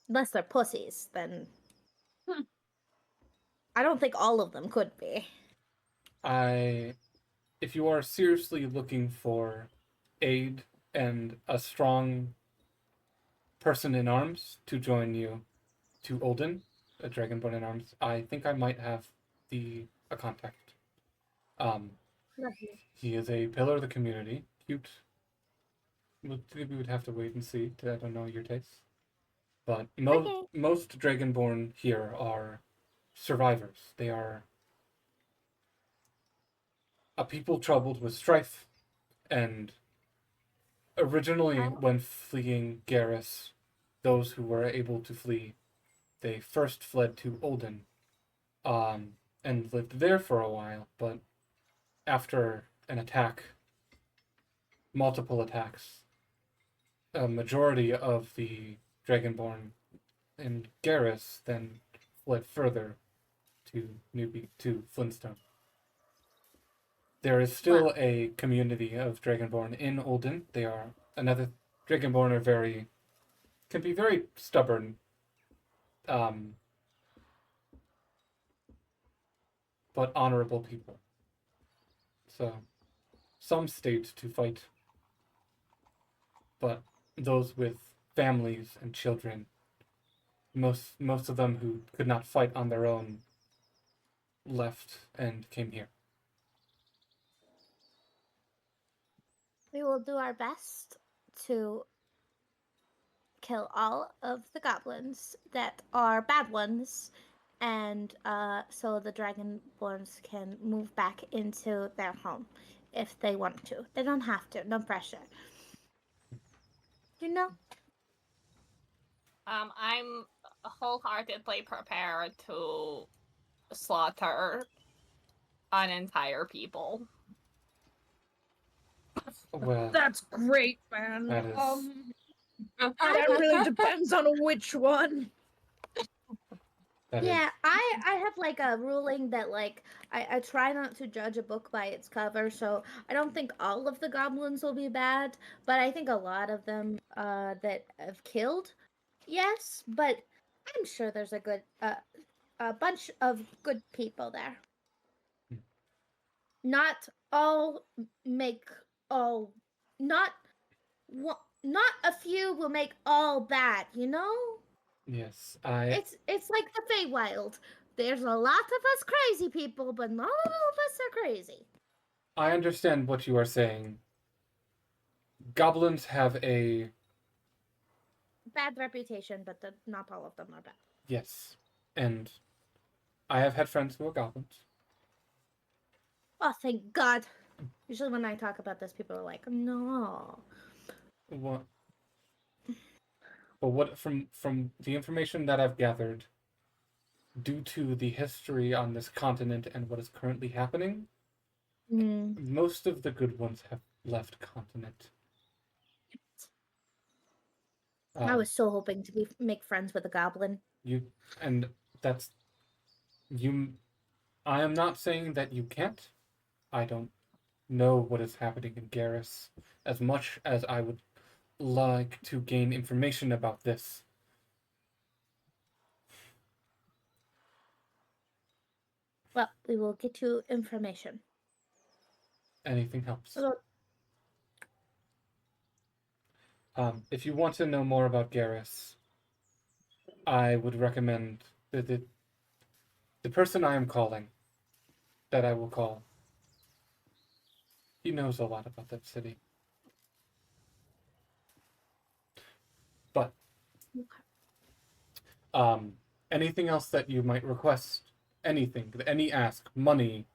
Unless they're pussies, then Hmm. I don't think all of them could be. If you are seriously looking for aid and a strong person in arms to join you to Olden, a dragonborn in arms, I think I might have a contact. Um, he is a pillar of the community. Cute. We would have to wait and see. I don't know your tastes. But Okay. most dragonborn here are survivors. They are a people troubled with strife, and originally when fleeing Garrus, those who were able to flee, they first fled to Olden, and lived there for a while. But after an attack, multiple attacks, a majority of the Dragonborn in Garrus then fled further to to Flintstone. There is still a community of Dragonborn in Olden. They are another Dragonborn are can be very stubborn, um, but honorable people. So some stayed to fight, but those with families and children, most of them who could not fight on their own, left and came here. We will do our best to kill all of the goblins that are bad ones, and so the dragonborns can move back into their home if they want to. They don't have to. No pressure. You know? I'm wholeheartedly prepared to slaughter an entire people. Well, That's great, man. that is That really depends on which one. Yeah, I have like a ruling that like I try not to judge a book by its cover, so I don't think all of the goblins will be bad, but I think a lot of them that have killed, yes, but I'm sure there's a bunch of good people there. Not all make all not not a few will make all bad, you know? yes. It's like the Feywild. There's a lot of us crazy people, but not all of us are crazy. I understand what you are saying. Goblins have a Bad reputation, but not all of them are bad. yes, and I have had friends who are goblins. Oh, thank God. Usually when I talk about this, people are like, no. What? But what from the information that I've gathered, due to the history on this continent and what is currently happening, most of the good ones have left continent. I was so hoping to make friends with a goblin. You and that's you. I am not saying that you can't. I don't know what is happening in Garrus as much as I would like to gain information about this. Well, we will get you information. Anything helps. Well, If you want to know more about Garrus, I would recommend the person I am calling, that I will call. He knows a lot about that city. But anything else that you might request, anything, any ask, money,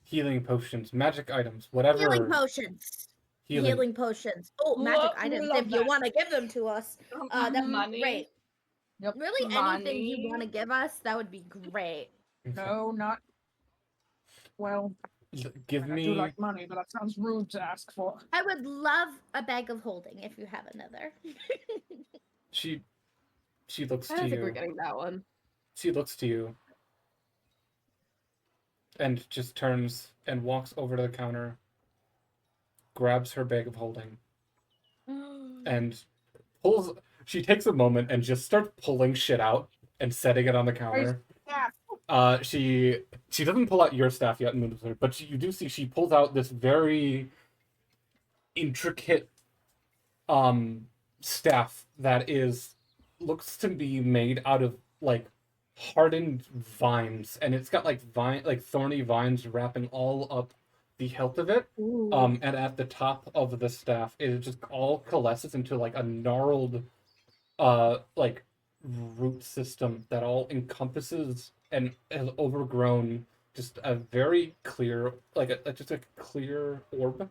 healing potions, magic items, whatever. healing potions. Healing potions. Oh, magic items. love If you that. want to give them to us, that'd be Money. great. Yep. Really, anything you Money. want to give us, that would be great. Okay. No, not. Well, Give I do me. like money, but that sounds rude to ask for. I would love a bag of holding if you have another. She looks I to don't think we're you. getting that one. She looks to you. And just turns and walks over to the counter, grabs her bag of holding, and pulls. She takes a moment and just starts pulling shit out and setting it on the counter. She doesn't pull out your staff yet, but you do see she pulls out this very intricate staff that looks to be made out of like hardened vines, and it's got like thorny vines wrapping all up the hilt of it. And at the top of the staff, it just all coalesces into like a gnarled like root system that all encompasses and has overgrown just a very clear, just a clear orb.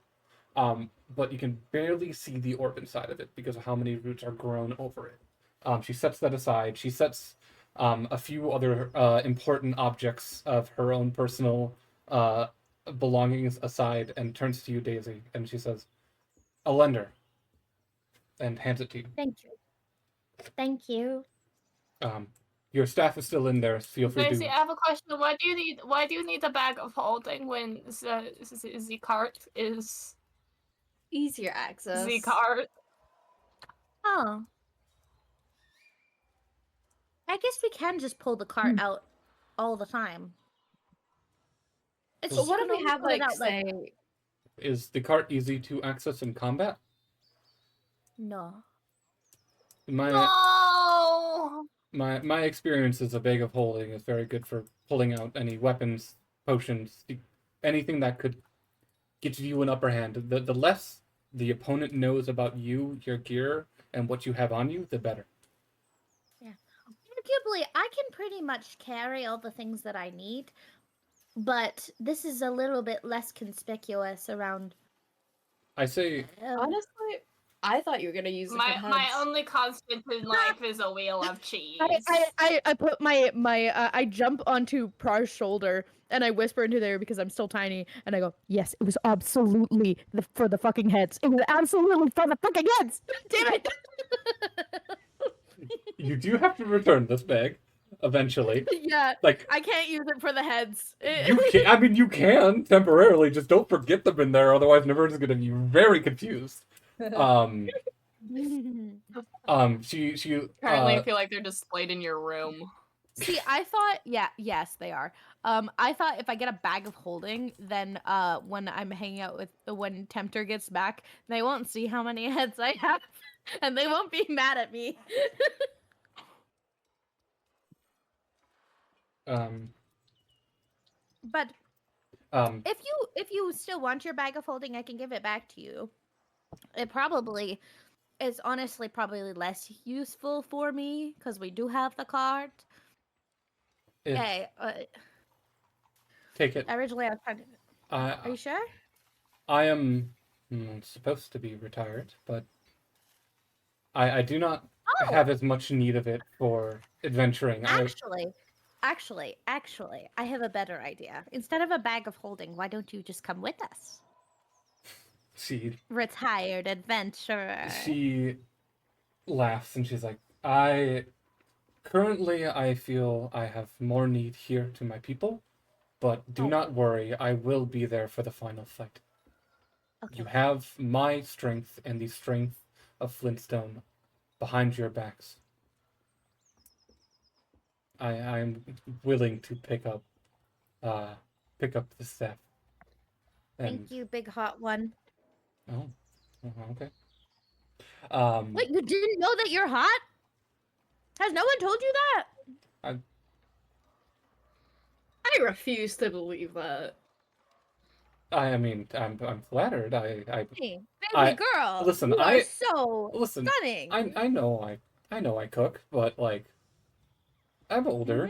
But you can barely see the orb inside of it because of how many roots are grown over it. She sets that aside. She sets a few other important objects of her own personal belongings aside and turns to you, Daisy, and she says, "A lender," and hands it to you. Thank you. Thank you. Your staff is still in there. Feel free Daisy, to. I have a question. Why do you need a bag of holding when the cart is Easier access. the cart? Oh. I guess we can just pull the cart out all the time. It's But just What you if can we only have pull it like out, say Is the cart easy to access in combat? No. My No. my experience is a bag of holding is very good for pulling out any weapons, potions, anything that could get you an upper hand. The less the opponent knows about you, your gear, and what you have on you, the better. Arguably, I can pretty much carry all the things that I need, but this is a little bit less conspicuous around. I say honestly, I thought you were gonna use it for My heads. only constant in life is a wheel of cheese. I put my I jump onto Prar's shoulder and I whisper into there because I'm still tiny and I go, yes, it was absolutely for the fucking heads. It was absolutely for the fucking heads. Damn it! you do have to return this bag eventually. Yeah, Like I can't use it for the heads. you can, I mean, you can temporarily. Just don't forget them in there, otherwise, Nevers is going to be very confused. She Apparently, I feel like they're displayed in your room. See, I thought, yes, they are. I thought if I get a bag of holding, then when I'm hanging out when Tempter gets back, they won't see how many heads I have, and they won't be mad at me. But if you still want your bag of holding, I can give it back to you. It probably is honestly probably less useful for me because we do have the card. Hey, take it. originally I was trying to. Are you sure? I am supposed to be retired, but I do not have as much need of it for adventuring. Actually, I have a better idea. Instead of a bag of holding, why don't you just come with us? She Retired adventurer. she laughs and she's like, I Currently, I feel I have more need here to my people, but do not worry, I will be there for the final fight. You Okay. have my strength and the strength of Flintstone behind your backs. I'm willing to pick up the staff. And Thank you, big hot one. oh, okay. Wait, you didn't know that you're hot? Has no one told you that? I refuse to believe that. I mean, I'm flattered. Hey, baby I- girl, listen, you are so listen. stunning. I know I cook, but like, I'm older.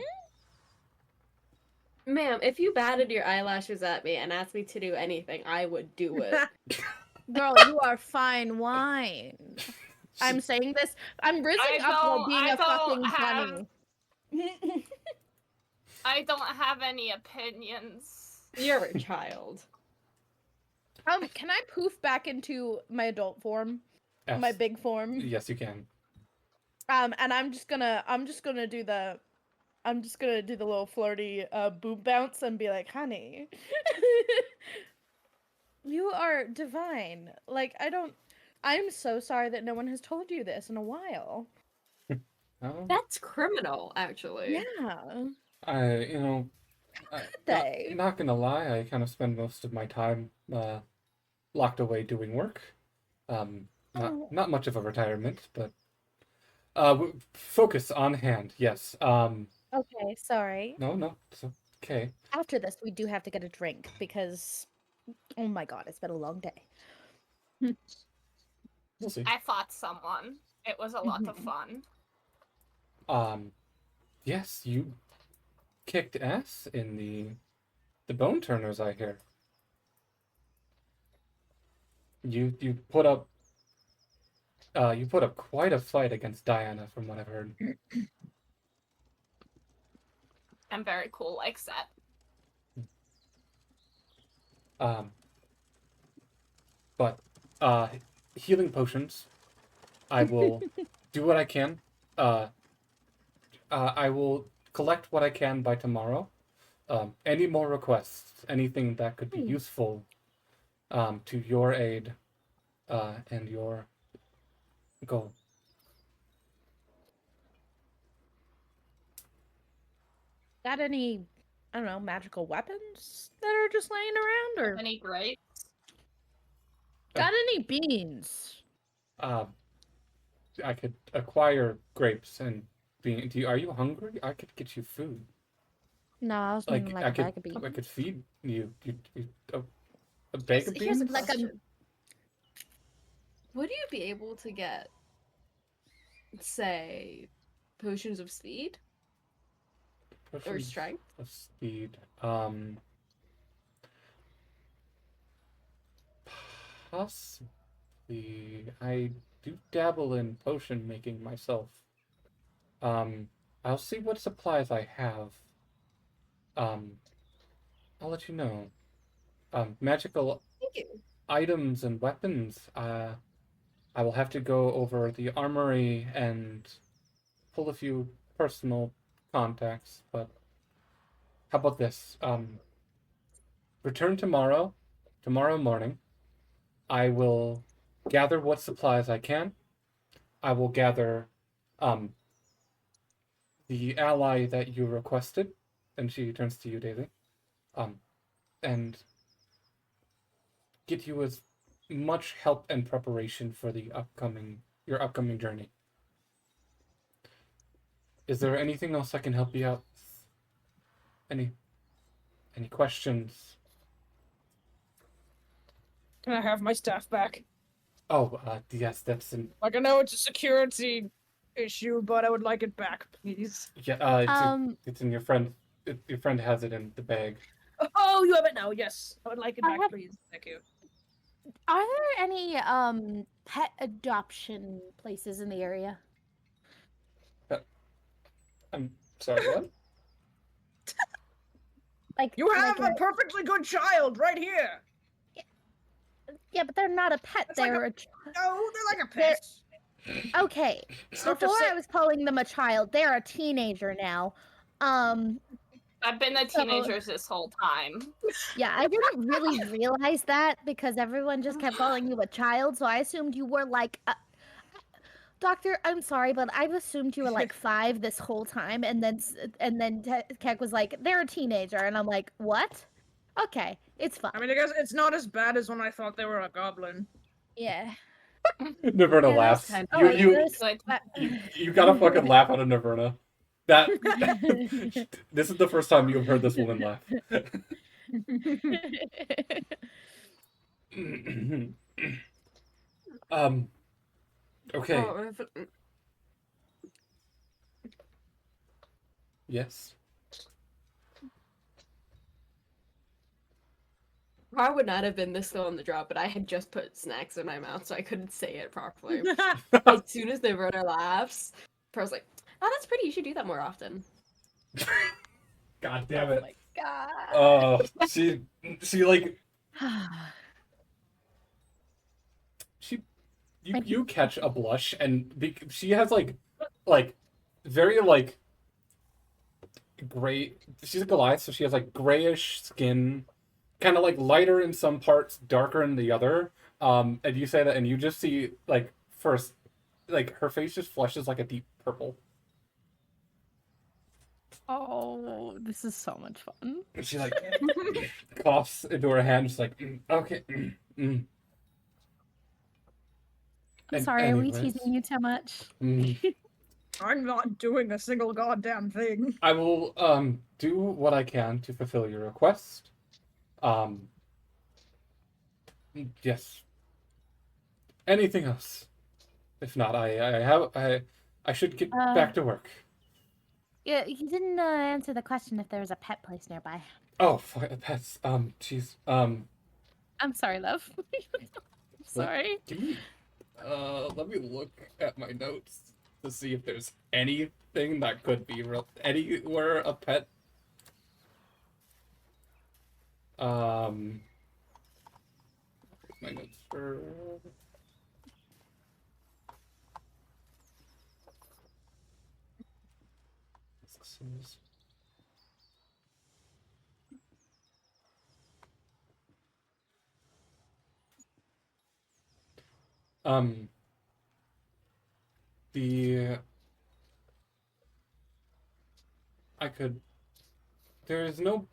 Ma'am, if you batted your eyelashes at me and asked me to do anything, I would do it. Girl, you are fine wine. I'm saying this. I'm rizzing up while being a fucking bunny. I don't have any opinions. You're a child. Can I poof back into my adult form? Yes. My big form? Yes, you can. And I'm just gonna do the little flirty boob bounce and be like, honey, you are divine. Like, I'm so sorry that no one has told you this in a while. Oh, That's criminal, actually. Yeah. Not gonna lie, I kind of spend most of my time locked away doing work. Not much of a retirement, but focus on hand. Yes. Okay, sorry. No, it's okay. After this, we do have to get a drink because, oh my god, it's been a long day. We'll see. I fought someone. It was a lot of fun. Yes, you kicked ass in the bone turners, I hear. You put up quite a fight against Diana, from what I've heard. I'm very cool like that. But healing potions, I will do what I can. I will collect what I can by tomorrow. Any more requests, anything that could be useful to your aid and your goal. Got any, I don't know, magical weapons that are just laying around, or Any grapes? got any beans? I could acquire grapes and are you hungry? I could get you food. No, I was meaning like I a bag of could beans. feed you a bag of Here's beans. a question. Would you be able to get, say, potions of speed or Potions strength? of speed. Possibly. I do dabble in potion making myself. I'll see what supplies I have. I'll let you know. Magical Thank you. items and weapons. I will have to go over the armory and pull a few personal contacts, but how about this? Return tomorrow morning. I will gather what supplies I can. I will gather the ally that you requested, and she turns to you, Daisy, and get you as much help and preparation for your upcoming journey. Is there anything else I can help you out with? Any questions? Can I have my staff back? Oh, yes, that's an Like, I know it's a security issue, but I would like it back, please. yeah. It's in your friend. Your friend has it in the bag. Oh, you have it now. Yes, I would like it I back, have- please. Thank you. Are there any pet adoption places in the area? I'm sorry. What? Like You have like a perfectly good child right here. yeah, but they're not a pet. It's like They're No, they're like a They're- pet. Okay, Start to before say- I was calling them a child, they're a teenager now. I've been a So- teenager this whole time. Yeah, I didn't really realize that because everyone just kept calling you a child, so I assumed you were like Doctor, I'm sorry, but I've assumed you were like 5 this whole time, and then Keck was like, "They're a teenager," and I'm like, "What? Okay, it's fine." I mean, I guess it's not as bad as when I thought they were a goblin. Yeah. Naverna Yeah, laughs. kind Oh, You gotta fucking laugh at a Naverna. That this is the first time you've heard this woman laugh. Okay. Oh, Yes. I would not have been this slow on the drop, but I had just put snacks in my mouth, so I couldn't say it properly. As soon as the runner laughs, Pearl's like, "Oh, that's pretty. You should do that more often." God damn it. Oh my god. Oh, she like you catch a blush, and she has like very like gray. She's a Goliath, so she has like grayish skin, kind of like lighter in some parts, darker in the other. And you say that, and you just see like first, like her face just flushes like a deep purple. Oh, this is so much fun. And she like coughs into her hand, just like okay. I'm sorry, are we anyways. teasing you too much? I'm not doing a single goddamn thing. I will do what I can to fulfill your request. Yes. Anything else? If not, I should get back to work. Yeah, you didn't answer the question if there was a pet place nearby. Oh, pets. Jeez. I'm sorry, love. Sorry. Give me. Let me look at my notes to see if there's anything that could be anywhere a pet. My notes for. The I could. There's no.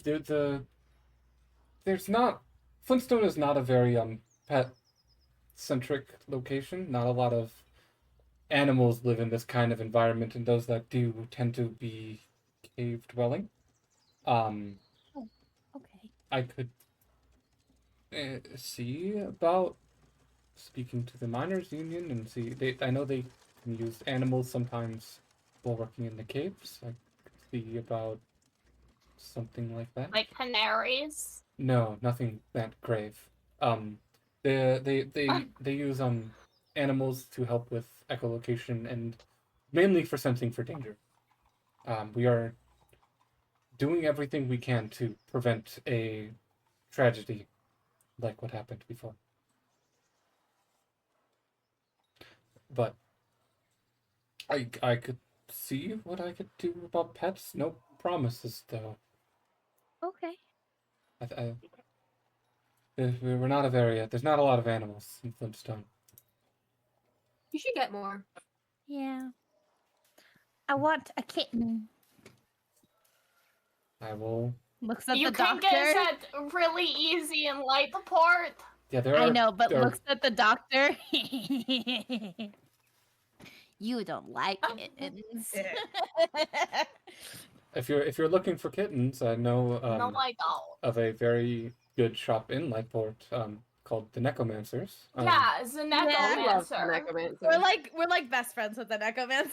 There's not. Flintstone is not a very pet centric location. Not a lot of animals live in this kind of environment, and those that do tend to be cave dwelling. Okay. I could see about speaking to the miners' union and see. I know they can use animals sometimes while working in the caves. I could see about something like that. Like canaries? No, nothing that grave. They use animals to help with echolocation and mainly for sensing for danger. We are doing everything we can to prevent a tragedy like what happened before. But I could see what I could do about pets. No promises, though. Okay. We're not a very. There's not a lot of animals in Flintstone. You should get more. Yeah. I want a kitten. I will. Looks at You the can doctor. get that really easy in Lightport. Yeah, there are. I know, but there are- looks at the doctor. You don't like kittens. If you're looking for kittens, I know No, I don't. of a very good shop in Lightport called the Necromancers. Yeah, it's a necromancer. Necromancer. We're like best friends with the necromancer.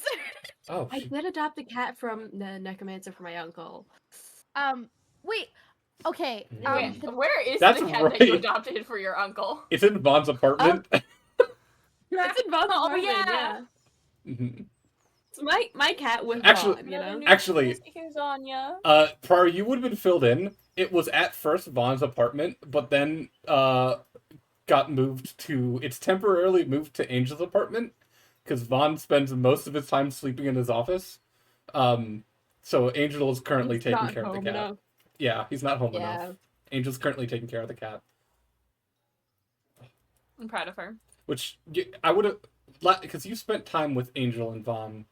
Oh, I did adopt a cat from the necromancer for my uncle. Wait. Okay. Wait, where is That's the cat that you right. adopted for your uncle? it's in Vaughn's apartment. It's in Vaughn's Oh, apartment, yeah. Mhm. It's my cat with Actually- Vaughn, you know? Actually, Here's Anya. prior you would have been filled in. It was at first Vaughn's apartment, but then got moved to. It's temporarily moved to Angel's apartment because Vaughn spends most of his time sleeping in his office. So Angel is currently He's taking not care of the home cat. enough. Yeah, he's not home Yeah. enough. Angel's currently taking care of the cat, I'm proud of her. which I would have, because you spent time with Angel and Vaughn,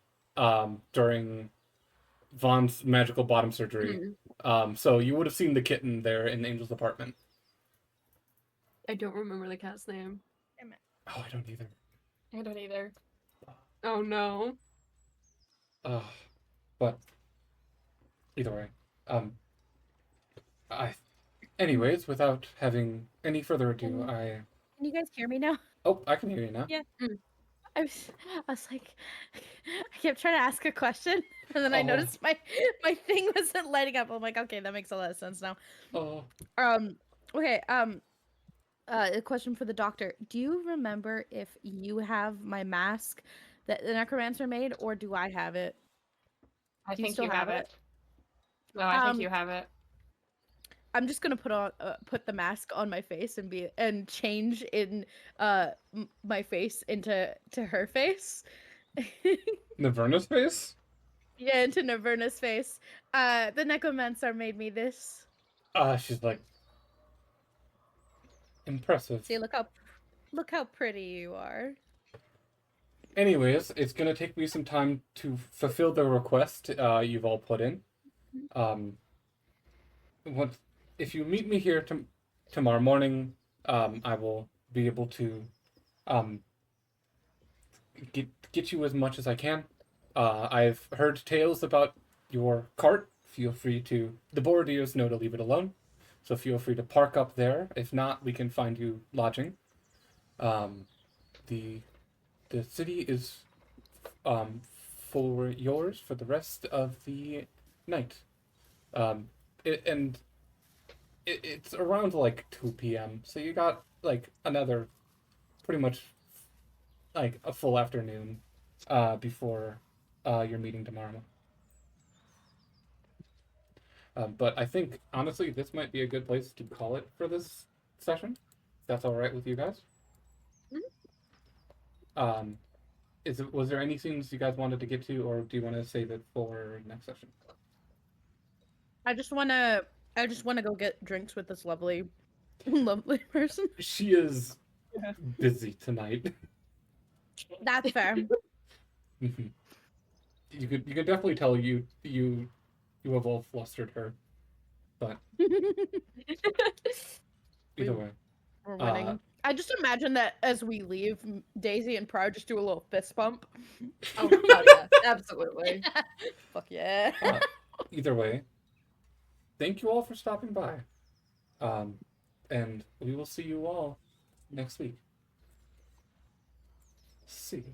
during Vaughn's magical bottom surgery. So you would have seen the kitten there in Angel's apartment. I don't remember the cat's name. Oh, I don't either. I don't either. Oh no. But either way, anyways, without having any further ado, Can you guys hear me now? I can hear you now. Yeah. I was like, I kept trying to ask a question, and then I Oh. noticed my thing wasn't lighting up. I'm like, okay, that makes a lot of sense now. Oh. Okay. A question for the doctor. Do you remember if you have my mask that the necromancer made, or do I have it? I Do you think still you have have it? it. No, I think you have it. I'm just gonna put the mask on my face and change in my face into her face. Naverna's face? Yeah, into Naverna's face. The necromancer made me this. She's like, impressive. See, look how pretty you are. Anyways, it's gonna take me some time to fulfill the request you've all put in. If you meet me here tomorrow morning, I will be able to get you as much as I can. I've heard tales about your cart. Feel free to. The Bordiers know to leave it alone, so feel free to park up there. If not, we can find you lodging. The city is for yours for the rest of the night. It's around like 2 p.m. So you got like another pretty much like a full afternoon before your meeting tomorrow. But I think honestly this might be a good place to call it for this session. If that's all right with you guys. Was there any scenes you guys wanted to get to, or do you want to save it for next session? I just wanna go get drinks with this lovely person. She is busy tonight. That's fair. You could definitely tell you have all flustered her, but either way. We're winning. I just imagine that as we leave, Daisy and Proud just do a little fist bump. Oh yeah, absolutely. Fuck yeah. Either way, thank you all for stopping by. And we will see you all next week. See you.